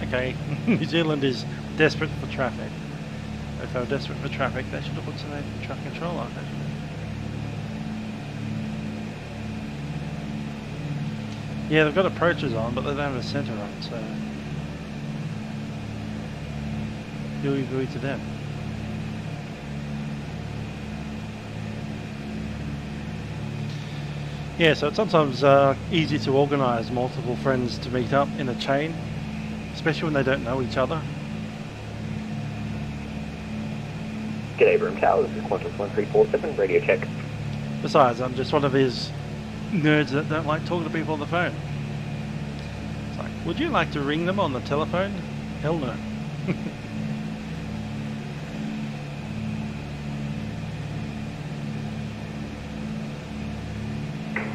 Okay, New Zealand is desperate for traffic. If they were desperate for traffic, they should have put some traffic control on it. Yeah, they've got approaches on, but they don't have a centre on, so you agree to them. Yeah, so it's sometimes easy to organise multiple friends to meet up in a chain, especially when they don't know each other. G'day Broome Tower, this is Qantas 1347, radio check. Besides, I'm just one of these nerds that don't like talking to people on the phone. It's like, would you like to ring them on the telephone? Hell no.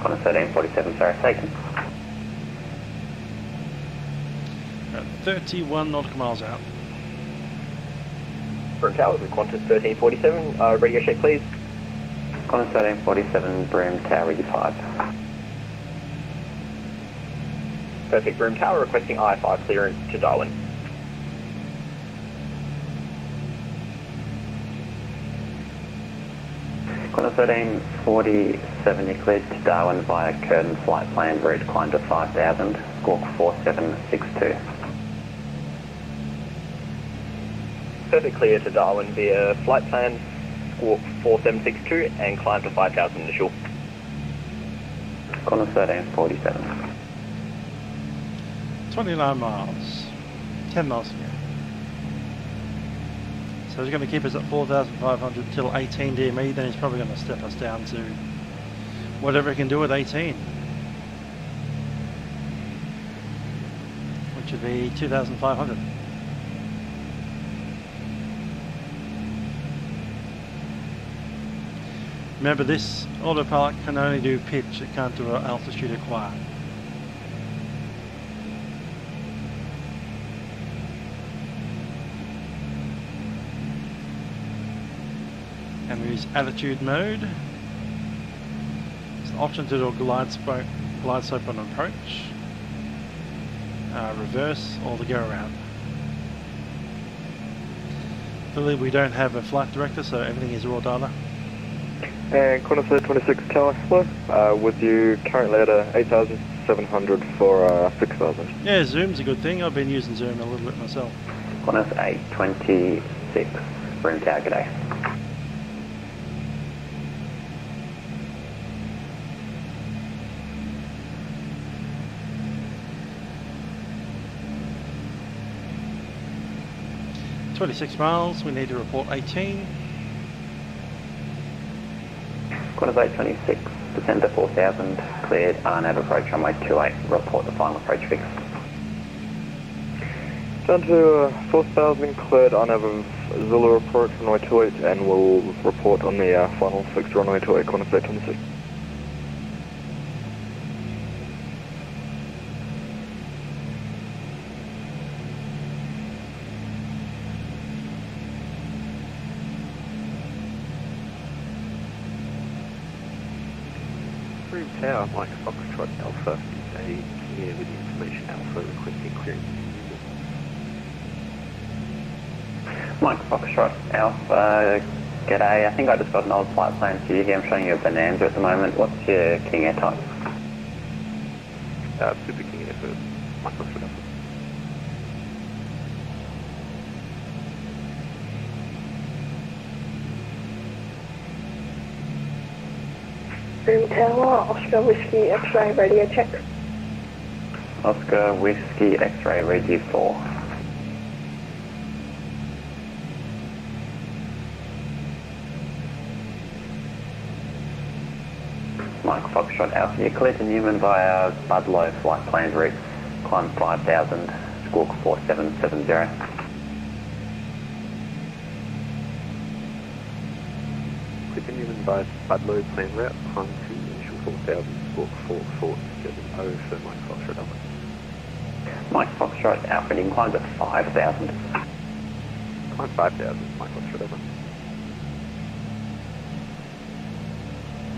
Qantas 1347, sorry, taken. 31 nautical miles out. Broome Tower, this is Qantas 1347, radio check please. Qantas 1347, Broome Tower, U5. Perfect, Broome Tower, requesting I-5 clearance to Darwin. Qantas 1347, you cleared to Darwin via Curtin flight plan route, climb to 5000, squawk 4762. Perfect clear to Darwin via flight plan, squawk 4762 and climb to 5000 initial. Corner 1347. 29 miles. 10 miles to go. So he's going to keep us at 4,500 till 18 DME, then he's probably going to step us down to whatever he can do with 18. Which would be 2,500. Remember, this autopilot can only do pitch, it can't do an altitude acquire. And we use attitude mode. It's an option to do a glide slope on approach, reverse, or the go around. Clearly we don't have a flight director, so everything is raw data. And corner 26 Tower Flow, with you currently at 8,700 for 6,000. Yeah, Zoom's a good thing. I've been using Zoom a little bit myself. Corner 826, Broome Tower, g'day. .26 miles, we need to report 18. Corner 826, descend to 4000, cleared, RNAV approach runway 28, report the final approach fix. Down to 4,000, cleared RNAV of Zulu approach runway 28, and we'll report on the final fixed runway 28, corner 826. Broome Tower, Mike Foxtrot Alpha, is a clear with information Alpha requesting clearance. Mike Foxtrot Alpha, g'day. I think I just got an old flight plan for you here. I'm showing you a Bonanza at the moment. What's your King Air type? Super King Air for Mike Foxtrot Alpha. Broome Tower, Oscar Whiskey X-ray radio check. Oscar Whiskey X-ray radio 4. Mike Foxtrot Alpha, you're clear to Newman via Budlow flight planned route, climb 5000, squawk 4770. Newman by Budlow plan route, climb to initial 4000, squawk 4470 for Mike Foxtrot Alpha. Mike Foxtrot Alpha, you can climb to 5000. Climb 5000, Mike Foxtrot Alpha.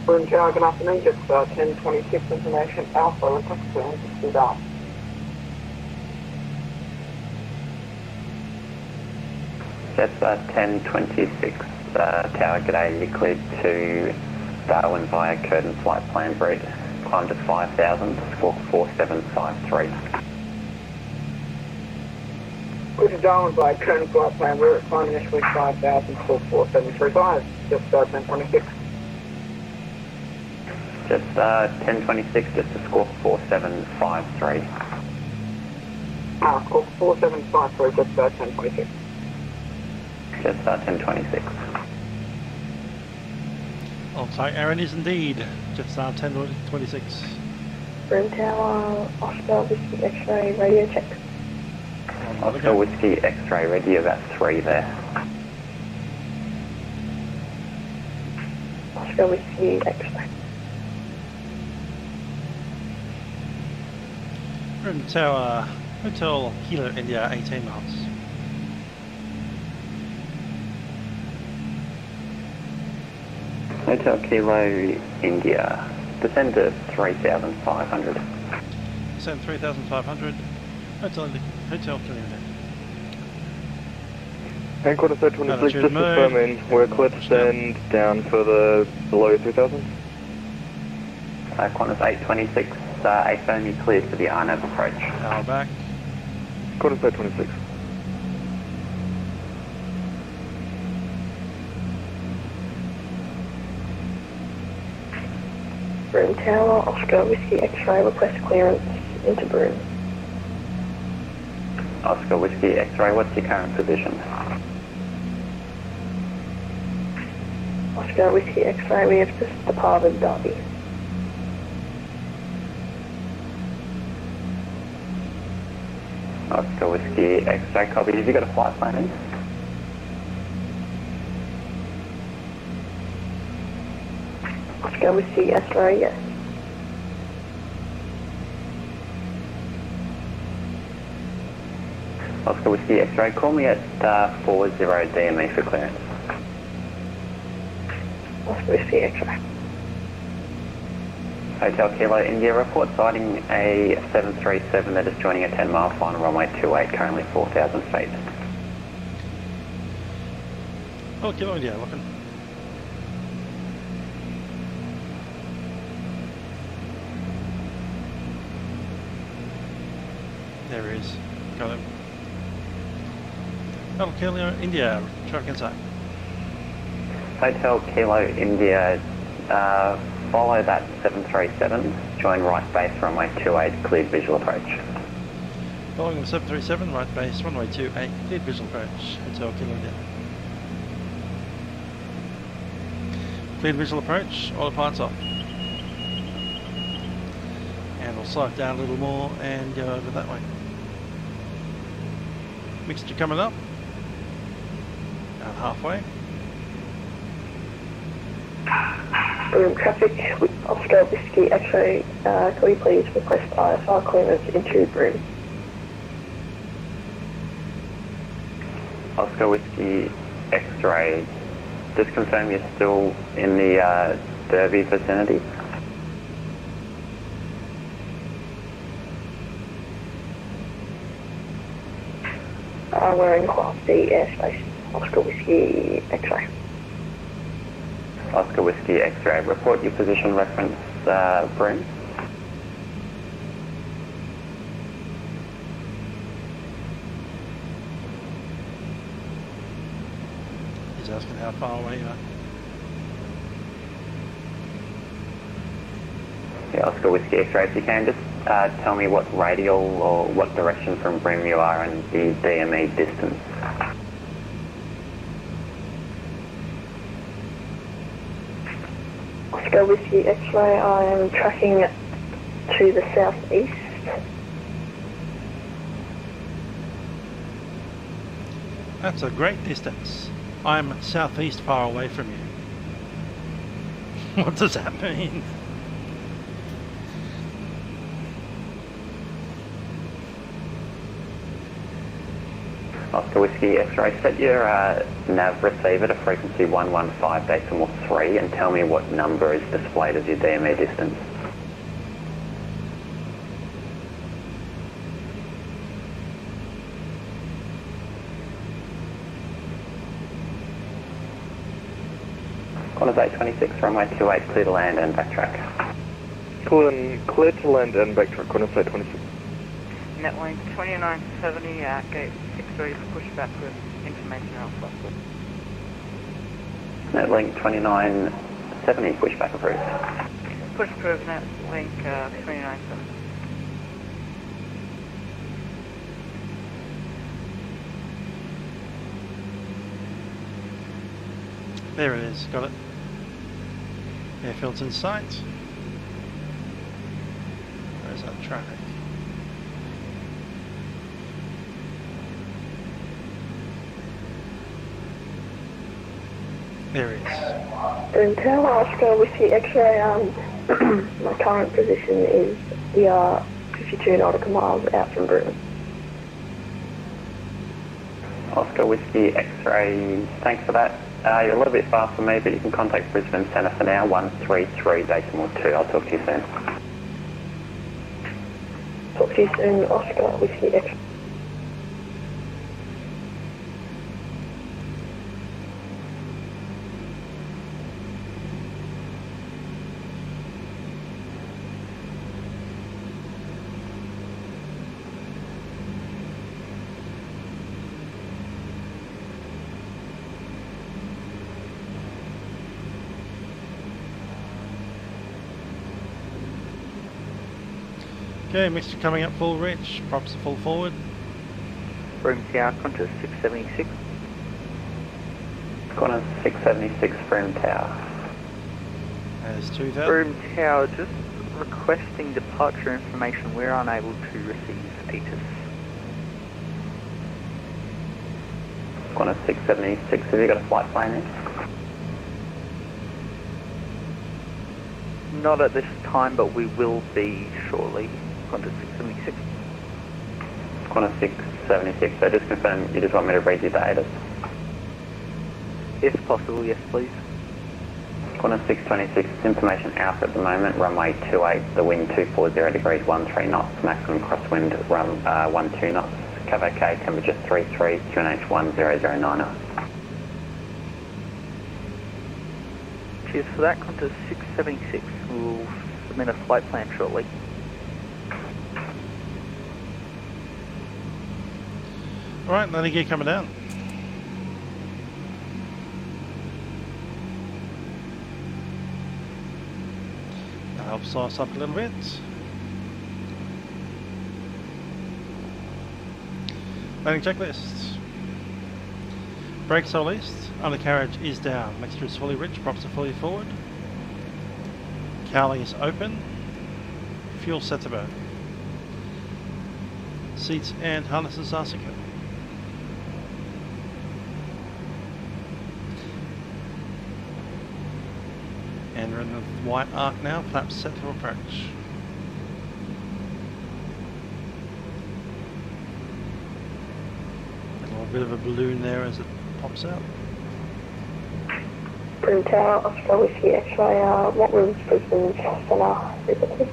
Broome Tower, good afternoon, just 1026 information Alpha, request clearance to speed up. Jets 1026, Tower, g'day, you cleared to Darwin via Curtin flight plan route, climb to 5000, squawk 4753. Clear to Darwin by Curtin flight plan route, climb initially 5000, squawk 4735, just 1026. Just 1026, just to squawk 4753. Squawk 4753, just 1026. Just 1026. I'll say Aaron is indeed just 1026. Broome Tower, Oscar Whiskey X-ray radio check. Oscar Whiskey X-ray radio, about 3 there. Oscar Whiskey X-ray. Broome Tower, Hotel Kilo India, 18 miles. Hotel Kilo India, descend to 3,500. Descend 3,500, Hotel Kilo India. And quarter 26, Altitude just mode. confirming, we're clear to stand down for the below 3000. Qantas 826, 8 firm, you cleared for the RNAV approach. Power back. Quarter 26. Broome Tower, Oscar Whiskey X-ray, request clearance into Broome. Oscar Whiskey X-ray, what's your current position? Oscar Whiskey X-ray, we have just departed Derby. Oscar Whiskey X-ray, copy. Have you got a flight plan in? Oscar Whiskey X-ray, yes. Oscar Whiskey X-ray, call me at 40 DME for clearance. Oscar Whiskey X-ray. Hotel Kilo India, report sighting a 737 that is joining a 10-mile final runway 28, currently 4,000 feet. Oh, Kilo India, looking. There he is. Got him. Hotel Kilo India, traffic inside. Hotel Kilo India, follow that 737, join right base runway 28, cleared visual approach. Following the 737, right base, runway 28, cleared visual approach, Hotel Kilo India. Cleared visual approach, all the parts off. And we'll slow it down a little more and go over that way. Mixture coming up. About halfway. Broome traffic with Oscar Whiskey X-ray, could we please request ISR clearance into Broome? Oscar Whiskey X-ray, just confirm you're still in the Derby vicinity. We're in Class D airspace, Oscar Whiskey X-ray. Oscar Whiskey X-ray, report your position reference, Broome. He's asking how far away you are. Yeah, Oscar Whiskey X-ray, if you can, just tell me what radial or what direction from Broome you are and the DME distance. Oscar Whiskey X-ray, I am tracking to the southeast. That's a great distance. I'm southeast far away from you. What does that mean? Oscar Whiskey X-ray, set your nav receiver to frequency 115.3 and tell me what number is displayed as your DME distance. Qantas 826, runway 28, clear to land and backtrack. Clear to land and backtrack, Qantas 826. Netlink 2970 at gate 63, push back with information alpha. Netlink 2970, pushback approved. Push approved, Netlink 2970. There it is, got it. Airfield's in sight. Where's that traffic? There it is. Broome Tower, Oscar Whiskey X-ray, my current position is we are 52 nautical miles out from Broome. Oscar Whiskey X-ray, thanks for that. You're a little bit far from me, but you can contact Brisbane Centre for now, 133.2. I'll talk to you soon. Talk to you soon, Oscar Whiskey X-ray. Okay, mixture coming up full rich, props are full forward. Broome Tower, Qantas 676. Qantas 676 Broome Tower. There's 2000. Broome Tower, just requesting departure information. We're unable to receive ATIS. Qantas 676, have you got a flight plan there? Not at this time, but we will be shortly. Qantas 676. Qantas 676, so just confirm you just want me to read you the ATIS? If possible, yes please. Qantas 626, information out at the moment, runway 28, the wind 240 degrees 13 knots, maximum crosswind 12 knots, cover K, temperature 33, QNH 1009. Cheers for that, Qantas 676. We'll submit a flight plan shortly. Alright, landing gear coming down. That helps us up a little bit. Landing checklist. Brakes are released, undercarriage is down, mixture is fully rich, props are fully forward. Cowling is open, fuel set to burn. Seats and harnesses are secure. And we're in the white arc now, flaps set to approach. A little bit of a balloon there as it pops out. Broome Tower, Oscar Whiskey X-ray, what was Brisbane's centre frequency?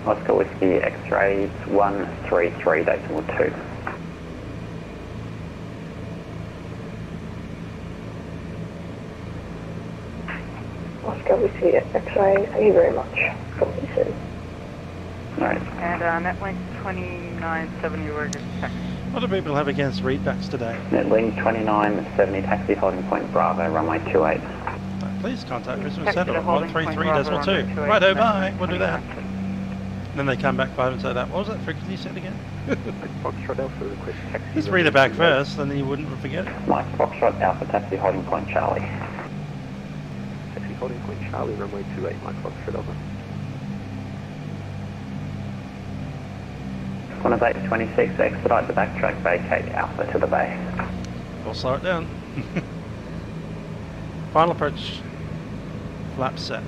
Oscar Whiskey X-rays 133.2. Oscar Whiskey X-ray, thank you very much. Talk to you soon. Alright. And netlink 2970 Orbx taxi. What do people have against readbacks today? Netlink 2970 taxi holding point Bravo, runway 28. Please contact Brisbane Taxi Centre to on holding point 133.2. Bravo, Righto, bye, we'll do that. Then they come back by and say that. What was that frequency you said again? Foxtrot Alpha request taxi. Just read it back first, then you wouldn't forget it. Mike Foxtrot Alpha taxi holding point Charlie. Taxi holding point Charlie, runway 28, Mike Foxtrot Alpha. Qantas 826, expedite the backtrack, vacate Alpha to the bay. We'll slow it down. Final approach. Flap set.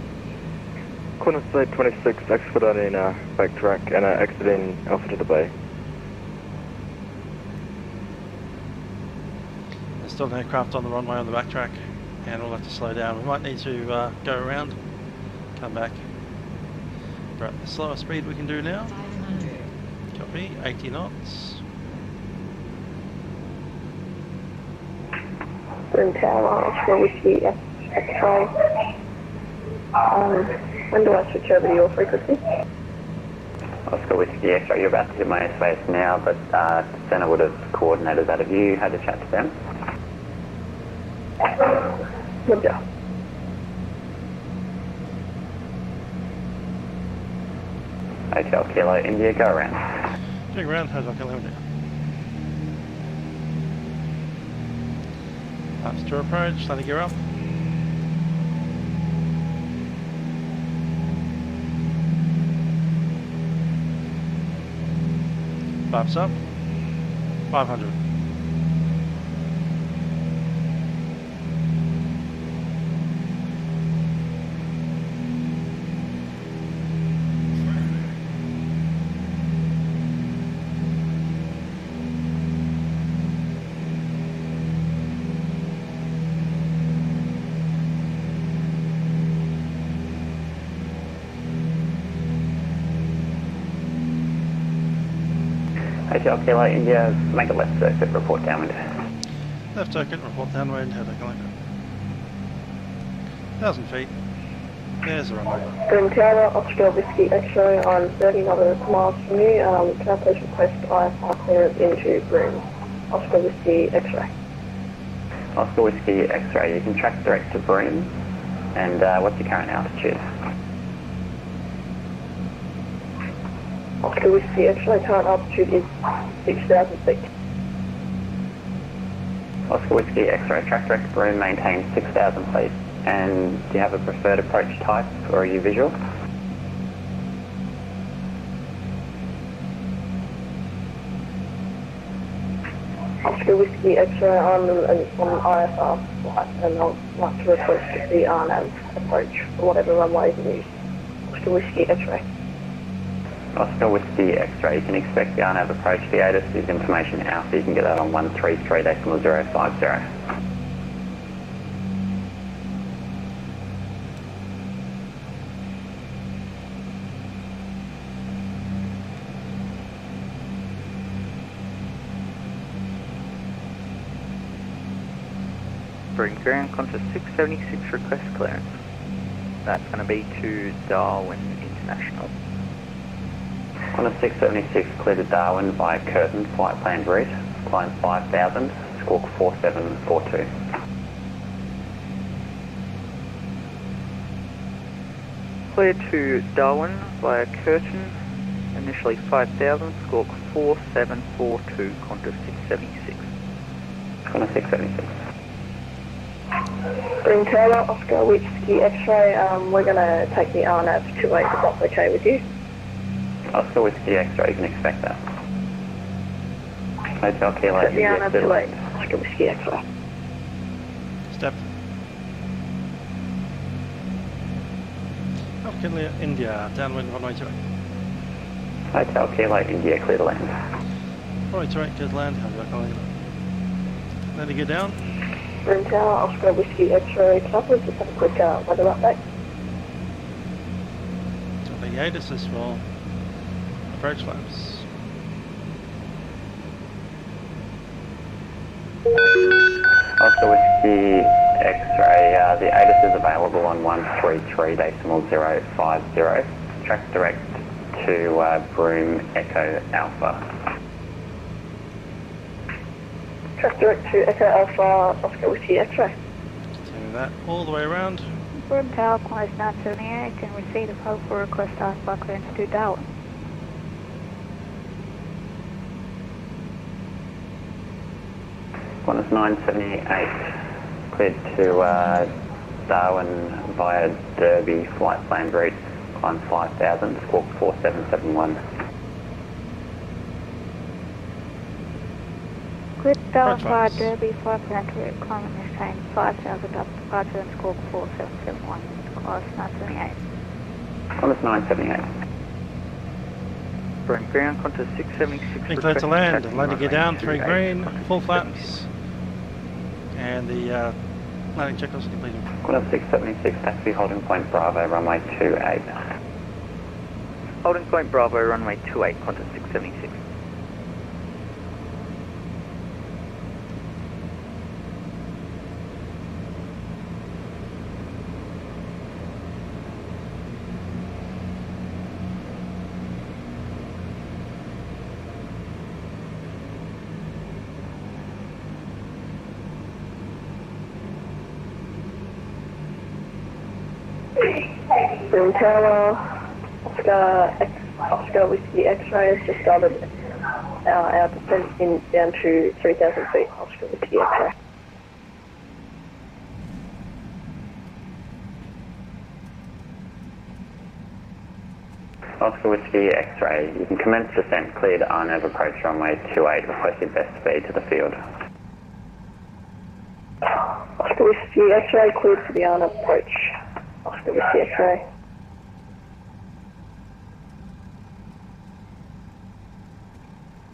Qantas 826, expediting backtrack and exiting Alpha to the bay. There's still an aircraft on the runway on the backtrack, and we'll have to slow down. We might need to go around, come back. We're at the slowest speed we can do now. 500. Copy, 80 knots. Broome Tower, Oscar Whiskey X-ray. When do I switch over to your frequency? Oscar Whiskey X-ray, you're about to hit my airspace now, but Centre would have coordinated that. Have you had a chat to them? Roger. Hotel Kilo India, go around. Check around, Hotel Kilo India. Flaps to approach, landing gear up. Flaps up, 500. Hotel Kilo India, make a left circuit, report downwind. Left circuit, report downwind, Hotel Kilo India. 1,000 feet. There's the runway. Broome Tower, Oscar Whiskey X-ray, I'm 30 miles from you. Can I please request IFR clearance into Broome? Oscar Whiskey X-ray. Oscar Whiskey X-ray, you can track direct to Broome. And what's your current altitude? Oscar Whiskey X-ray, current altitude is 6,000 feet. Oscar Whiskey X-ray, track direct Broome maintains 6,000 feet. And do you have a preferred approach type, or are you visual? Oscar Whiskey X-ray, I'm on IFR flight and I'd like to request the RNAV approach for whatever runway is used. Oscar Whiskey X-ray. Oscar Whiskey X-ray, you can expect the RNAV approach. The ATIS is information out, so you can get that on 133.050. Broome ground, contour 676, request clearance. That's going to be to Darwin International. Qantas 676, clear to Darwin via Curtin, flight plan route, climb 5,000, squawk 4742. Clear to Darwin via Curtin, initially 5,000, squawk 4742, contour 676. Qantas 676. Broome Tower, Oscar Whiskey X-ray, we're going to take the RNAV 28 if that's okay with you. Oscar Whiskey X-ray, you can expect that. Hotel Kilo, Set the RNAV 28, Oscar Whiskey X-ray. Step. Alpha India, downwind runway 28. Hotel Kilo, India, clear to land. Runway 28, clear to land. How's that going? Let it get down. Broome Tower, Oscar Whiskey X-ray, can I please just have a quick weather update? The ATIS is for approach flaps. Oscar Whiskey X-ray, the ATIS is available on 133.050. Track direct to Broome Echo Alpha. Track direct to Echo Alpha, Oscar Whiskey X-ray. Turning that all the way around. Broome Tower, Qantas 978, and receive a call for request IFR clearance to Darwin. Qantas 978, cleared to Darwin via Derby, flight plan route, climb 5,000, squawk 4771. Clear Darwin via Derby, flight plan route, climb and maintain 5,000 up departure and squawk 4771, Qantas 978. Qantas 978. Broome ground, contour 676. Being clear to land, landing gear down, 3 green, full flaps. And the landing checklist is completed. Qantas 676, taxi holding point Bravo, runway 28. Holding point Bravo, runway 28, contour 676. Broome Tower, Oscar Whiskey X-ray has just started our descent down to 3,000 feet, Oscar Whiskey X-ray. Oscar Whiskey X-ray, you can commence descent, cleared RNAV approach runway 28, requested best speed to the field. Oscar Whiskey X-ray, cleared for the RNAV approach. Oscar Whiskey X-ray.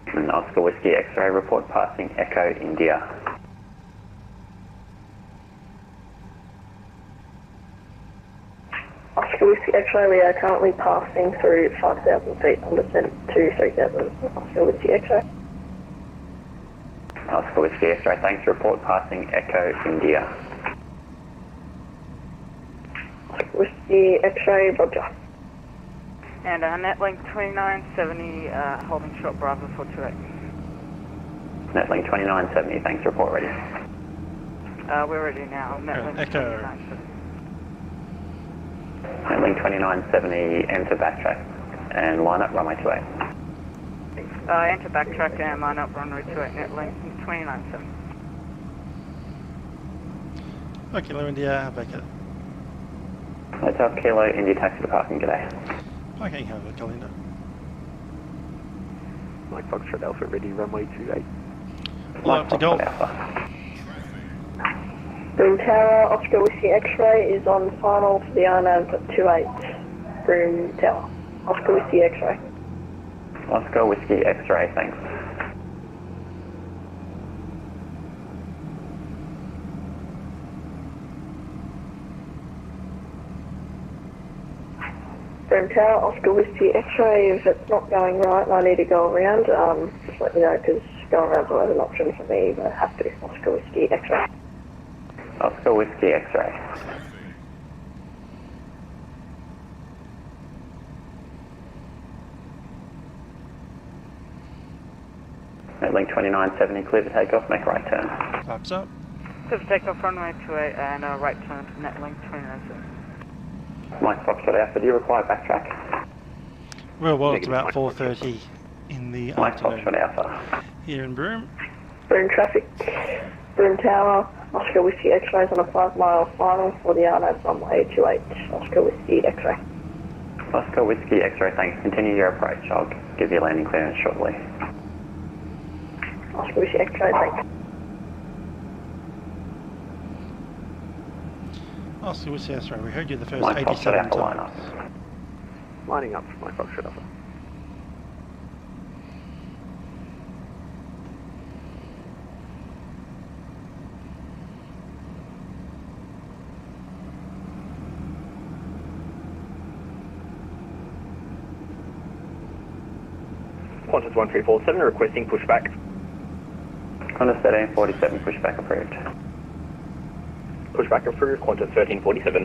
And Oscar Whiskey X-ray, report passing Echo India. Oscar Whiskey X-ray, we are currently passing through 5,000 feet on descent to 3,000. Oscar Whiskey X-ray. Oscar Whiskey X-ray, thanks. Report passing Echo India. Oscar Whiskey X-ray, roger. And netlink 2970, holding short Bravo 428. Netlink 2970, thanks. Report ready. We're ready now. Netlink Echo. 2970. Netlink 2970, enter backtrack and line up runway 28. Enter backtrack and line up runway 28 net length 29.7. Okay, Kilo India, back at it. Hotel Kilo India taxi to parking, g'day. Okay, have a calendar. Mike Foxtrot Alpha ready, runway 28. Live to golf. Broome Tower, Oscar Whiskey X-ray is on final for the RNAV at 28. Broome Tower, Oscar Whiskey X-ray. Oscar Whiskey X-ray, thanks. Broome Tower, Oscar Whiskey X-ray. If it's not going right and I need to go around, just let me know, because going around's always an option for me, but I have to. Oscar Whiskey X-ray. Oscar Whiskey X-ray. Link 2970, clear for takeoff, make a right turn. Flaps up. Clear for takeoff, runway 28 and right turn to net length 29.7. Mike Foxtrot Alpha, do you require backtrack? Well, it's about 4:30 in the Mike afternoon Foxtrot Alpha. here in Broome. Broome traffic, Broome Tower, Oscar Whiskey X-rays on a 5-mile final for the RNAV runway 28. Oscar Whiskey X-ray. Oscar Whiskey X-ray, thanks. Continue your approach. I'll give you landing clearance shortly. Oscar Whiskey X-ray, thanks. Oscar Whiskey X-ray, we heard you the first Mike 87 Foxtrot Alpha, line times. up. Lining up for Mike Foxtrot Alpha. Qantas 1347 requesting pushback. Qantas 1347, pushback approved. Pushback approved, Qantas 1347.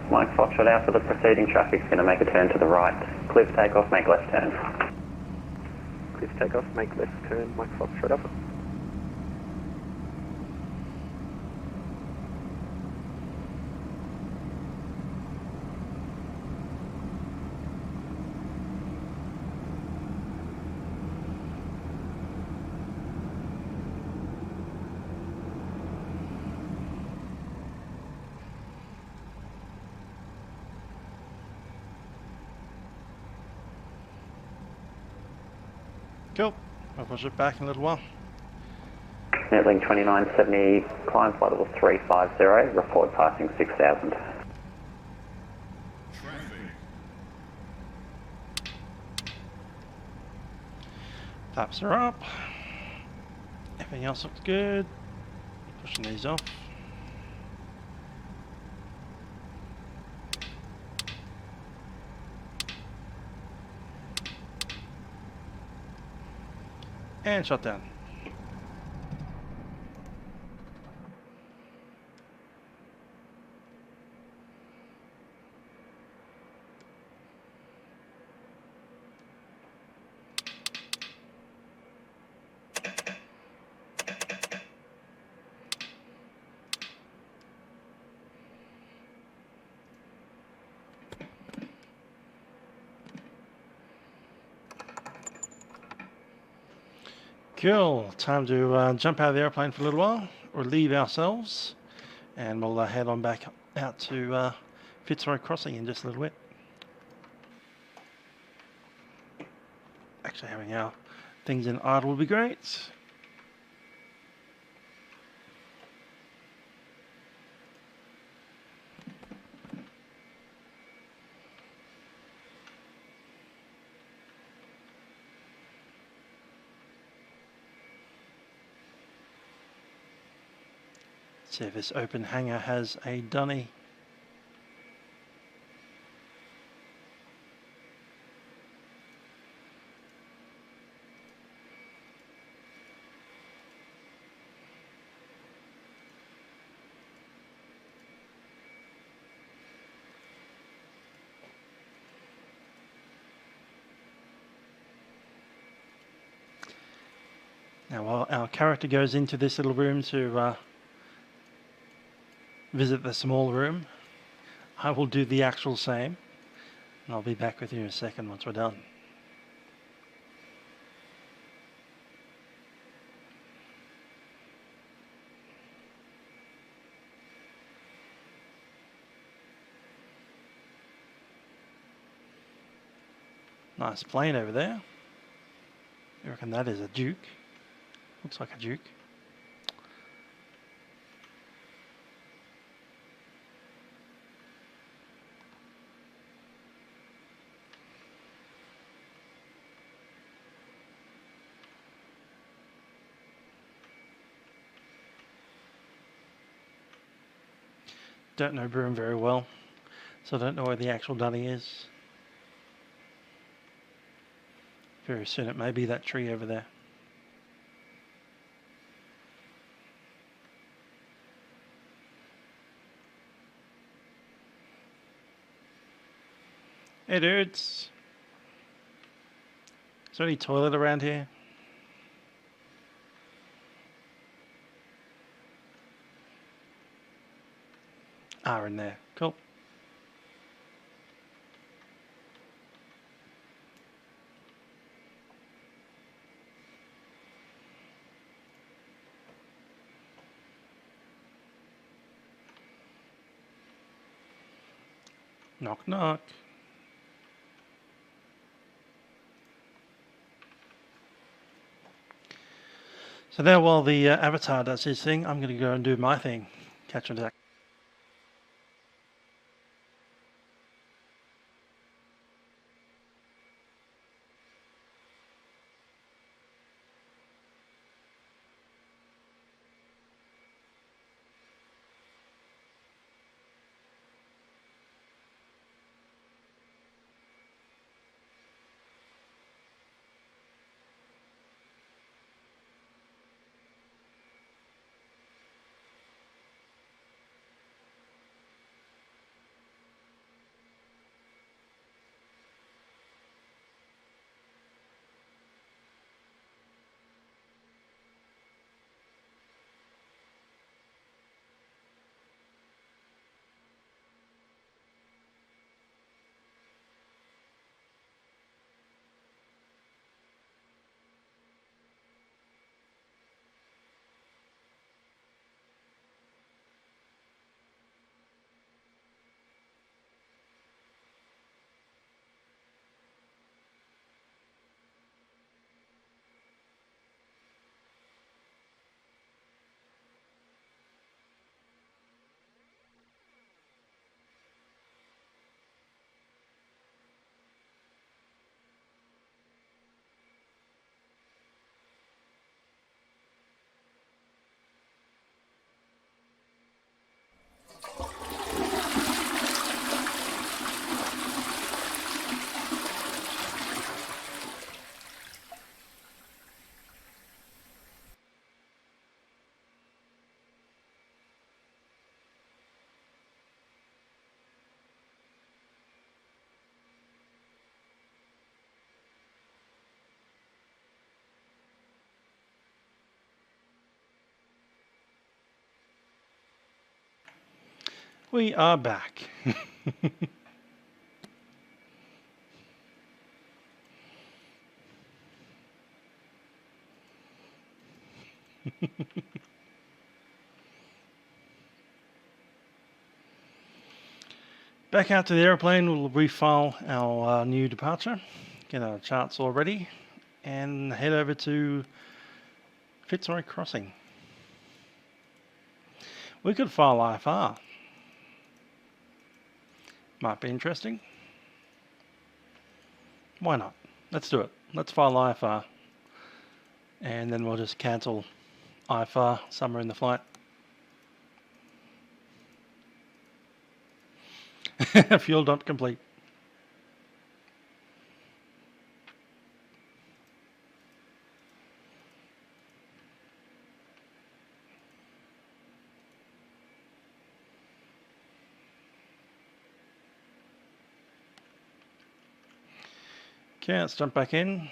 Mike Foxtrot Alpha, the proceeding traffic's going to make a turn to the right. Clear for takeoff, make left turn. Clear for takeoff, make left turn, Mike Foxtrot Alpha. Cool. I'll push it back in a little while. Netlink 2970, climb flight level 350, report passing 6,000. Flaps are up. Everything else looks good. Pushing these off. And shut down. Cool, time to jump out of the airplane for a little while, relieve ourselves, and we'll head on back out to Fitzroy Crossing in just a little bit. Actually having our things in idle would be great. See if this open hangar has a dunny. Now while our character goes into this little room to visit the small room, I will do the actual same. I'll be back with you in a second once we're done. Nice plane over there. I reckon that is a Duke. Looks like a Duke. Don't know Broome very well, so I don't know where the actual dunny is. Very soon it may be that tree over there. Hey dudes! Is there any toilet around here? Ah, in there. Cool. Knock knock. So now while the avatar does his thing, I'm going to go and do my thing. Catch you in a sec. We are back. Back out to the airplane, we'll refile our new departure, get our charts all ready, and head over to Fitzroy Crossing. We could file IFR. Might be interesting. Why not? Let's do it. Let's file IFR. And then we'll just cancel IFR somewhere in the flight. Fuel not complete. Okay, let's jump back in.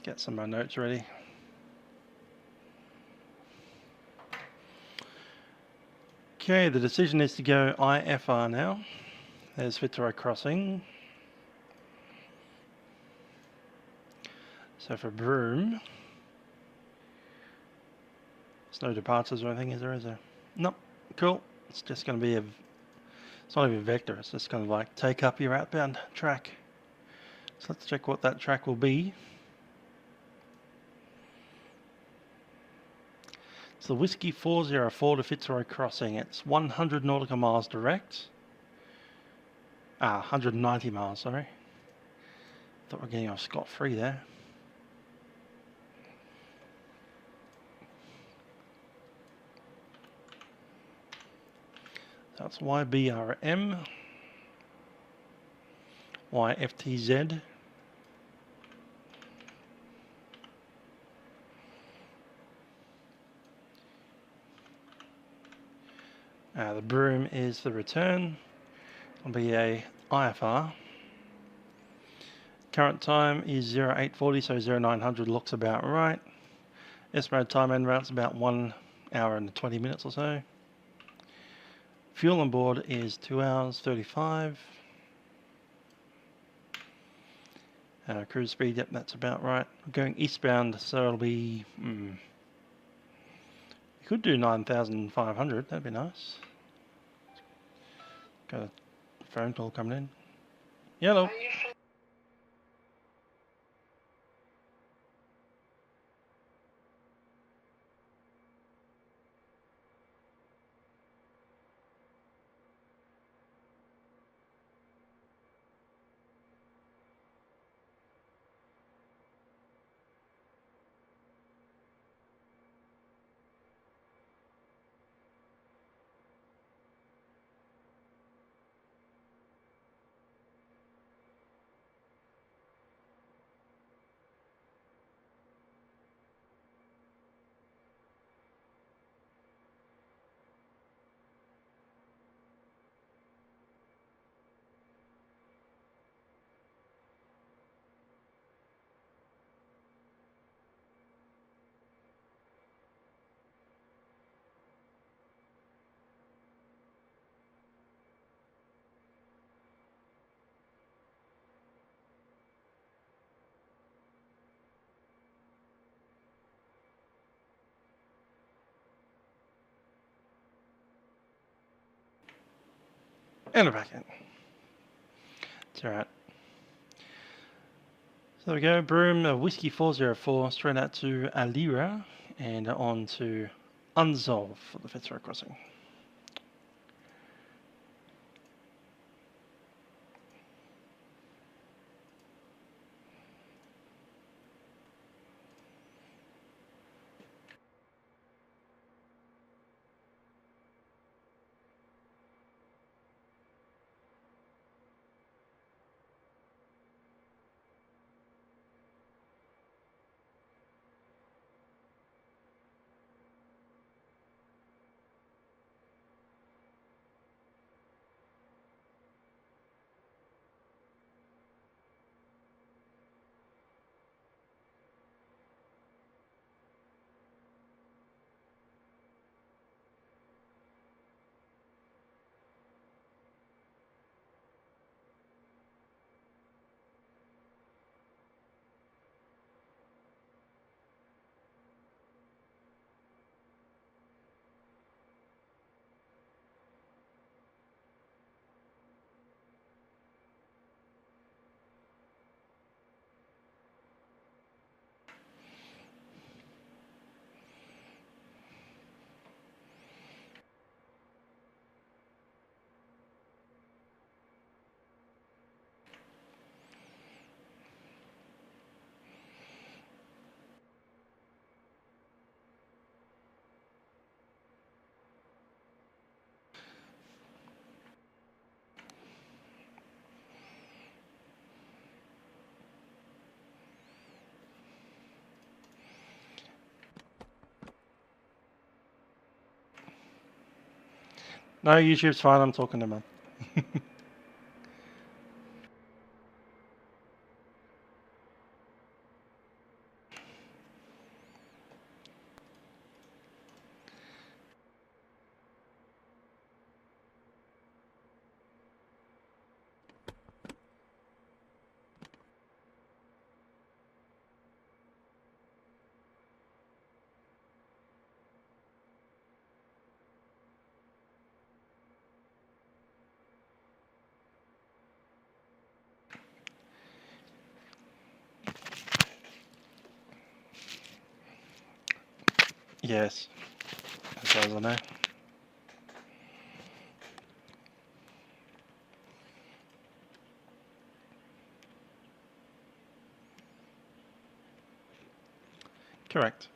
get some of my notes ready. Okay, the decision is to go IFR now. There's Fitzroy Crossing. So for Broome, there's no departures or anything, is there? Nope. Cool. It's just going to be it's not even a vector, it's just kind of like take up your outbound track. So let's check what that track will be. It's the Whiskey 404 to Fitzroy Crossing. It's 100 nautical miles direct. 190 miles, sorry. Thought we were getting off scot-free there. That's YBRM, YFTZ, the Broome is the return. It'll be a IFR. Current time is 0840, so 0900 looks about right. Estimated time en route's about 1 hour and 20 minutes or so. Fuel on board is 2 hours 35. Cruise speed, yep, that's about right. We're going eastbound, so it'll be... we could do 9,500, that'd be nice. Got a phone call coming in. Hello. And we're back in. It's alright. So there we go, Broome, Whiskey 404, straight out to Alira, and on to Unsolve for the Fitzroy Crossing. No, YouTube's fine, I'm talking to Mum. Yes, as far as I know. Correct.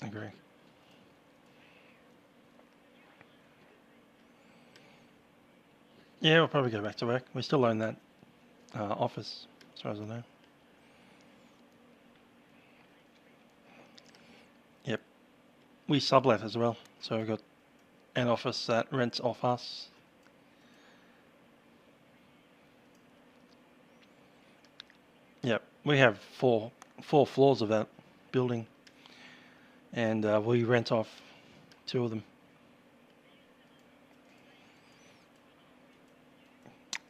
Agree. Yeah, we'll probably go back to work. We still own that office, as far as I know. Yep. We sublet as well, so we've got an office that rents off us. Yep, we have four floors of that building, and we rent off 2 of them.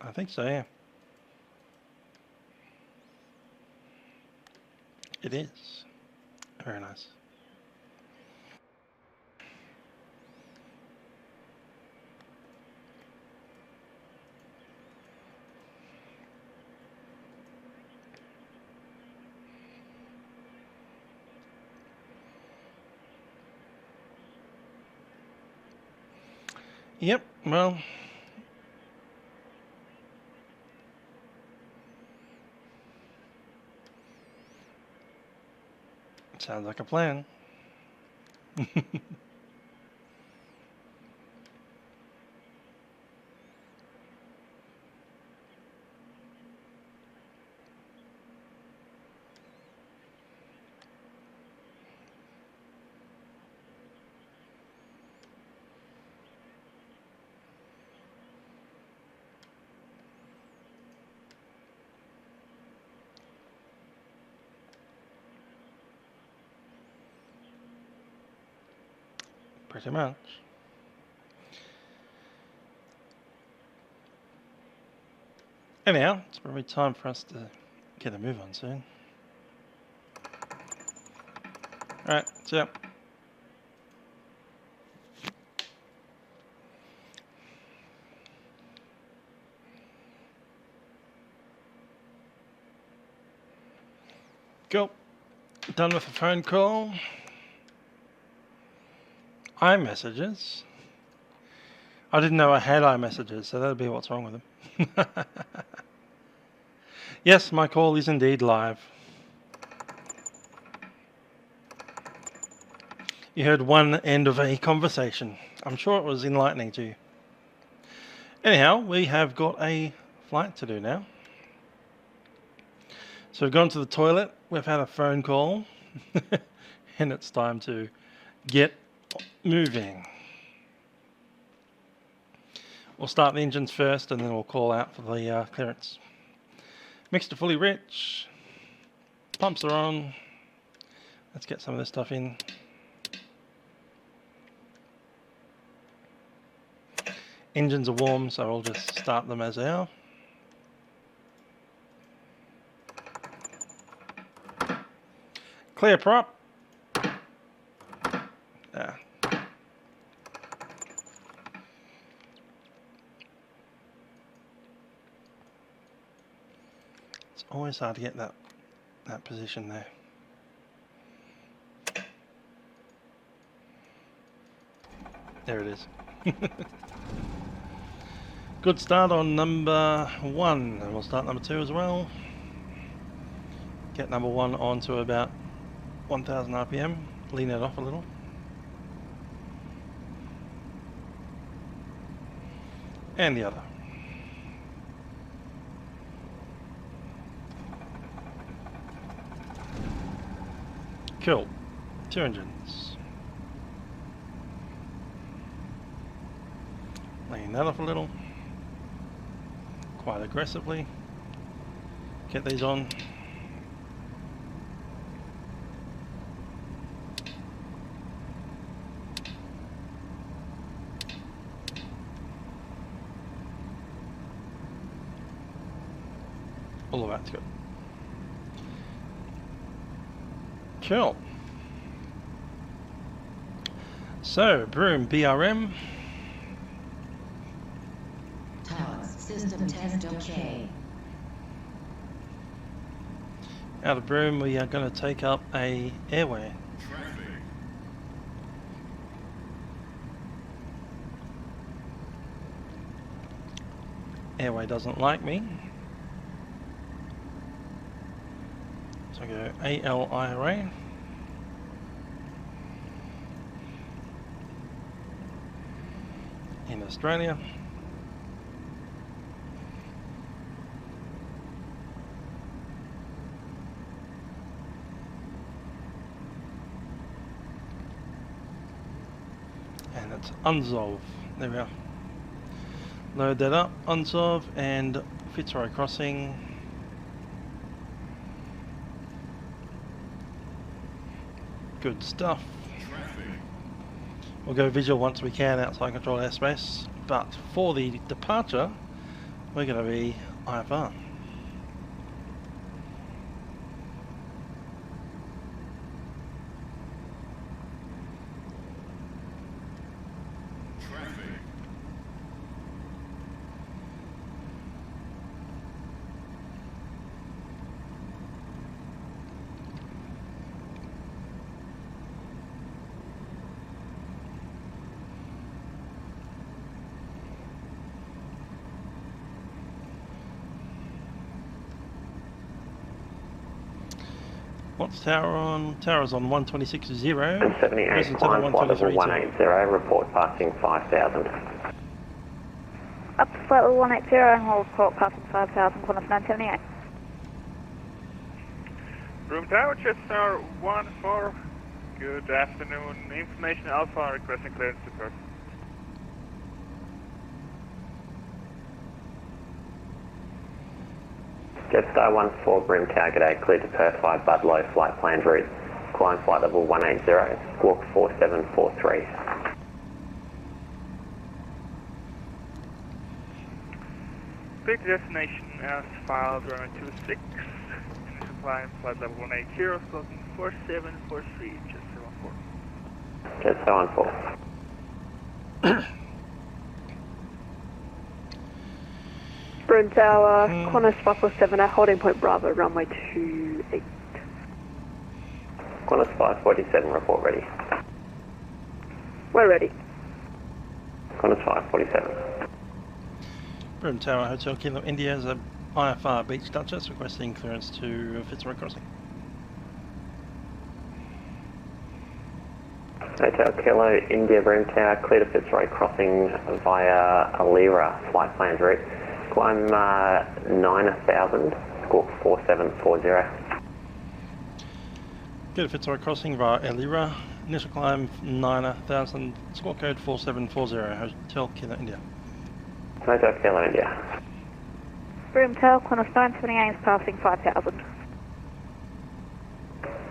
I think so, yeah. It is. Very nice. Yep, well, sounds like a plan. Pretty much. Anyhow, it's probably time for us to get a move on soon. Alright, see ya. Cool. Done with the phone call. iMessages. I didn't know I had iMessages, so that'll be what's wrong with them. Yes, my call is indeed live. You heard one end of a conversation. I'm sure it was enlightening to you. Anyhow, we have got a flight to do now. So we've gone to the toilet, we've had a phone call, and it's time to get moving. We'll start the engines first and then we'll call out for the clearance. Mixed to fully rich. Pumps are on. Let's get some of this stuff in. Engines are warm, so we'll just start them as they are. Clear prop. Yeah. It's always hard to get that position there. There it is. Good start on number 1, and we'll start number 2 as well. Get number 1 on to about 1000 RPM, lean it off a little. And the other. Cool. 2 engines. Lean that off a little. Quite aggressively. Get these on. All of that's good. Cool. So, Broome BRM, system test okay. Out of Broome, we are going to take up a airway. Airway doesn't like me. So I go ALIRA. In Australia. And it's unsolved. There we are. Load that up, unsolve, and Fitzroy Crossing. Good stuff. We'll go visual once we can outside control airspace, but for the departure, we're going to be IFR. What's tower on? Tower's on 126.0. And 78, climb flight level 180, report passing 5,000. Up to flight level 180 and hold report passing 5,000, Qantas 978. Broome Tower, Chester 14. Good afternoon. Information Alpha requesting clearance to Perth. Jetstar 14, Broome Tower, g'day, cleared to Perth by Budlow, flight planned route. Climb flight level 180, squawk 4743. Clear to destination as filed, runway 26. Initial climb flight level 180, closing 4743, Jetstar 14. Jetstar 14. Broome Tower, Qantas 547 at holding point Bravo, runway 28. Qantas 547, report ready. We're ready. Qantas 547. Broome Tower, Hotel Kilo India is a IFR Beech Dutchess requesting clearance to Fitzroy Crossing. Hotel Kilo India, Broome Tower, clear to Fitzroy Crossing via Alira, flight planned route. Climb 9,000, squawk 4740. Go to Fitzroy Crossing via Alira. Initial climb 9,000, squawk code 4740, Hotel Kilo India. Hotel Kilo India. Broome Tower, Qantas 978 is passing 5,000.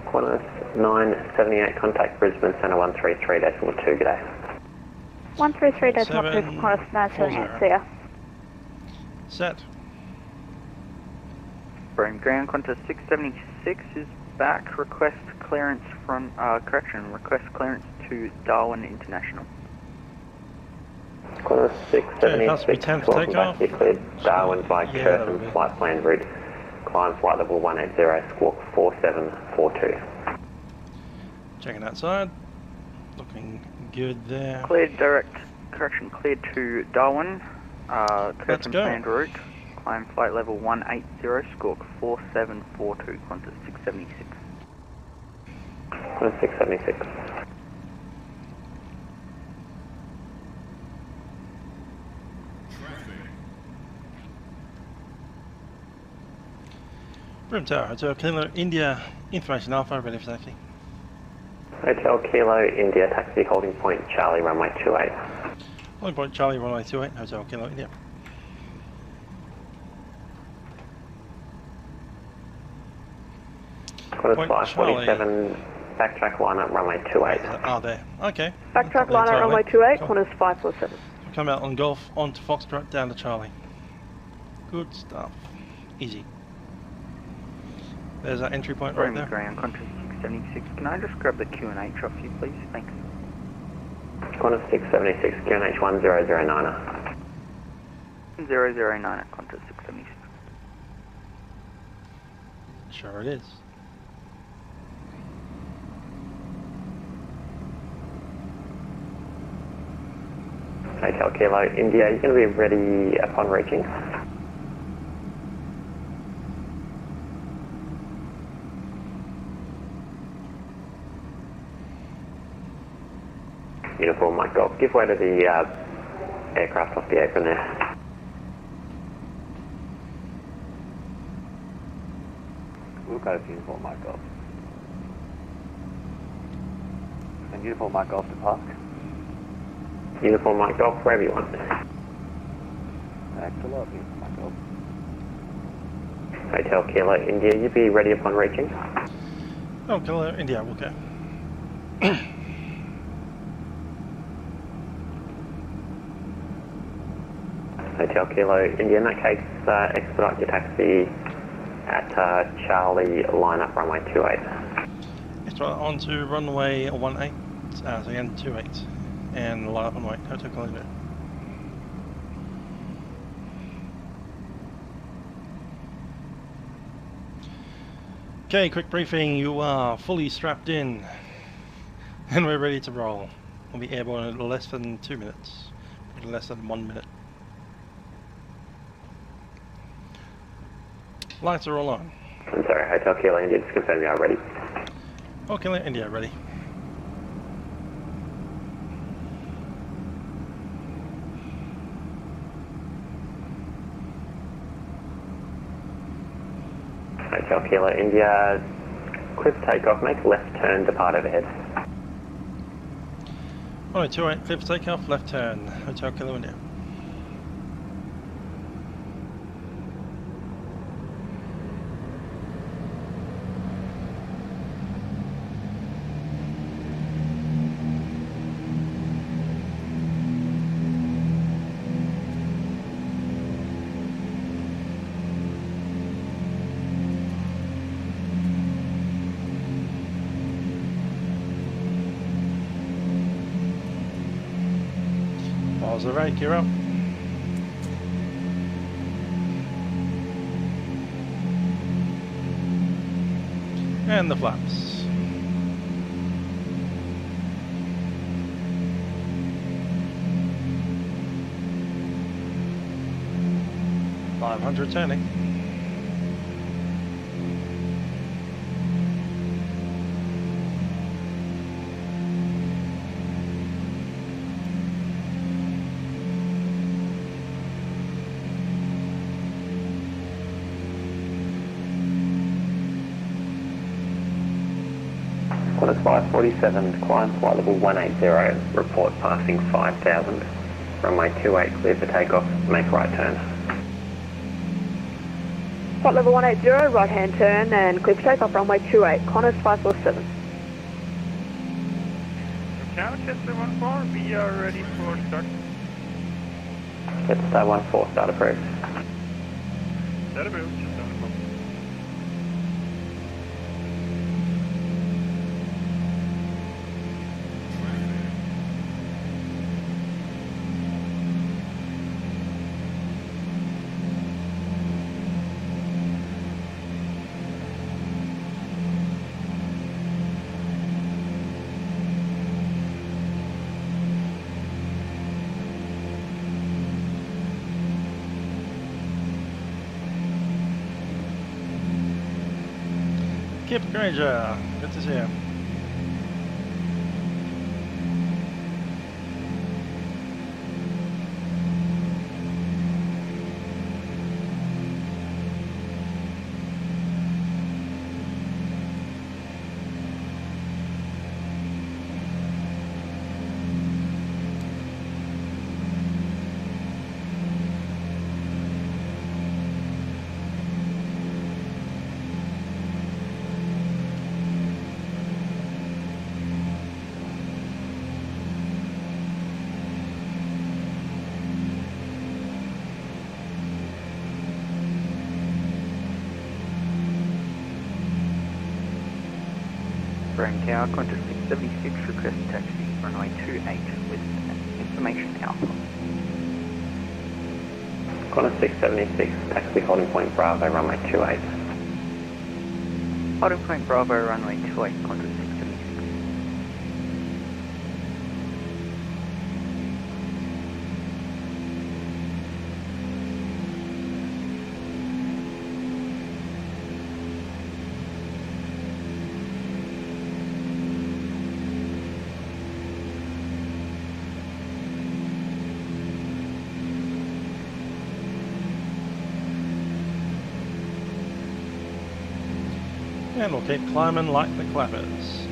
Qantas 978, contact Brisbane Centre 133.2, g'day. 133.2 Qantas 978, see ya. Set. Broome ground, Qantas 676 is back. Request clearance from, request clearance to Darwin International. Qantas 676, welcome back, declared Darwin by Curtin, flight planned route. Climb flight level 180, squawk 4742. Checking outside. Looking good there. Cleared cleared to Darwin. Curtin planned route, climb flight level 180, squawk 4742, Qantas 676. Qantas 676. Broome Tower, Hotel Kilo India, information Alpha, ready for taxi. Hotel Kilo India, taxi holding point Charlie, runway 28. Holding point Charlie, runway 28, Hotel Kilo India. Qantas 547, backtrack line up runway 28. Oh, there. Okay. Backtrack line up runway 28, Qantas 547. Come out on Golf, on to Foxtrot, down to Charlie. Good stuff. Easy. There's our entry point right there. Ground, Qantas 676. Can I just grab the QNH off you, please? Thanks. Qantas 676, QNH 1009. 009 at contact 676. Sure it is. Hotel Kilo India, you're going to be ready upon reaching. Uniform Mike Golf, give way to the aircraft off the apron there. We'll go to Uniform Mike Golf. And Uniform Mike Golf to park. Uniform Mike Golf, wherever you want. Thanks a lot, Uniform Mike Golf. Hotel Kilo India, you'll be ready upon reaching. Oh, Kilo India, we'll go. Hotel Kilo India, in that case, expedite your taxi at Charlie, line up runway 28. It's right on to runway 18, so again 28, and line up on wait, Hotel Kilo India. Okay, quick briefing, you are fully strapped in, and we're ready to roll. We'll be airborne in less than 2 minutes, less than 1 minute. Lights are all on. I'm sorry, Hotel Kilo India, just confirm you are ready. Oh, Kilo India, ready. Hotel Kilo India, clear for takeoff, make a left turn, depart overhead. 1028, clear for takeoff, left turn, Hotel Kilo India. Miles of rake, you're up. And the flaps. .500 turning. Qantas 547, climb flight level 180, report passing 5,000. Runway 28, clear for takeoff, make right turn. Flight level 180, right hand turn and clear for takeoff, runway 28, Qantas 547. Tower Chester 14, we are ready for start. Jetstar 14, start approach. Start approach, Chester 14. Kip Granger, good to see you. Broome Tower, contact 676, request taxi, runway 28 with information alpha. Qantas 676, taxi holding point Bravo, runway 28. Holding point Bravo, runway 28, Qantas 676. And we'll keep climbing like the clappers.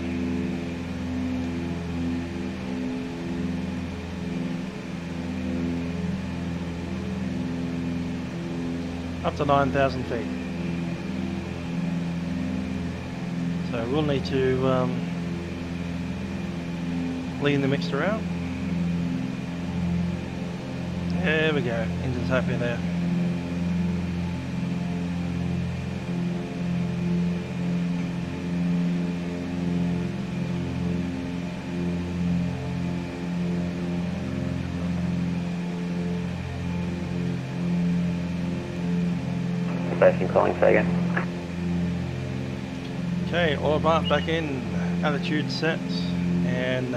Up to 9,000 feet. So we'll need to lean the mixture out. There we go, engine's happy there. Station calling, say again. Okay, all about back in, attitude set, and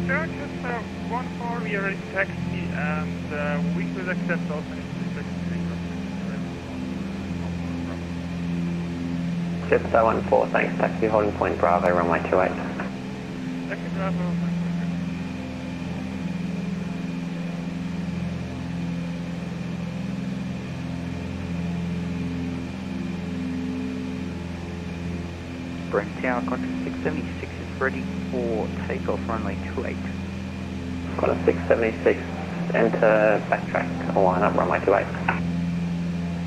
Dutchess, 1-4, we are ready to taxi, and we could accept also Jets 014, thanks, taxi holding point Bravo, runway 28. Taxi Bravo. Brent Tower, Qantas 676 is ready for takeoff, runway 28. Qantas 676, enter backtrack, line up, runway 28.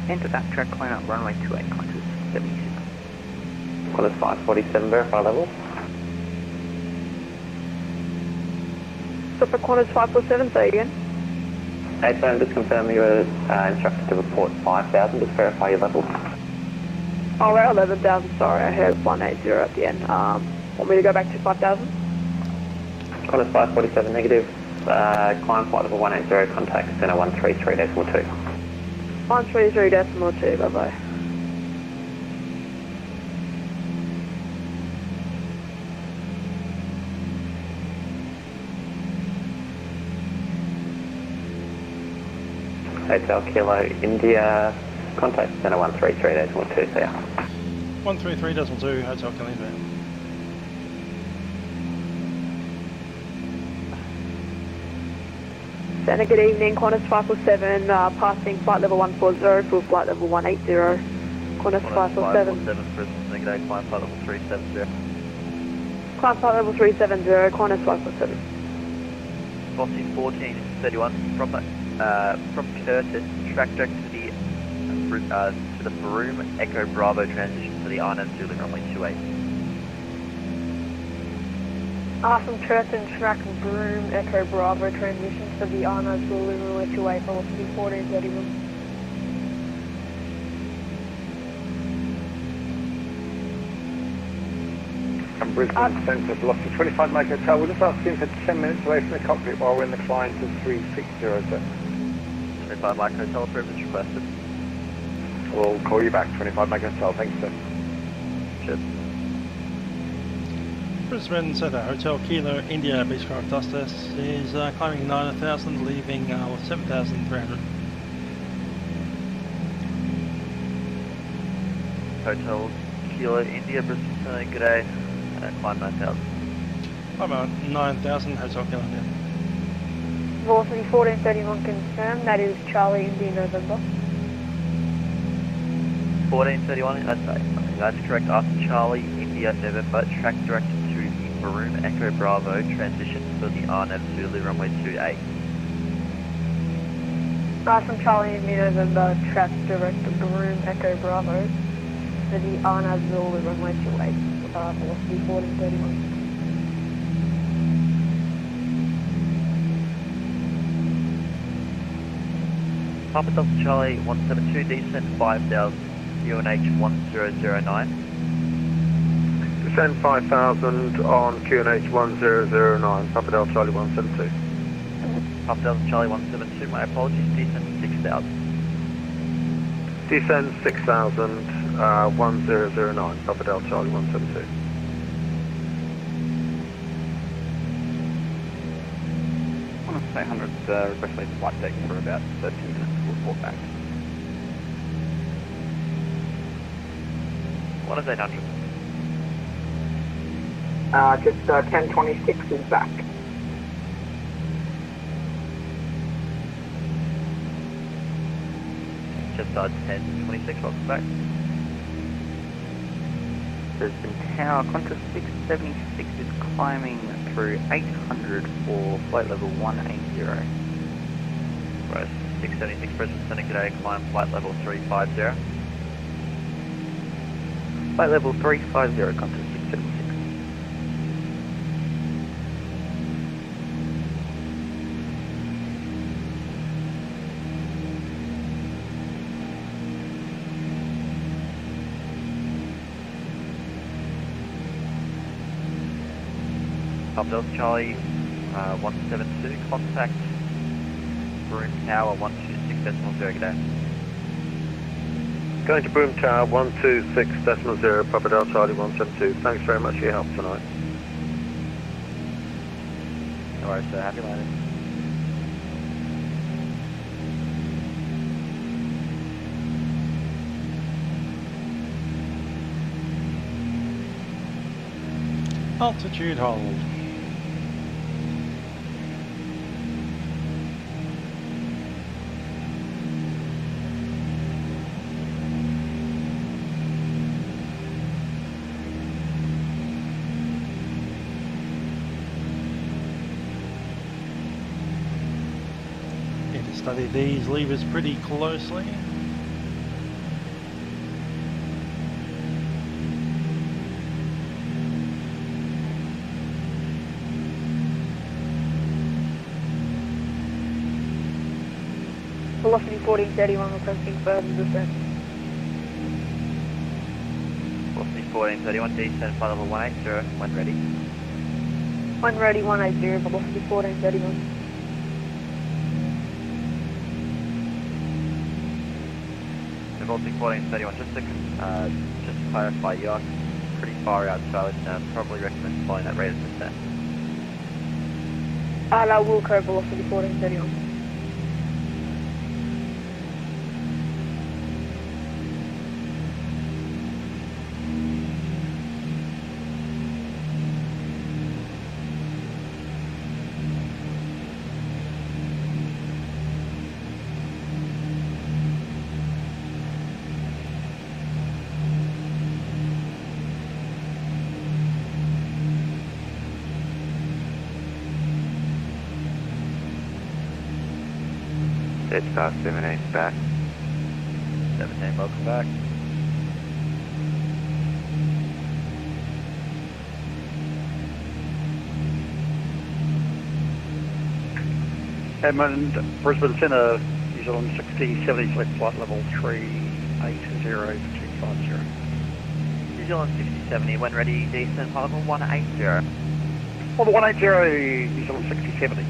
Enter backtrack, line up, runway 28, Qantas 76. Qantas 547, verify level. So for Qantas 547, say again. Hey, so just confirm you were instructed to report 5,000, just verify your level. Oh, we're at 11,000, sorry, I heard 180 at the end. Want me to go back to 5,000? Qantas 547 negative, climb flight level 180, contact center 133.2. 133.2, bye-bye. Hotel Kilo India, contact center 133.2, so yeah. 133.2, Hotel Kilo India. Santa, good evening, Qantas 547, passing flight level 140 for flight level 180. Qantas 547. 547 for negative, climb flight level 370. Climb flight level 370, Qantas 547. Bossy 1431 from Curtis, track direct to the Broome Echo Bravo transition for the RNAV Zulu runway 28. Awesome, Curtin, track Broome Echo Bravo transition for the RNAV Zulu runway 28, velocity 1431. And Brisbane Centre, velocity 25 Mike Hotel. We're just asking for 10 minutes away from the cockpit while we're in the climb to 360, sir. 25 Mike Hotel, approval is requested. We'll call you back, 25 Mike Hotel. Thanks, sir. Cheers. Brisbane Centre, Hotel Kilo India, Beechcraft Dutchess is climbing 9,000, leaving 7,300. Hotel Kilo India, Brisbane Centre, g'day. Climb 9,000. I'm at 9,000, Hotel Kilo India. Velocity 1431 confirmed, that is Charlie India November. 1431, that's correct, after Charlie India November, track directed to the Broome Echo Bravo transition for the RNAV Zulu runway 28. Awesome, Charlie India November, track direct to Broome Echo Bravo for the RNAV Zulu runway 28. Velocity 1431. Papa Delta Charlie 172, descent 5000, UNH 1009. Descend 5,000 on QNH 1009, Papa Delta Charlie 172. Papa Delta Charlie 172, my apologies, descent 6000. Descend 6,000, 1009, Papa Delta Charlie 172. I want to say 100, request leave flight deck for about 13 minutes to report back. 10800. Just 1026 is back. Just 1026, welcome back. Brisbane Tower, Qantas 676 is climbing through 800 for flight level 180. Right, 676 Brisbane Centre, g'day, climb flight level 350. Flight level 350, Qantas 676. Papa Delta Charlie 172, contact Broome Tower 126.0, g'day. Going to Broome Tower 126.0, Papa Delta Charlie 172. Thanks very much for your help tonight. No worries, sir, happy landing. Altitude hold. Need to study these levers pretty closely. Velocity 1431 requesting further descent. Velocity 1431, descent flight level 180, when ready. When ready, 180, velocity 1431. Velocity 1431, just to clarify, you are pretty far out, so I would probably recommend flying that rate of descent. I will curve velocity 1431. Deadstar 17 back. 17, welcome back. Edmund, Brisbane Centre, New Zealand 6070, select flight level 380-250. New Zealand 6070, when ready, descent flight level 180. Level 180, New Zealand 6070.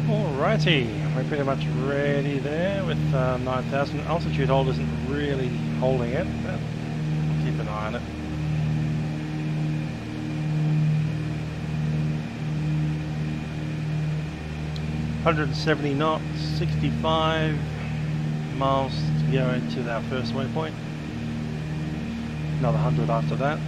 Alrighty, we're pretty much ready there with 9,000. Altitude hold isn't really holding it, but keep an eye on it. $170 knots, 65 miles to go into our first waypoint. Another 100 after that.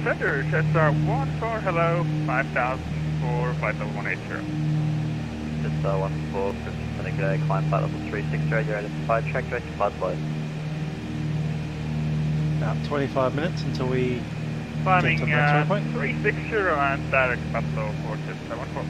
Center, Jetstar 14, hello, 5,000 for flight level 180. Jetstar 14, Good day, climb flight level 36, you're identified, track direct to Fitzroy. About 25 minutes until we Climbing get to the next waypoint. 360 and direct Fitzroy 4674.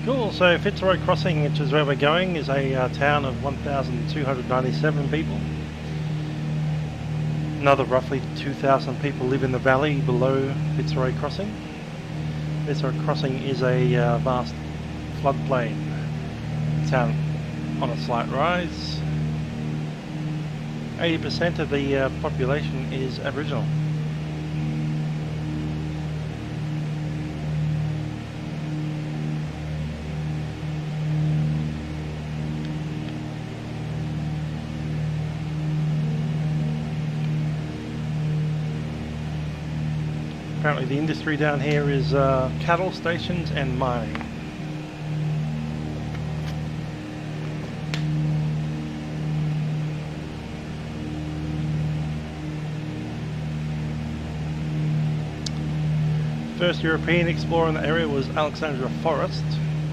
Cool, so Fitzroy Crossing, which is where we're going, is a town of 1,297 people. Another roughly 2,000 people live in the valley below Fitzroy Crossing. Fitzroy Crossing is a vast floodplain. Town on a slight rise. 80% of the population is Aboriginal. Apparently the industry down here is cattle stations and mining. First European explorer in the area was Alexander Forrest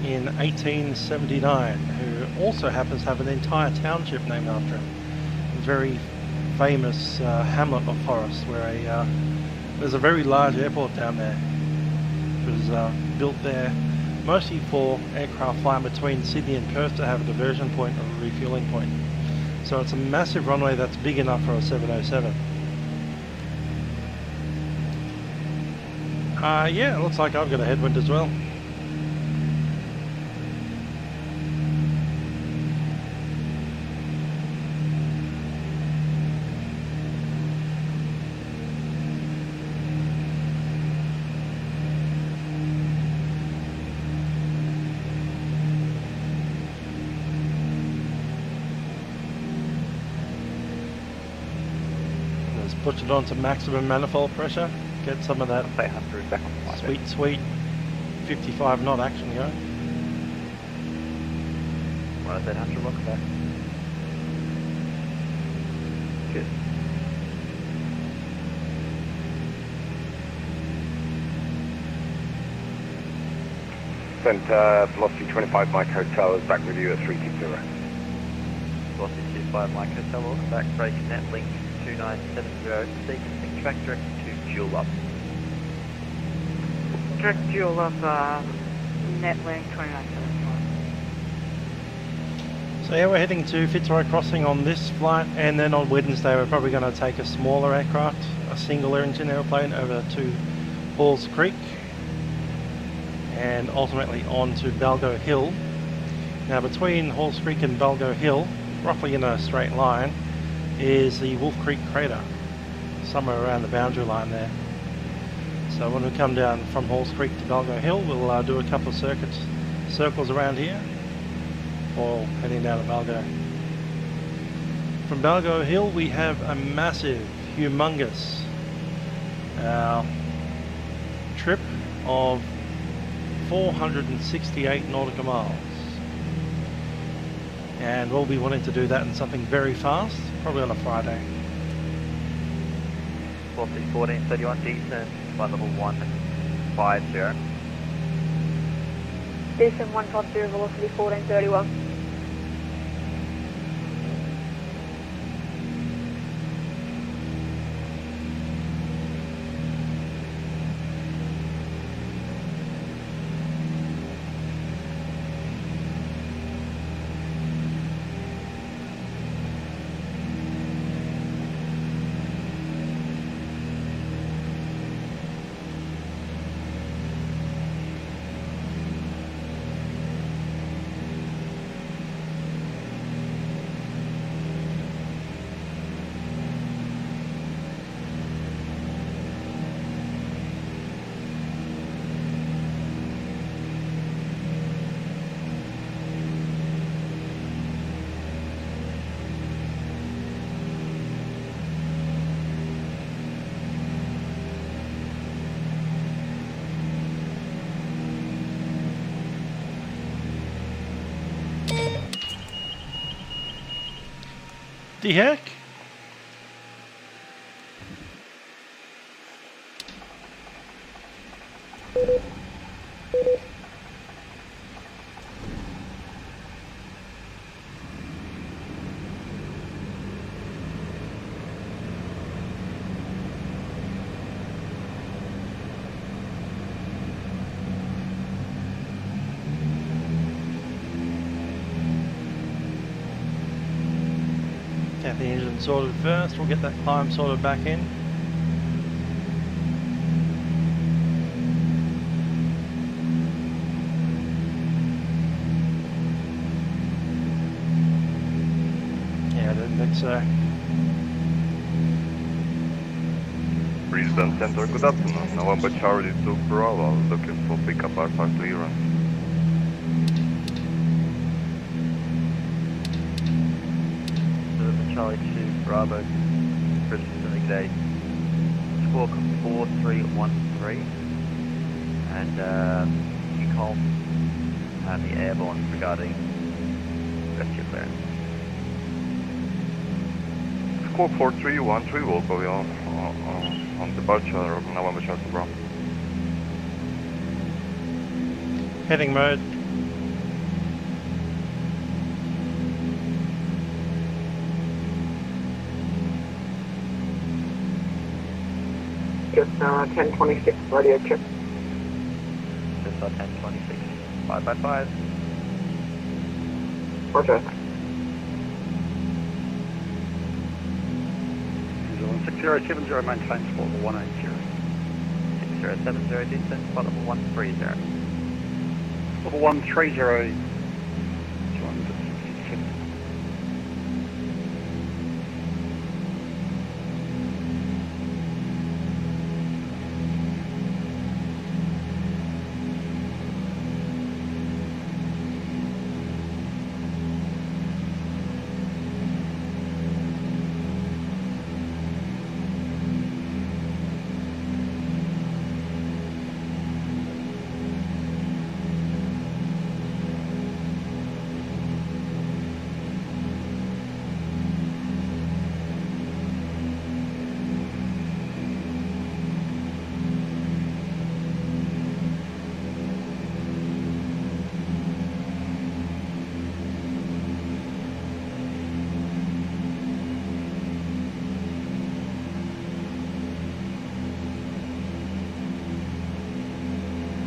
in 1879, who also happens to have an entire township named after him. A very famous hamlet of Forrest, where there's a very large airport down there. It was built there mostly for aircraft flying between Sydney and Perth to have a diversion point or a refueling point. So it's a massive runway that's big enough for a 707. Yeah, it looks like I've got a headwind as well. Let's push it on to maximum manifold pressure. Get some of that sweet 55 knot action going. Well, then have to look back. Good. Sent velocity 25 Mike Hotel is back with you at 360. Velocity 25 Mike Hotel, welcome back, break net link 2970, sequencing track direct to dual up. Direct dual up, net link 2970. So yeah, we're heading to Fitzroy Crossing on this flight, and then on Wednesday we're probably going to take a smaller aircraft, a single engine aeroplane, over to Halls Creek and ultimately on to Balgo Hill. Now between Halls Creek and Balgo Hill, roughly in a straight line, is the Wolf Creek crater, somewhere around the boundary line there. So when we come down from Halls Creek to Balgo Hill, we'll do a couple of circles around here, or heading down to Balgo. From Balgo Hill we have a massive, humongous trip of 468 nautical miles. And we'll be wanting to do that in something very fast, probably on a Friday. Velocity 1431, descent, flight level 150. Descent 150, velocity 1431. the heck? Get the engine sorted first, we'll get that climb sorted back in. Yeah, I didn't think so. Brisbane Center, good afternoon. November Charlie to Bravo, looking for pickup Alpha clearance. Charlie 2 Bravo, Brisbane today. Squawk 4313 and UCOM and the airborne regarding rescue clearance. Squawk 4313 will go on departure of November Charlie to Bravo. Heading mode. Just 1026 radio check. Just 1026, 555. Roger. New Zealand 6070, maintain spot level 180. 6070, descent spot level 130. Level 130.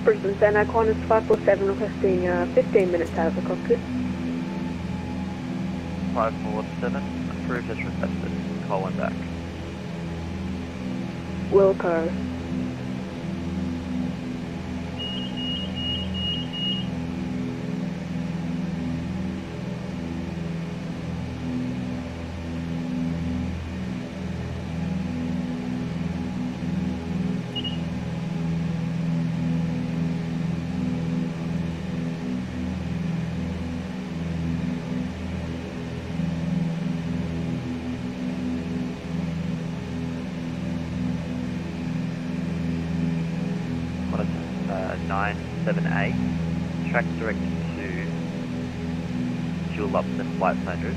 Brisbane Center, Qantas 547 requesting 15 minutes out of the cockpit. 547, approved as requested. Call one back. Wilco. Qantas 978, track direct to dual Upton flight plan route.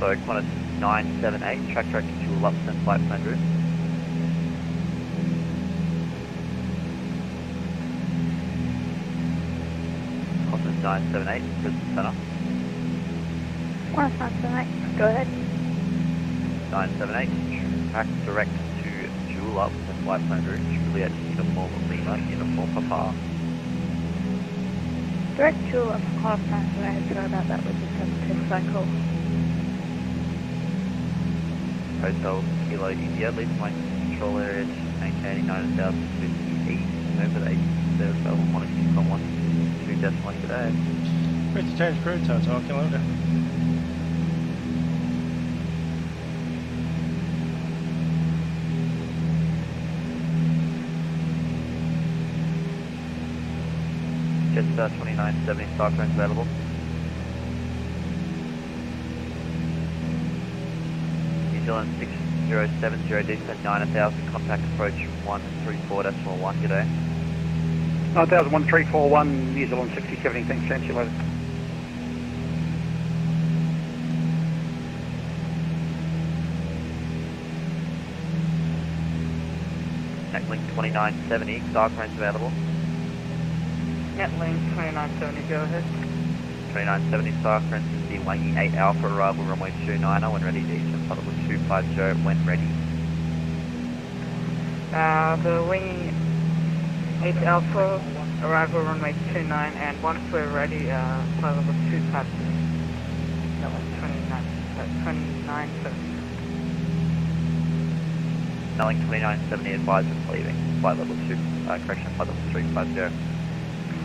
So Qantas 978, track direct to dual Upton flight plan route. Qantas 978, Brisbane Center. 978, go ahead. 978, track direct to dual up to flight plan route, Juliet Uniform Lima, Uniform Papa. Direct to a half time, so I had to know about that with the 7 phone call. Hotel Kilo India, leave my control area, maintaining 90,000 feet east, over the 8 service level, monitoring from 1 2 decimal today. Ready to change crew, Total Kilometer. Jetstar 2970 Cyclones available. New Zealand 6070 descent 9000, contact approach 134.1, g'day. 101341, New Zealand 6070, thanks, see you later. Netlink 2970, dark range available. Netlink 2970, go ahead. 2970, dark range is the Wangi 8 Alpha, arrival runway 29, when ready, descent flight level 250, when ready. The Wing 8 Alpha, arrival runway 29, and once we're ready, flight level 250. Netlink 2970. Netlink 2970 advisors leaving. Flight level 2, correction, flight level 350.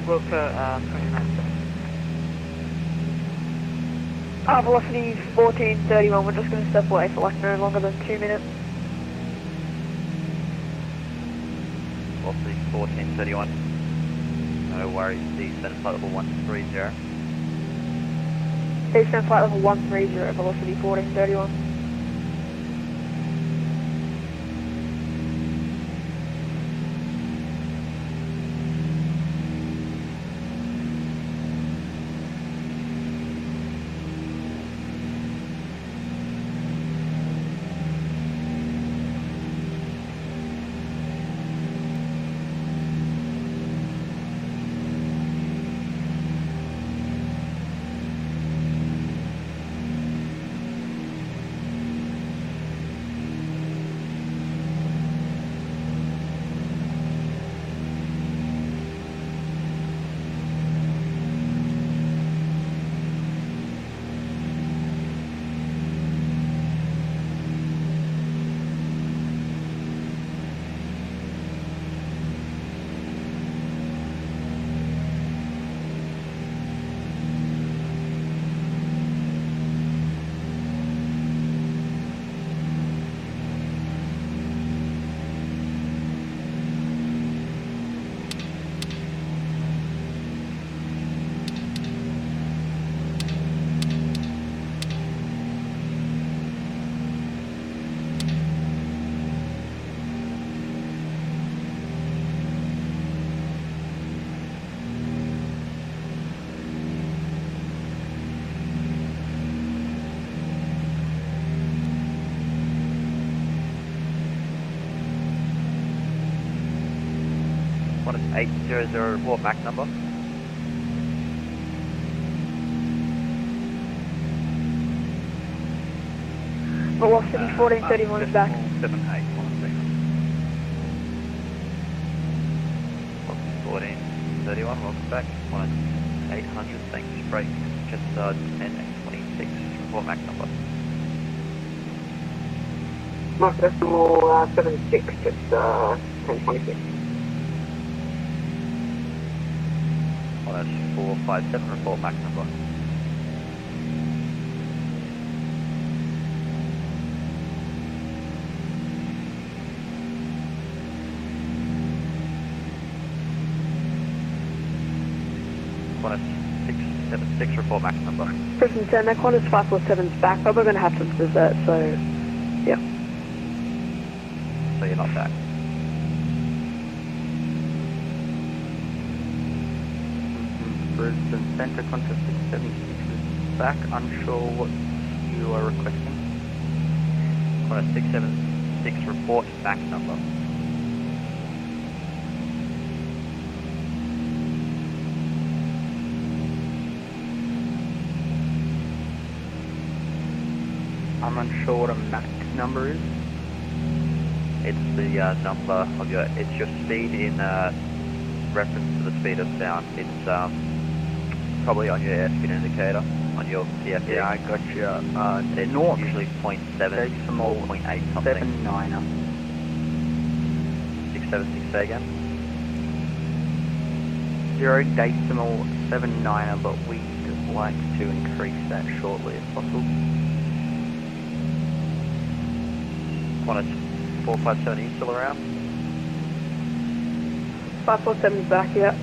Wilka 2970. Velocity 1431, we're just going to step away for like no longer than 2 minutes. Velocity 1431. No worries, descent flight level 130. Descent flight level 130, velocity 1431. One is 800, report MAC number. Velocity 1431 is back. 78, 1431, welcome back. 800, thanks, break. Just 1026, report MAC number. Mark decimal 76, just 1026. 457, report MAC number. Qantas 676, report MAC number. Brisbane 10, that Qantas 547's back, but we're going to have to revert, so yeah. So you're not back. Brisbane Centre, Qantas 676 is back, unsure what you are requesting. Qantas 676, report MAC number. I'm unsure what a MAC number is. It's the number of your, it's your speed in reference to the speed of sound. It's probably on your airspeed indicator, on your PFD. Yeah, I got you. It's North. usually 0.7 decimal 0.8 something. 79er. 676, say again. 0.79er, but we'd like to increase that shortly if possible. Qantas 457, are you still around? 547's back, yeah.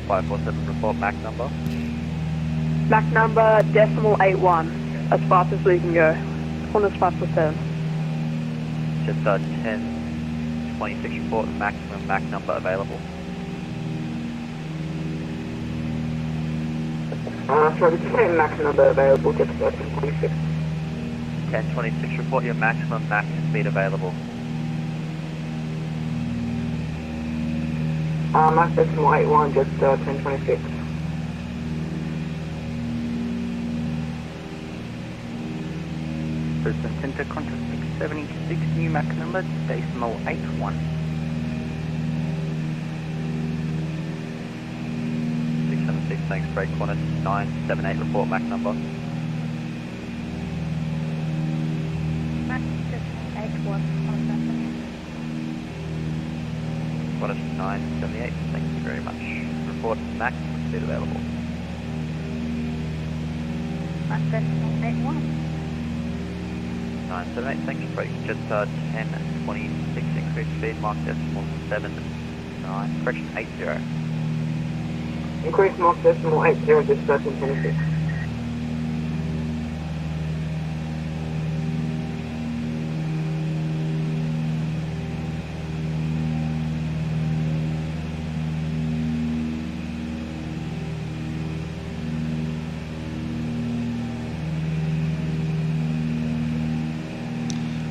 547, report MAC number. MAC number decimal 81, as fast as we can go. Qantas 547. Just 1026, report maximum MAC number available. Sorry, did you say max number available, Jetstar 1026? 1026, report your maximum max speed available. Max decimal 81, Jetstar 1026. Brisbane Centre, contact 676, new Mac number, decimal 81. 676, thanks, break corner 978, report Mac number. Max decimal 81, Corner 978, thank you very much. Report max speed available. Max decimal 81. 978, thank you, break Jetstar 1026, increased speed, mark decimal 79, correction 80. Increase mark decimal 80, Jetstar 1026.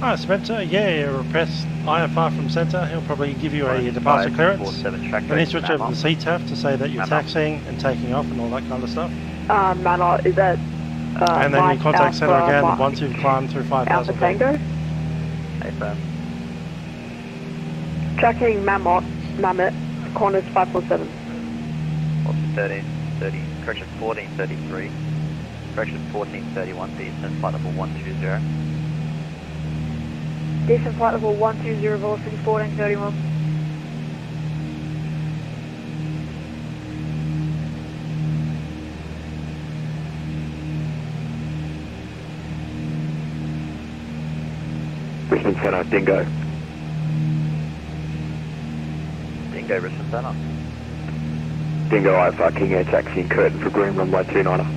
Ah, Spencer, yeah, request IFR from centre. He'll probably give you a departure clearance. And then switch over to the CTAF to say that you're taxiing and taking off and all that kind of stuff. Manor, is that and then you contact centre again Mike once you've climbed through 5,000 Alpha feet. Tango? Hey, firm. Tracking Mammoth, corners 547. 1330, correction 1433, correction 1431, descent flight level 120. Descent flight level 120, velocity 1431. Brisbane Centre, Dingo. Dingo, Brisbane Centre. Dingo IFR, King Air taxi and curtain for green runway 29er.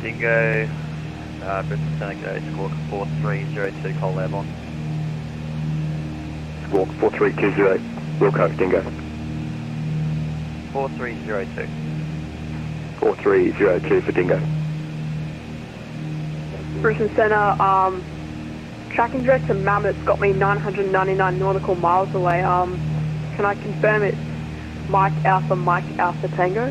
Dingo, Brisbane Centre, go squawk 4302, Cole Airborne. Squawk 4320, Wilco, Dingo. 4302. 4302 for Dingo. Brisbane Centre, tracking direct to Mammoth's got me 999 nautical miles away. Can I confirm it's Mike Alpha Tango?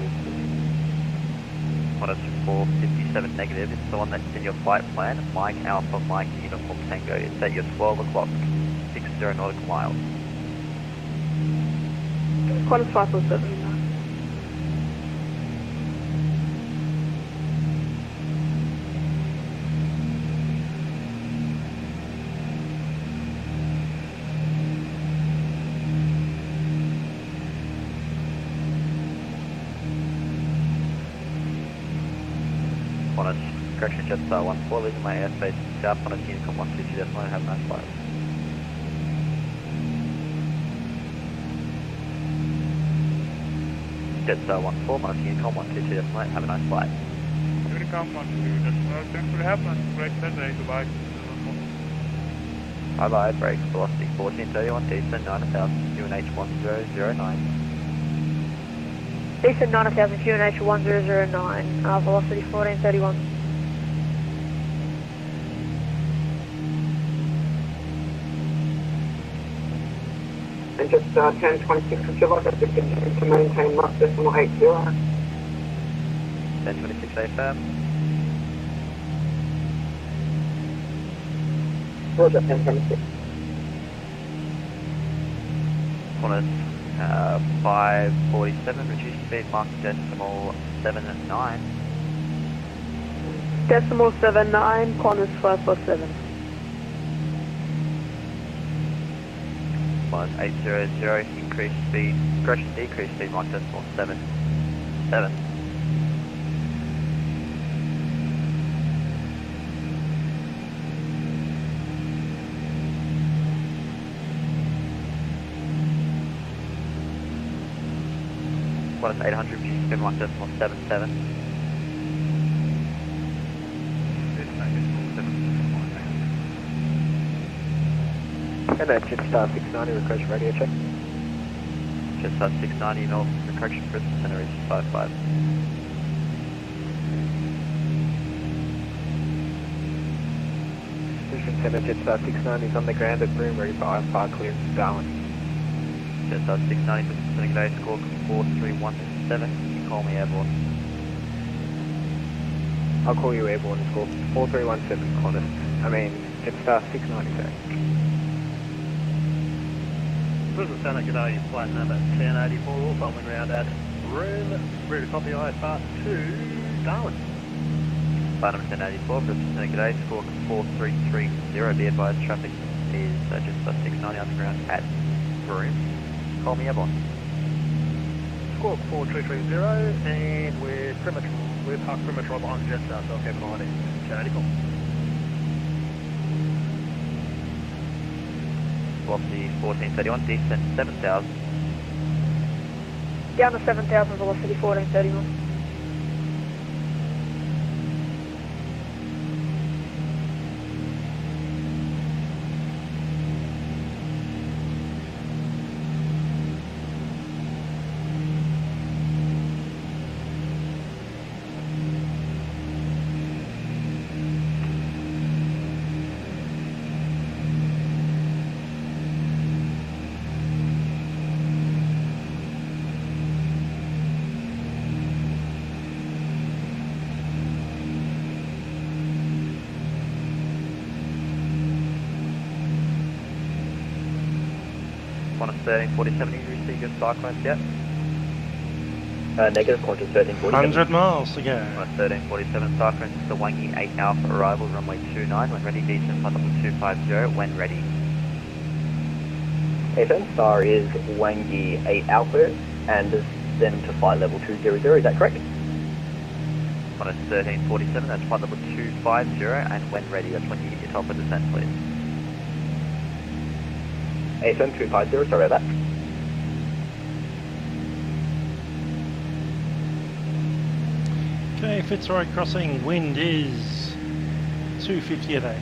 One is 457 negative, it's the one that's in your flight plan, Mike Alpha, Mike Uniform Tango. It's at your 12 o'clock, 60 nautical miles. Qantas 547. Qantas, correction Jetstar 14, leaving my airspace south Qantas Unicom 122, decimal, have a nice flight. Jetstar 14, Qantas Unicom 122, decimal, have a nice flight. Unicom 122, decimal, thankfully have a great Saturday, goodbye. Bye bye, brakes, velocity 1431, descent 9000, UNH 1009. Descent 9000, QNH 1009, velocity 1431. And just 1026, would you like us to continue to maintain Mach decimal 80? 1026 AFM. Roger, 1026. Qantas 547, reduced speed, Mach decimal 79. Decimal 79, Qantas 547. Qantas 800, increased speed, correction decreased speed, Mach decimal 77. Qantas 800, reduced speed, Mach decimal 77. And then Jetstar 690, request radio check. Jetstar 690, email correction, Brisbane Centre is 55. Brisbane Centre, Jetstar 69 is on the ground at Broome, ready for IFR clearance to Darwin. Jetstar 690, Brisbane Centre, g'day, squawk 4317, you call me airborne. I'll call you airborne as well. 4317 Qantas. Jetstar 690, sorry. Brisbane Centre, g'day, flight number 1084, also on the ground at Broome, ready to copy IFR to Darwin. Flight number 1084, Brisbane Centre, g'day, squawk 4330, be advised traffic is Jetstar 690 underground at Broome. Call me airborne. Squawk 4330, and we're parked pretty much right behind the Jetstar, so I'll keep an eye on it. 1084. Velocity 1431, descent 7000. Down to 7,000, velocity 1431. Qantas 1347, you receive your cyclones yet? Negative, Qantas 1347. 100 miles to go. Qantas 1347, cyclones to Wangi 8 Alpha, arrival runway 29, when ready, descent flight level 250, when ready. FM star is Wangi 8 Alpha and descend to flight level 200, is that correct? Qantas 1347, that's flight level 250, and when ready, that's when you hit your top of descent, please. ASM 250, sorry about that. Okay, Fitzroy Crossing, wind is 250 a day.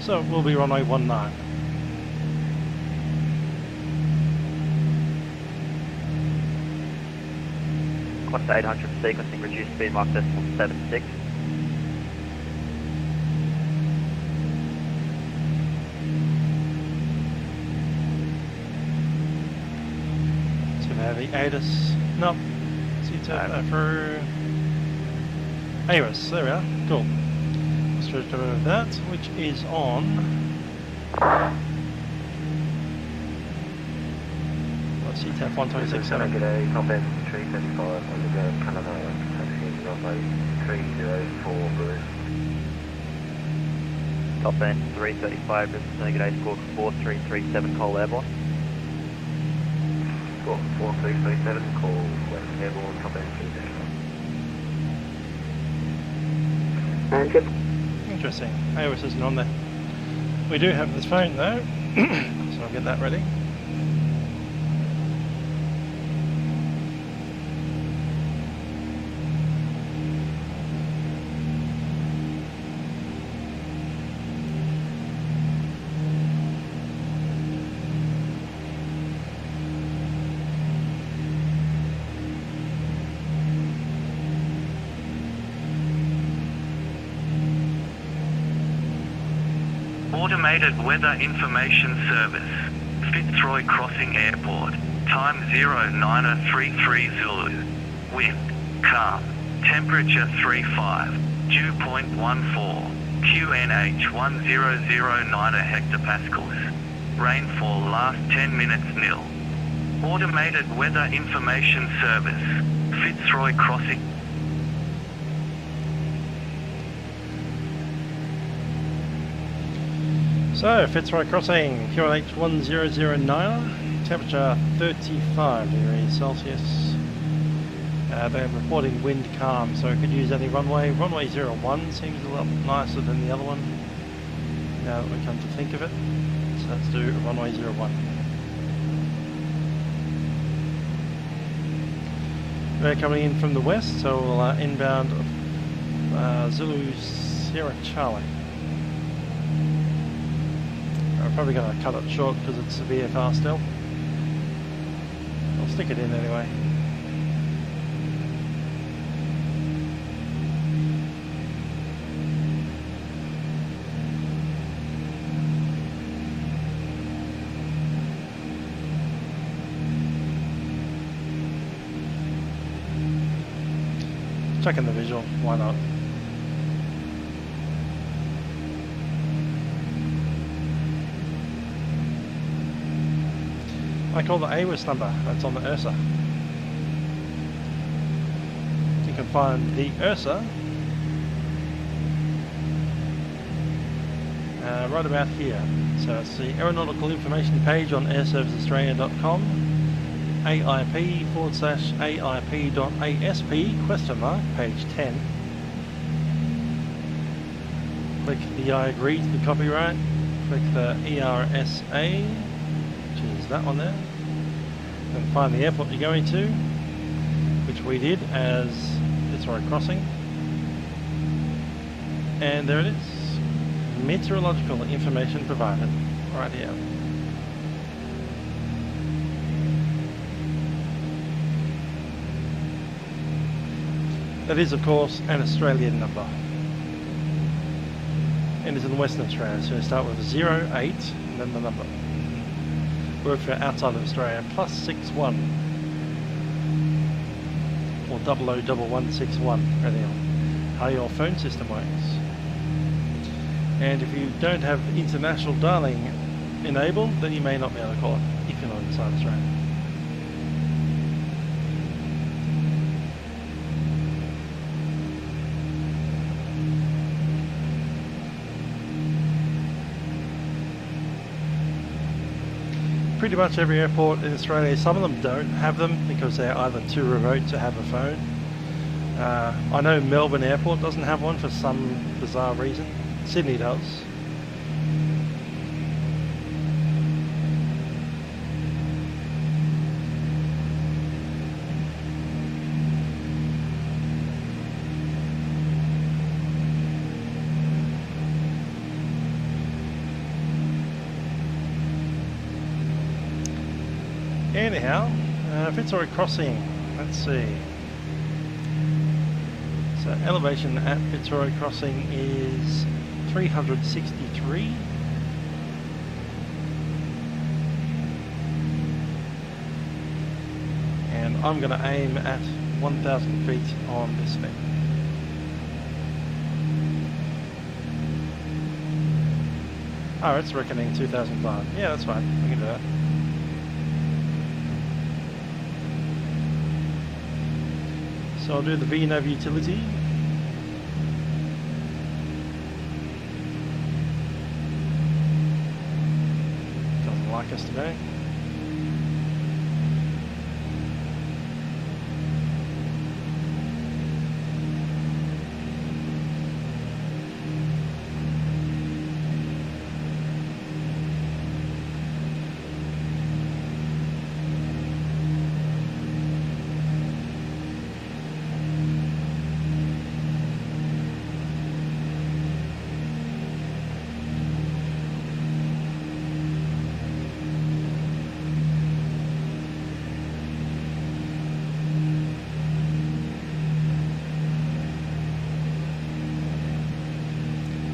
So we'll be runway 19. Qantas 800 sequencing, reduced speed, mark decimal 76. The ATIS, nope, CTF for AWIS, there we are, cool. Let's just over that, which is on CTF 126.7. G'day, Combat 335 on the go, Canada, taxiing runway 304 Broome. Top end 335, Brisbane, g'day, squawk 4337, call airborne. 4337, call West Airborne, top end 2. Interesting, AWIS isn't on there. We do have this phone though, so I'll get that ready. Automated Weather Information Service, Fitzroy Crossing Airport, time 0933 Zulu, wind, calm, temperature 35, dew point 14, QNH 1009 hectopascals, rainfall last 10 minutes nil. Automated Weather Information Service, Fitzroy Crossing. So, Fitzroy Crossing, QNH 1009, temperature 35 degrees Celsius. They're reporting wind calm, so it could use any runway. Runway 01 seems a lot nicer than the other one, now that we come to think of it. So let's do runway 01. They're coming in from the west, so we'll inbound Zulu Sierra Charlie. I'm probably going to cut it short because it's a VFR still. I'll stick it in anyway. Checking the visual, why not? I call the AWIS number, that's on the URSA. You can find the URSA right about here. So it's the aeronautical information page on airserviceaustralia.com, AIP/AIP.ASP, page 10. Click the I agree to the copyright, click the ERSA, which is that one there, and find the airport you're going to, which we did as Fitzroy Crossing, and there it is, meteorological information provided, right here. That is of course an Australian number, and it's in Western Australia, so you start with 08 and then the number. Or if you're outside of Australia, +61 or 001161, depending on how your phone system works. And if you don't have international dialing enabled, then you may not be able to call it if you're not inside Australia. Pretty much every airport in Australia, some of them don't have them because they're either too remote to have a phone. I know Melbourne Airport doesn't have one for some bizarre reason. Sydney does. Anyhow, Fitzroy Crossing, let's see. So elevation at Fitzroy Crossing is 363. And I'm going to aim at 1,000 feet on this thing. Oh, it's reckoning 2005. Yeah, that's fine. We can do that. So I'll do the VNav utility. Doesn't like us today.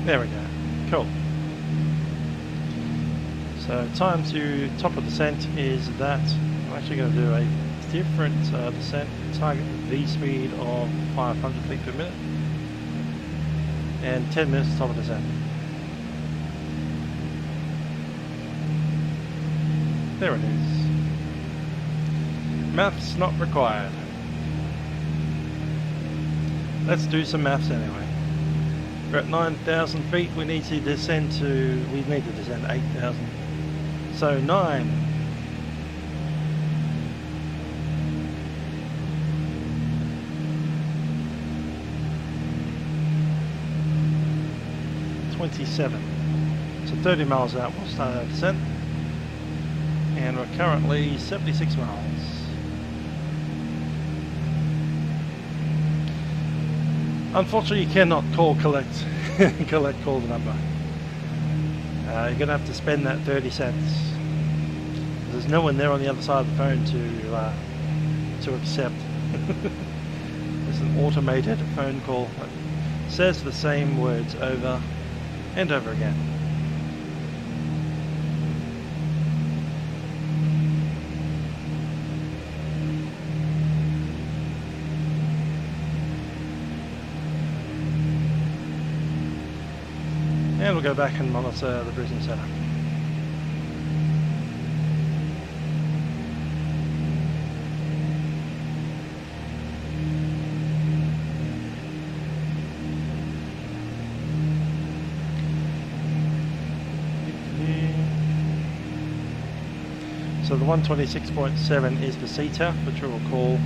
There we go. Cool. So time to top of descent is that. I'm actually going to do a different descent. Target V speed of 500 feet per minute. And 10 minutes top of descent. There it is. Maths not required. Let's do some maths anyway. We're at 9,000 feet, we need to descend 8,000. So 9. $27. So 30 miles out, we'll start our descent. And we're currently 76 miles. Unfortunately, you cannot call the number. you're going to have to spend that 30 cents. There's no one there on the other side of the phone to accept. It's an automated phone call that says the same words over and over again. And we'll go back and monitor the Brisbane Centre. So the 126.7 is the CTAF, which we will call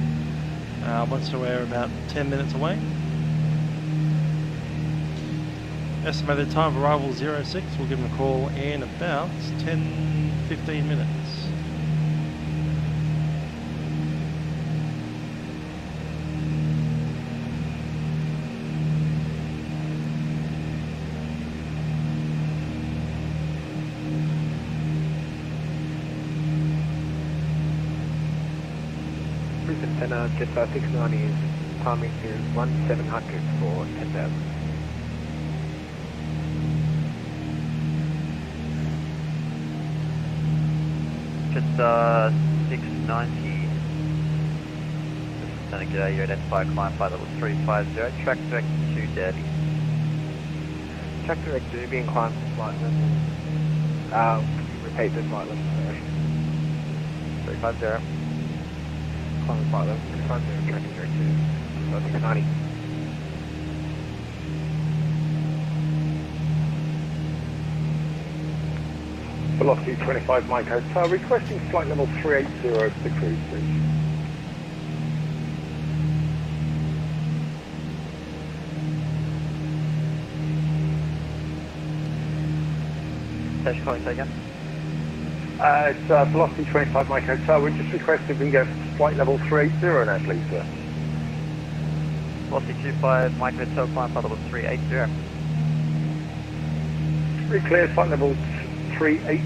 once we're about 10 minutes away. Estimated time of arrival 06, we'll give them a call in about 10-15 minutes. Brisbane Centre, just 690 is timing to 1700 for 10,000. Just 690. Centre, g'day, you identify climb flight level 350, track direct to Derby. Track direct Derby and climb flight level. Repeat the flight level, sorry. 350. Climb flight level 350, track direct to 690. Velocity 25 Mike Hotel, requesting flight level 380 for the cruise, please. Dash calling again. It's Velocity 25 Mike Hotel, we're just requesting if we can get flight level 380 now, please, sir. Velocity 25 Mike Hotel, climb flight level 380. Clear flight level 380,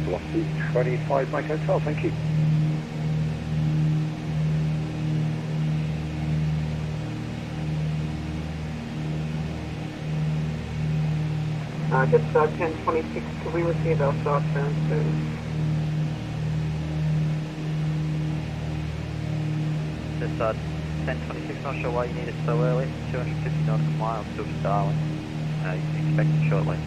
velocity 25 Mike Hotel, thank you. Just 1026, could we receive our southbound soon? Just 1026, not sure why you need it so early. 250 nautical miles to Darwin. You can expect it shortly.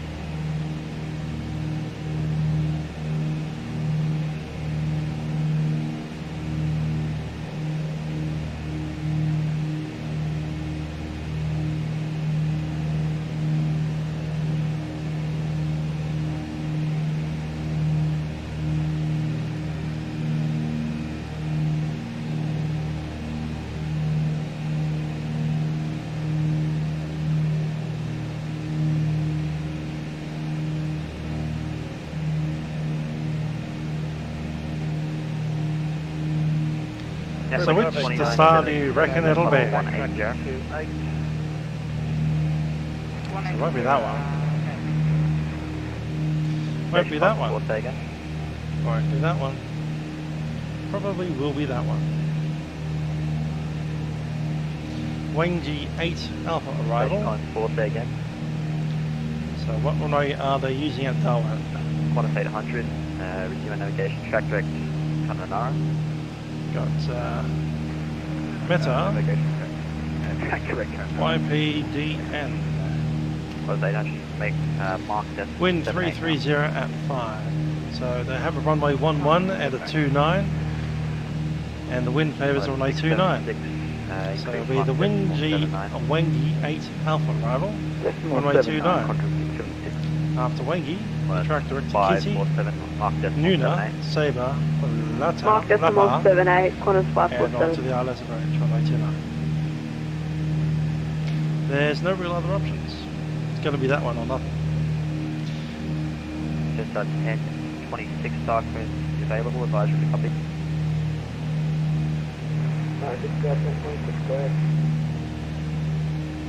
So which the star do you reckon it'll be? So it won't be that one. Won't be that one. Won't be that one. Probably will be that one. Wangi 8 Alpha arrival. So what runway are they using at Darwin? Qantas 800, resume navigation, track direct, Kununurra. Got Meta, YPDN. Well, they actually make mark that. Wind 330 at 5. So they have a runway 11 at a 29, and the wind favours runway 29. So it'll be the Wangi 8 Alpha arrival, runway 29. After Wangi, track direct to Kitty, Nuna, Sabre, Lata, Mark decimal Lapa, 78, Qantas and on to the ILS approach, runway 29. There's no real other options. It's going to be that one or nothing. Just 1026 Darkman available, advisory to copy. Just 1026, go ahead.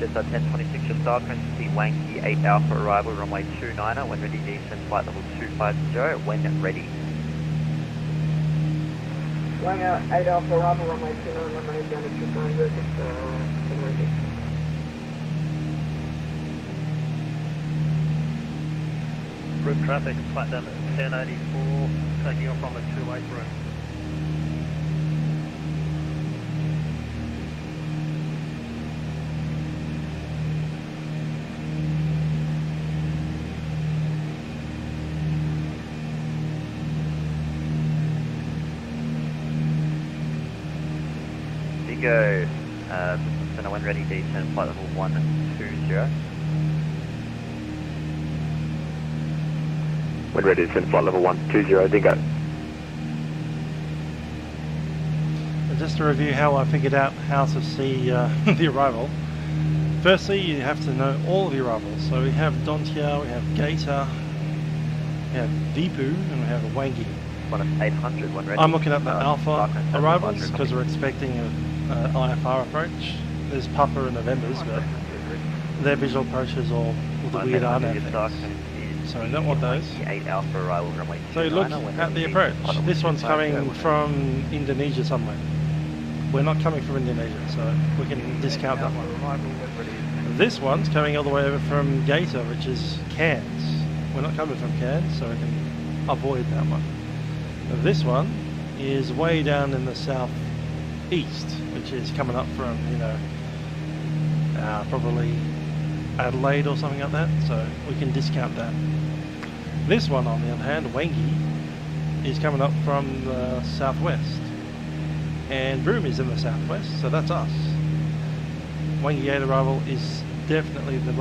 Cessar 1026, your star currency Wanky 8 Alpha arrival, runway 29er, when ready descend flight level 250, when ready. Wang 8 Alpha arrival, runway 29, runway down to 250, when ready. Route traffic, flight down at 1084, taking off on the 28 route. Go, so when ready descend flight level 120. When ready descend flight level 120, Dingo. And just to review how I figured out how to see the arrival. Firstly, you have to know all of the arrivals. So we have Dontia, we have Gator, we have Vipu, and we have Wangi. 800 when ready. I'm looking at the Alpha arrivals because we're expecting an IFR approach. There's Papa and Novembers, but their visual approaches all with the weird RNAV things. So I don't want those. 8 Alpha arrival, runway 29. So look at the approach. This one's coming from Indonesia somewhere. We're not coming from Indonesia, so we can discount that one. This one's coming all the way over from Gator, which is Cairns. We're not coming from Cairns, so we can avoid that one. This one is way down in the southeast, which is coming up from, you know, probably Adelaide or something like that, so we can discount that. This one, on the other hand, Wangi, is coming up from the southwest, and Broome is in the southwest, so that's us. Wangi 8 arrival is definitely the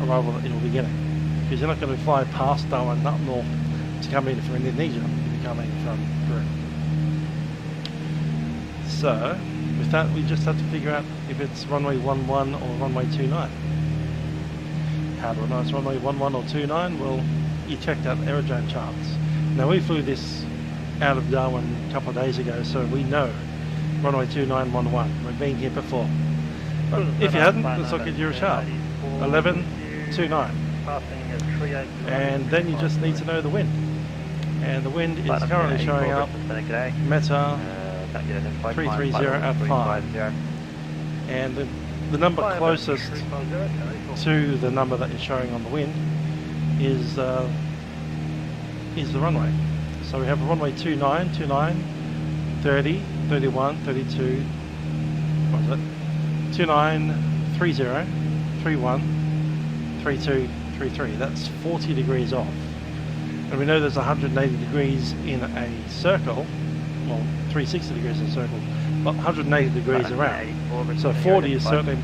arrival that you'll be getting, because you're not going to fly past Darwin up north to come in from Indonesia. Coming from Broome. So with that, we just have to figure out if it's runway 11 or runway 29. How do I know it's runway 11 or 29? Well, you checked out aerodrome charts. Now we flew this out of Darwin a couple of days ago, so we know runway 2911. We've been here before. But if you hadn't, let's look at your chart. 1129. And then you just need to know the wind. And the wind is currently showing up Meta 330 at 5. And the number closest to the number that is showing on the wind is the runway. So we have runway 29, 29, 30, 31, 32, what is it? 29, 30, 31, 32, 33. That's 40 degrees off. And we know there's 180 degrees in a circle, well, 360 degrees in a circle, but 180 degrees around. So 40 is certainly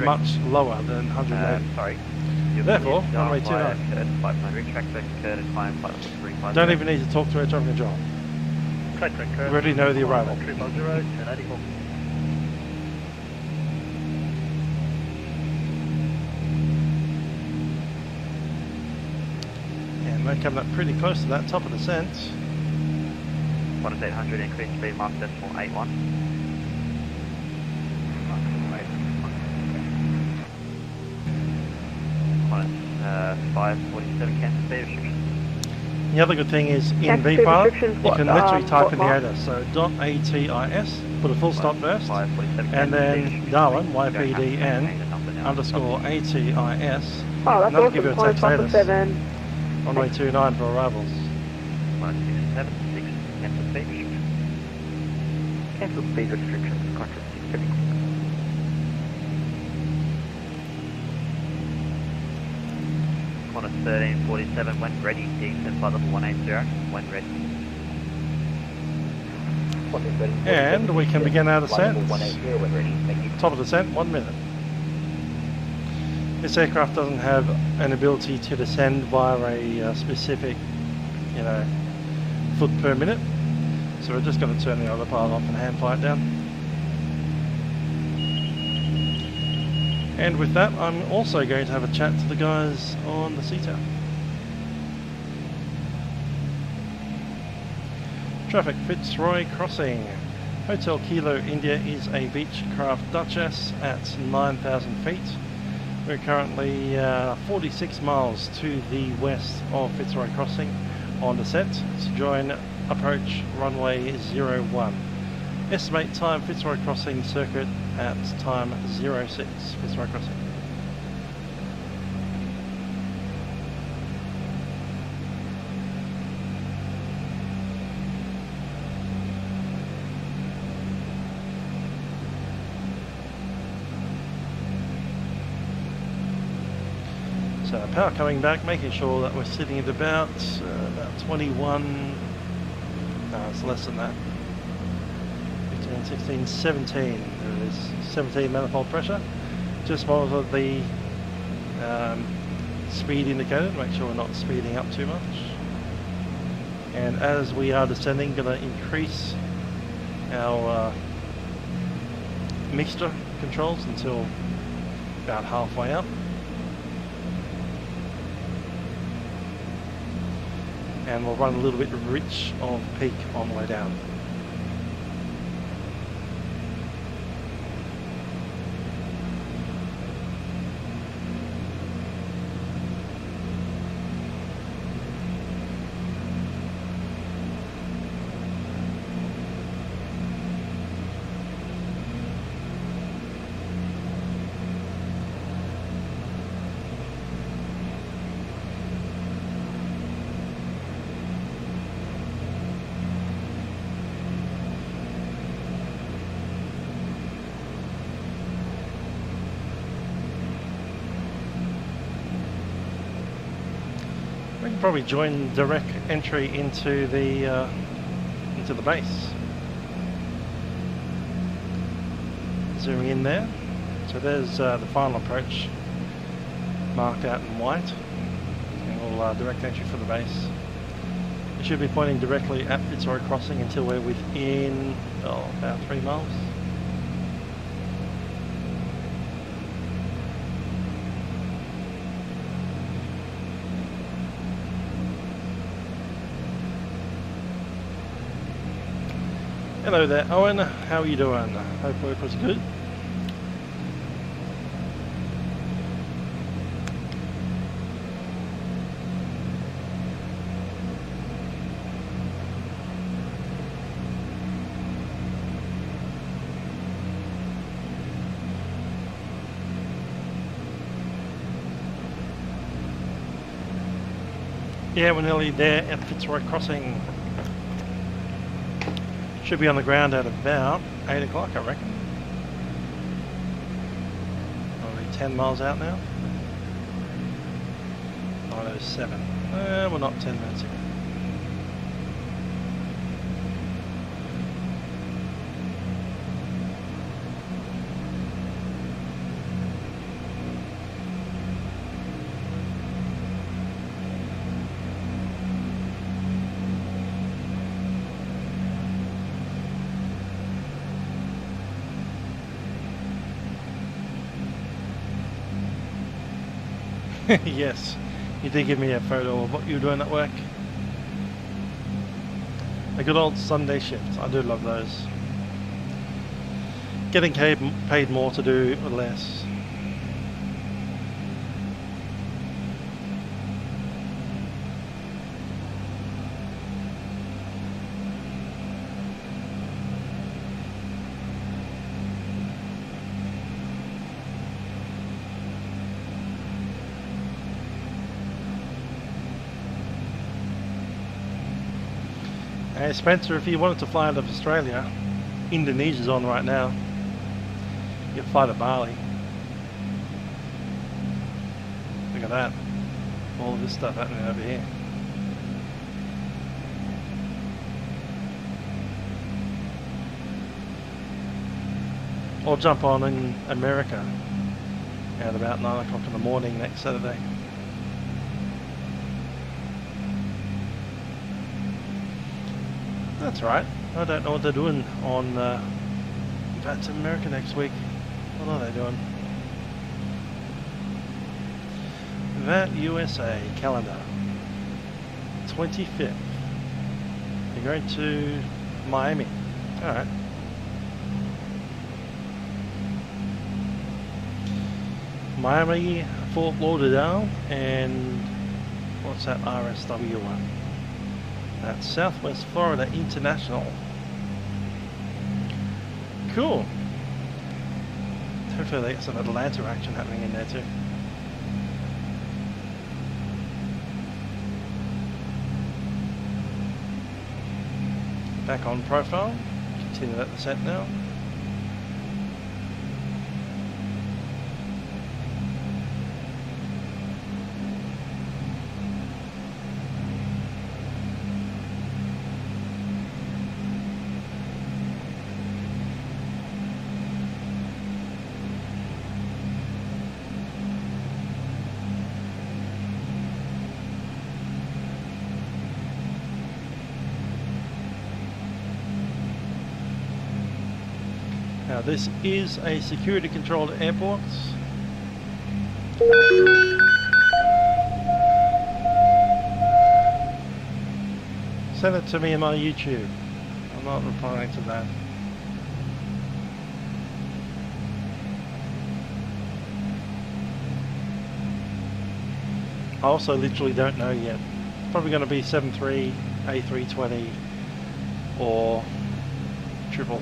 much lower than 180. Therefore, runway 29. Don't even need to talk to air traffic control. We already know the arrival. We're coming up pretty close to that top of the descent. 1800 increase speed, mark decimal 81. 547 cancel speed restriction. The other good thing is in vPilot, you can literally type in the header. So .atis, put a full stop first, and then Darwin, YPDN, underscore ATIS, and that'll give you a text status. Runway 29 for arrivals. 1676, cancel speed restriction. Cancel speed restrictions, contact 670. Qantas 1347, when ready, descend flight level 180, when ready. And we can begin our descent. Top of descent, 1 minute. This aircraft doesn't have an ability to descend via a specific, foot per minute. So we're just going to turn the autopilot off and hand fly it down. And with that, I'm also going to have a chat to the guys on the CTAL. Traffic, Fitzroy Crossing. Hotel Kilo India is a Beechcraft Dutchess at 9,000 feet. We're currently 46 miles to the west of Fitzroy Crossing on descent to join approach runway 01. Estimate time Fitzroy Crossing circuit at time 06 Fitzroy Crossing. So power coming back, making sure that we're sitting at about 21, no, it's less than that, 15, 16, 17, there it is, 17 manifold pressure. Just monitor the speed indicator to make sure we're not speeding up too much. And as we are descending, going to increase our mixture controls until about halfway up. And we'll run a little bit rich of peak on the way down. We can probably join direct entry into the base. Zooming in there. So there's the final approach marked out in white. And we'll direct entry for the base. We should be pointing directly at Fitzroy Crossing until we're within about 3 miles. Hello there, Owen. How are you doing? Hope work was good. Yeah, we're nearly there at Fitzroy Crossing. Should be on the ground at about 8 o'clock, I reckon. Probably 10 miles out now. 9:07. We're not 10 minutes ago. Yes, you did give me a photo of what you were doing at work. A good old Sunday shift. I do love those. Getting paid more to do less. Hey Spencer, if you wanted to fly out of Australia, Indonesia's on right now. You can fly to Bali. Look at that. All of this stuff happening over here. Or jump on in America at about 9 o'clock in the morning next Saturday. That's right. I don't know what they're doing on VH-HKI America next week. What are they doing? VH-HKI USA calendar. 25th. They're going to Miami. Alright. Miami, Fort Lauderdale, and what's that RSW one? That's Southwest Florida International. Cool. Hopefully they get some Atlanta action happening in there too. Back on profile. Continue that descent now. Now this is a security controlled airport. Send it to me in my YouTube. I'm not replying to that. I also literally don't know yet. It's probably going to be 73, A320 or triple.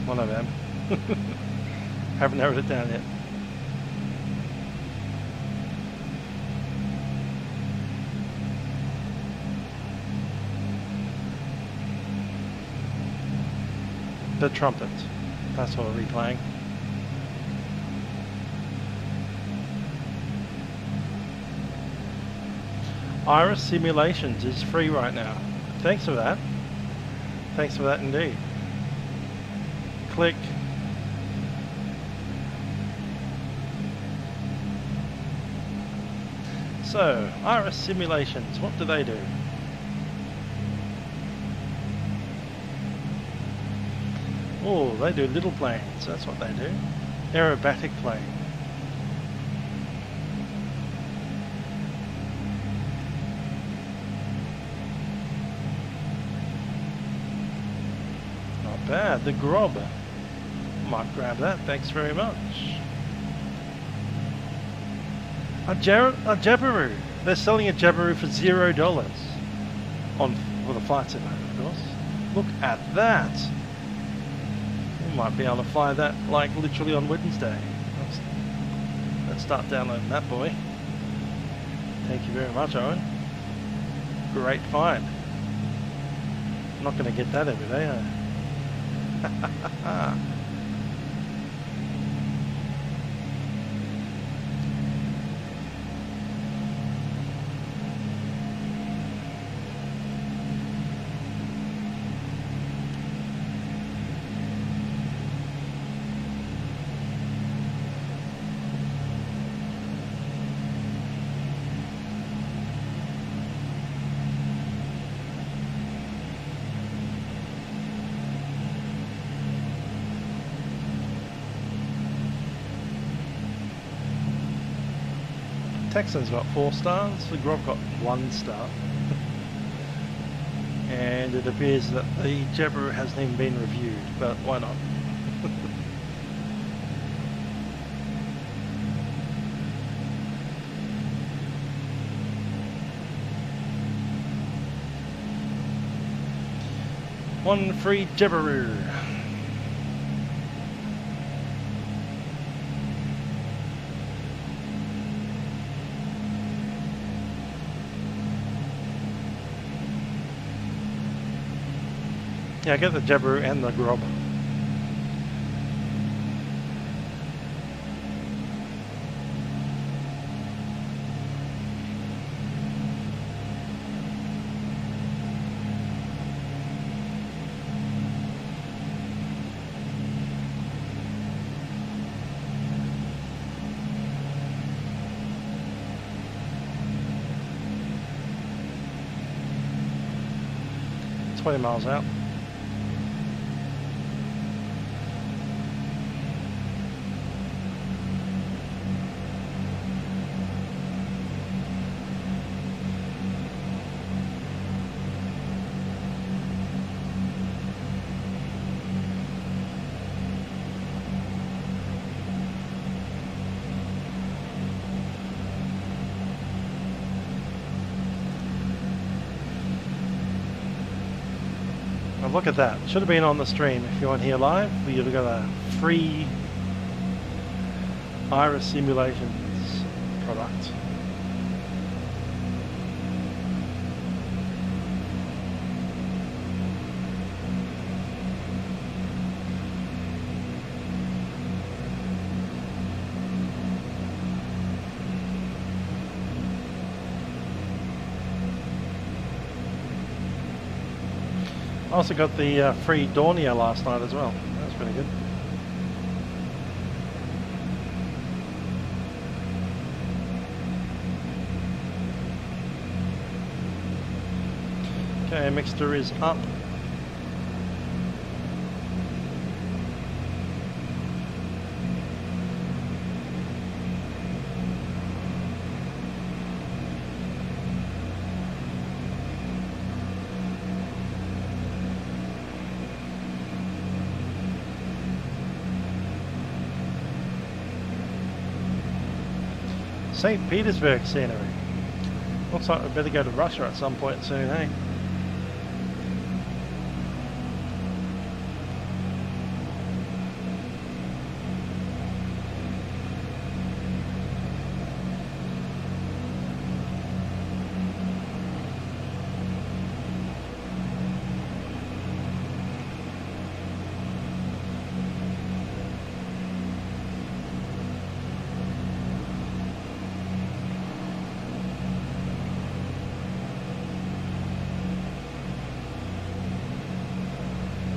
One of them. Haven't narrowed it down yet. The trumpet. That's what we're replaying. Iris Simulations is free right now. Thanks for that. Thanks for that indeed. Click. So, Iris Simulations, what do they do? Oh, they do little planes, that's what they do. Aerobatic plane. Not bad, the Grob. Might grab that, thanks very much. A Jabiru. They're selling a Jabiru for $0 for the flight simulator, of course. Look at that. We might be able to fly that like literally on Wednesday. Let's start downloading that boy. Thank you very much, Owen. Great find. I'm not going to get that every day, eh? Texan's got 4 stars, the Grob got 1 star. And it appears that the Jabiru hasn't even been reviewed, but why not? One free Jabiru. Yeah, I get the Jabiru and the Grob. $20 miles out. look at that. Should have been on the stream if you weren't here live. You've got a free Iris Simulations product. I also got the free Dornier last night as well. That was pretty good. Okay, mixture is up. St. Petersburg scenery. Looks like we better go to Russia at some point soon, eh?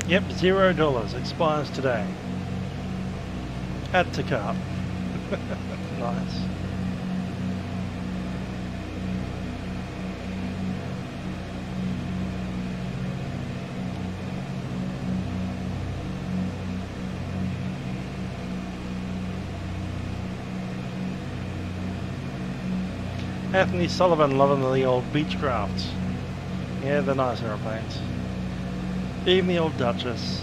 Yep, $0 expires today. Add to cart. Nice. Anthony Sullivan loving the old Beechcraft. Yeah, they're nice aeroplanes. Even the old Dutchess.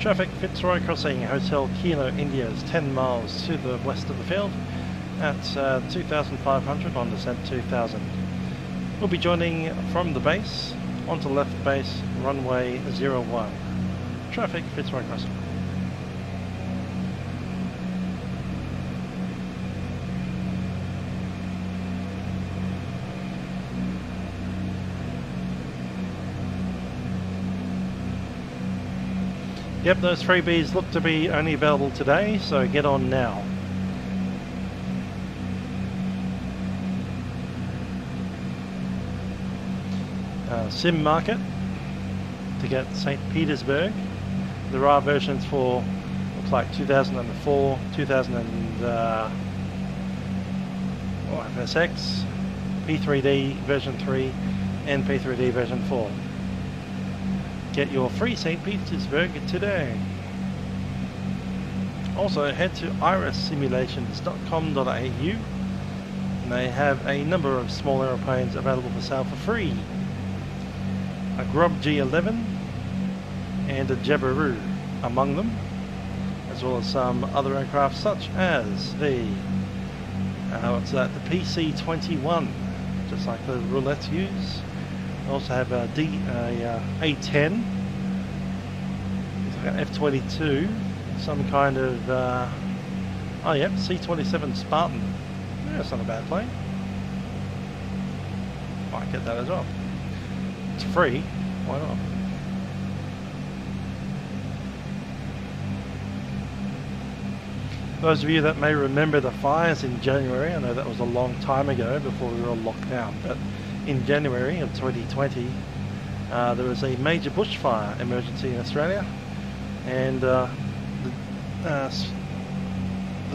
Traffic Fitzroy Crossing, Hotel Kilo India is 10 miles to the west of the field at 2,500 on descent 2,000. We'll be joining from the base onto left base runway 01. Traffic Fitzroy Crossing. Yep, those freebies look to be only available today, so get on now. Sim market to get St. Petersburg. There are versions for, looks like 2004, 2000 and FSX, P3D version 3 and P3D version 4. Get your free St. Petersburg today. Also head to irissimulations.com.au and they have a number of small aeroplanes available for sale for free. A Grub G11 and a Jabiru among them, as well as some other aircraft such as the the PC-21, just like the roulettes use. We also have a A10, it's like an F-22, some kind of oh yep, C-27 Spartan. Yeah, that's not a bad plane. Might get that as well. It's free, why not? Those of you that may remember the fires in January, I know that was a long time ago before we were all locked down, but in January of 2020 there was a major bushfire emergency in Australia, and the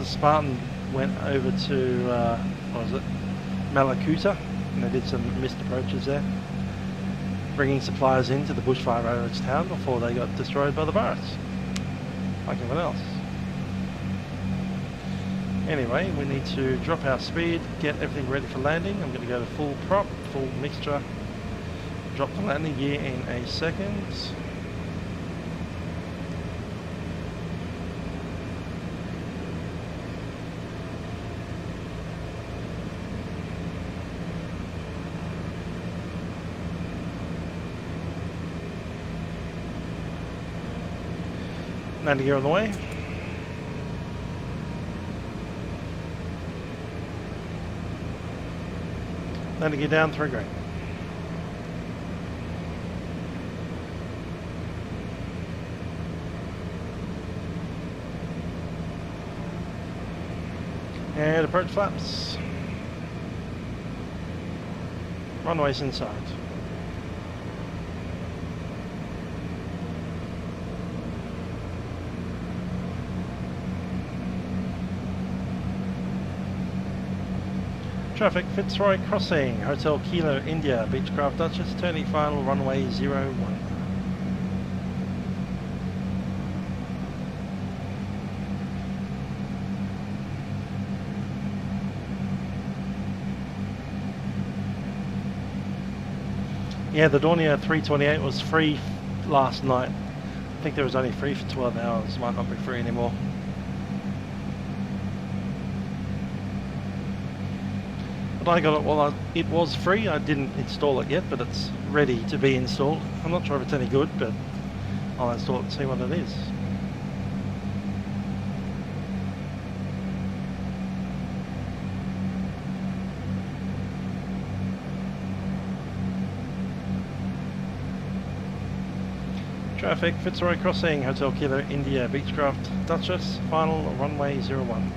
Spartan went over to what was it, Malakuta, and they did some missed approaches there, bringing supplies into the bushfire ravaged town before they got destroyed by the virus, like everyone else. Anyway, we need to drop our speed, get everything ready for landing. I'm going to go to full prop, full mixture, drop the landing gear in a second. Landing gear on the way. Landing gear down, 3 green. And approach flaps. Runways inside. Traffic, Fitzroy Crossing, Hotel Kilo, India, Beechcraft Dutchess, turning final, runway 01. Yeah, the Dornier 328 was free last night. I think there was only free for 12 hours, might not be free anymore. I got it while it was free. I didn't install it yet, but it's ready to be installed. I'm not sure if it's any good, but I'll install it and see what it is. Traffic, Fitzroy Crossing, Hotel Kilo, India, Beechcraft, Dutchess, final runway 01.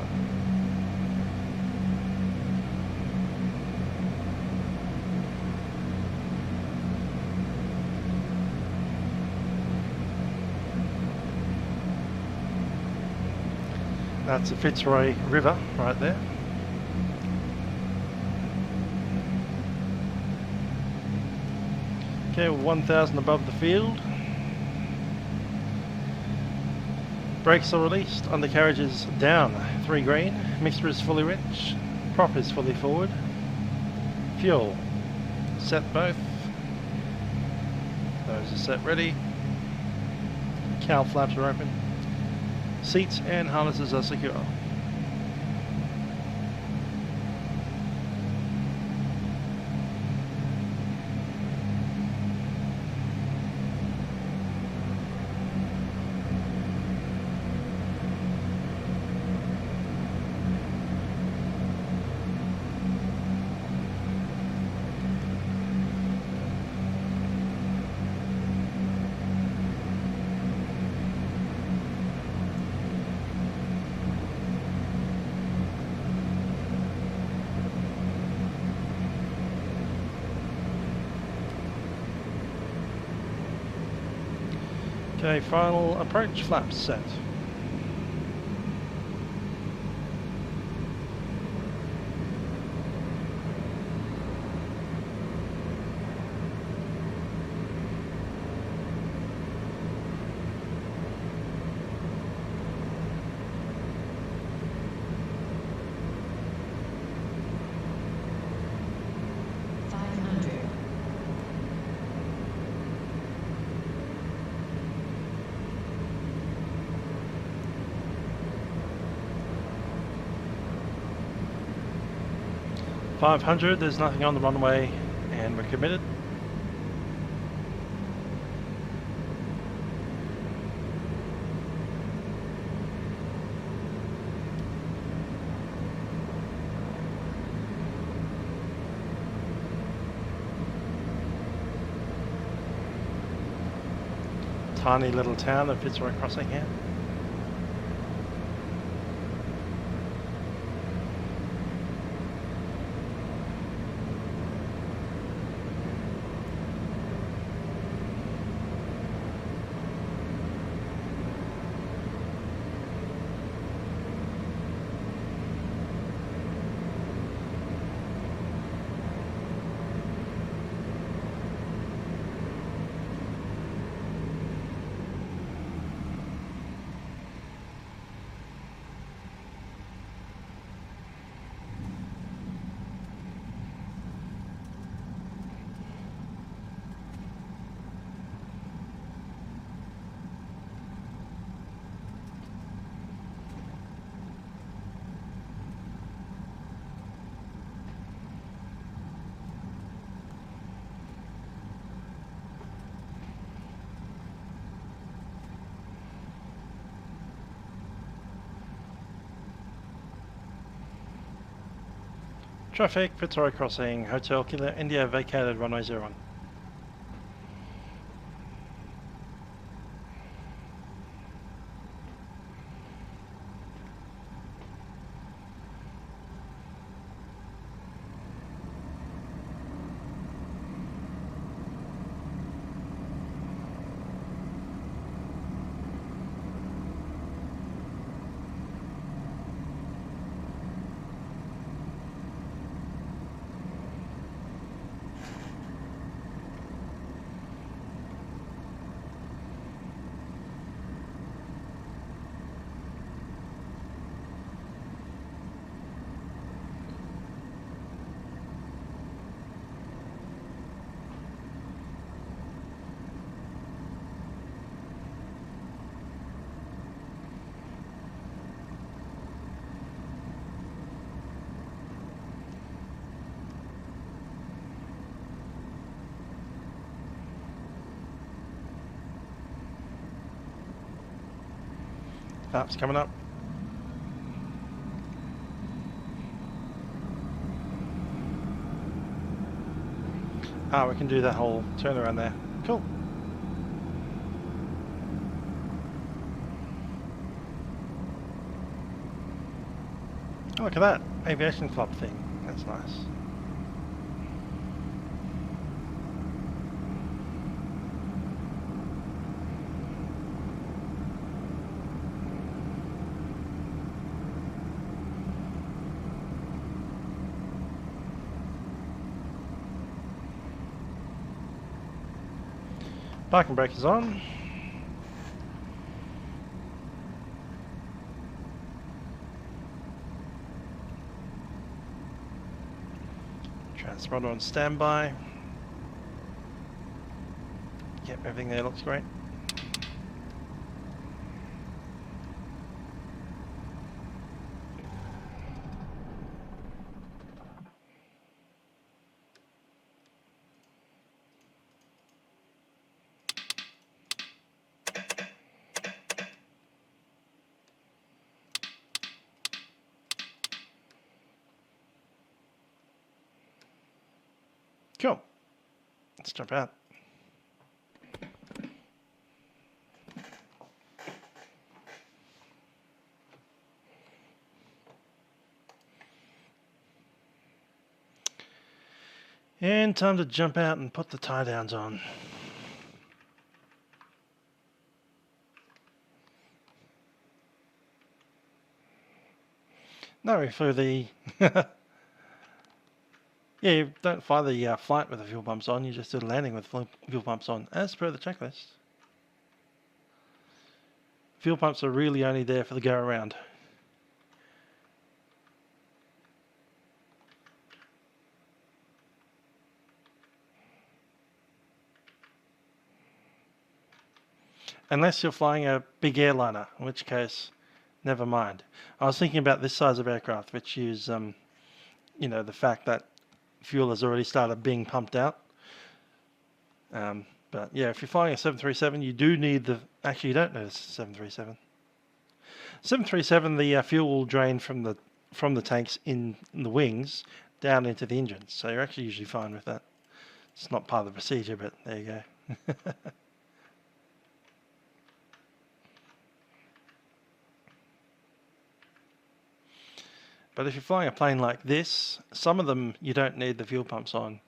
That's the Fitzroy River right there. Okay, 1,000 above the field. Brakes are released, undercarriage is down, 3 green, mixture is fully rich, prop is fully forward, fuel, set both, those are set ready, cowl flaps are open. Seats and harnesses are secure. Okay, final approach flaps set. .500, there's nothing on the runway and we're committed. Tiny little town of Fitzroy Crossing here. Traffic, Fitzroy Crossing, Hotel Kilo India vacated runway 01. Flaps coming up. Ah, we can do that whole turnaround there. Cool. Oh, look at that aviation club thing. That's nice. Parking brake is on. Transponder on standby. Yep, everything there looks great. Cool. Let's jump out. And time to jump out and put the tie downs on. No, for the yeah, you don't fly the flight with the fuel pumps on, you just do the landing with fuel pumps on, as per the checklist. Fuel pumps are really only there for the go around. Unless you're flying a big airliner, in which case, never mind. I was thinking about this size of aircraft, which use, you know, the fact that fuel has already started being pumped out. But yeah, if you're flying a 737, you do need the... Actually, you don't need a 737. 737, the fuel will drain from the tanks in the wings down into the engines, so you're actually usually fine with that. It's not part of the procedure, but there you go. But if you're flying a plane like this, some of them you don't need the fuel pumps on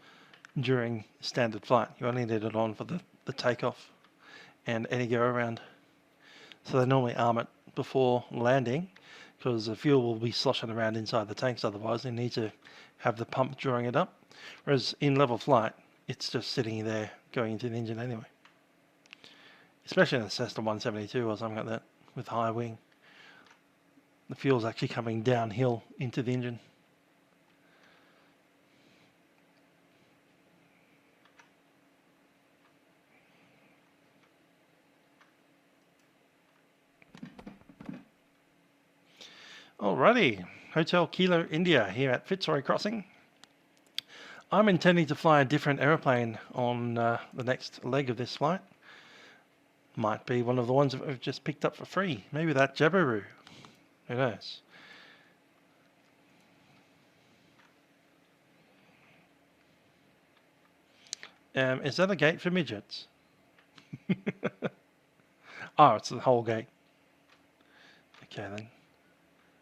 during standard flight. You only need it on for the takeoff and any go around. So they normally arm it before landing because the fuel will be sloshing around inside the tanks, otherwise they need to have the pump drawing it up. Whereas in level flight, it's just sitting there going into the engine anyway. Especially in a Cessna 172 or something like that with high wing. The fuel's actually coming downhill into the engine. Alrighty, Hotel Kilo India here at Fitzroy Crossing. I'm intending to fly a different aeroplane on the next leg of this flight. Might be one of the ones that we've just picked up for free. Maybe that Jabiru. Who knows? Is that a gate for midgets? Oh, it's the whole gate. Okay then.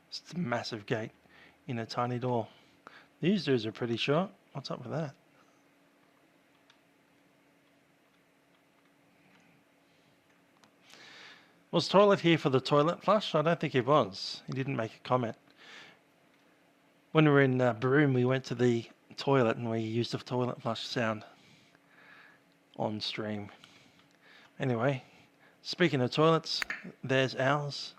It's a massive gate in a tiny door. These dudes are pretty short. What's up with that? Was Toilet here for the toilet flush? I don't think he was. He didn't make a comment. When we were in Broome, we went to the toilet and we used the toilet flush sound on stream. Anyway, speaking of toilets, there's ours.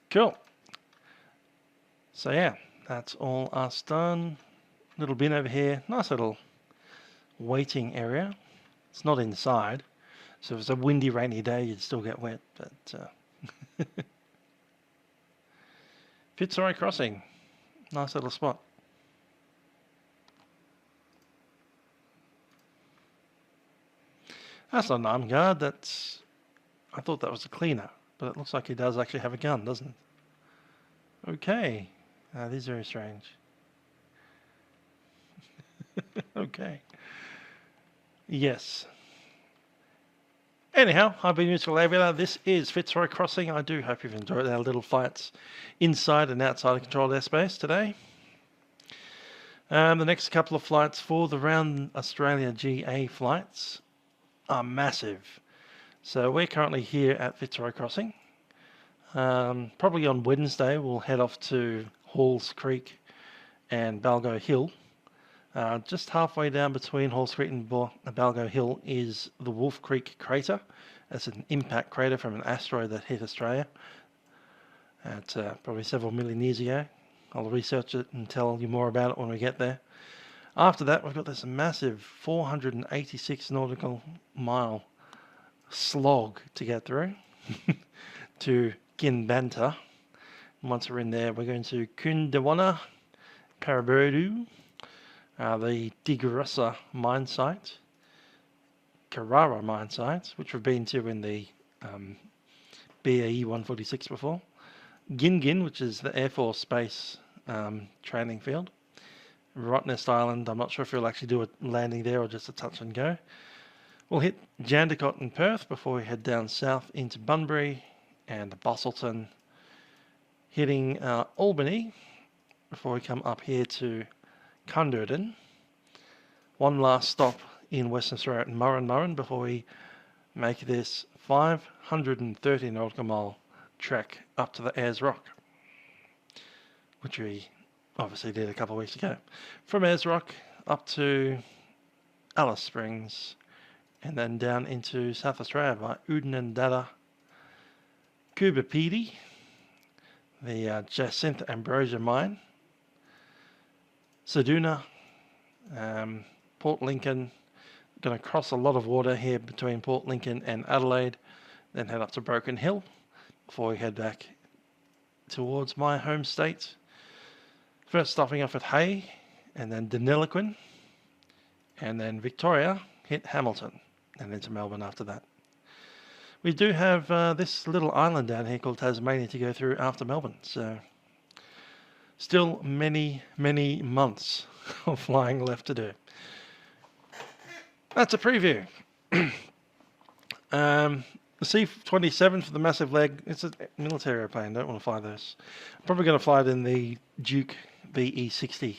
Cool. So yeah, that's all us done. Little bin over here. Nice little waiting area. It's not inside, so if it's a windy, rainy day, you'd still get wet. But Fitzroy Crossing, nice little spot. That's not an armed guard. That's. I thought that was a cleaner, but it looks like he does actually have a gun, doesn't it? Okay, this is very strange. Okay. Yes. Anyhow, I've been Musical Aviator. This is Fitzroy Crossing. I do hope you've enjoyed our little flights inside and outside of controlled airspace today. The next couple of flights for the Round Australia GA flights are massive. So we're currently here at Fitzroy Crossing. Probably on Wednesday we'll head off to Halls Creek and Balgo Hill. Just halfway down between Halls Creek and Balgo Hill is the Wolf Creek crater. It's an impact crater from an asteroid that hit Australia at probably several million years ago. I'll research it and tell you more about it when we get there. After that, we've got this massive 486 nautical mile slog to get through to Ginbanta. And once we're in there, we're going to Kundawana, Paraburdu, the Digarussa mine site, Carrara mine site, which we've been to in the BAE 146 before, Gingin, which is the Air Force Base training field, Rottnest Island. I'm not sure if we'll actually do a landing there or just a touch and go. We'll hit Jandakot and Perth before we head down south into Bunbury and Busselton, hitting Albany before we come up here to Cunderdin. One last stop in Western Australia at Murrin before we make this 530 nautical mile trek up to the Ayers Rock, which we obviously did a couple of weeks ago. From Ayers Rock up to Alice Springs and then down into South Australia by Udinadatta, Kubapidi, the Jacinth Ambrosia mine, Seduna, Port Lincoln. Going to cross a lot of water here between Port Lincoln and Adelaide, then head up to Broken Hill before we head back towards my home state. First stopping off at Hay, and then Deniliquin, and then Victoria, hit Hamilton, and into Melbourne after that. We do have this little island down here called Tasmania to go through after Melbourne, so still many, many months of flying left to do. That's a preview. The C-27 for the massive leg, it's a military airplane, don't want to fly those. I'm probably going to fly it in the Duke VE-60.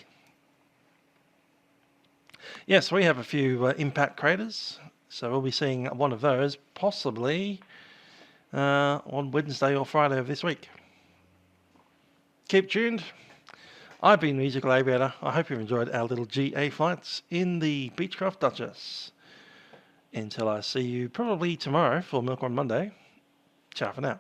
Yes, we have a few impact craters, so we'll be seeing one of those possibly on Wednesday or Friday of this week. Keep tuned. I've been Musical Aviator. I hope you've enjoyed our little GA flights in the Beechcraft Duchess. Until I see you probably tomorrow for Milk on Monday. Ciao for now.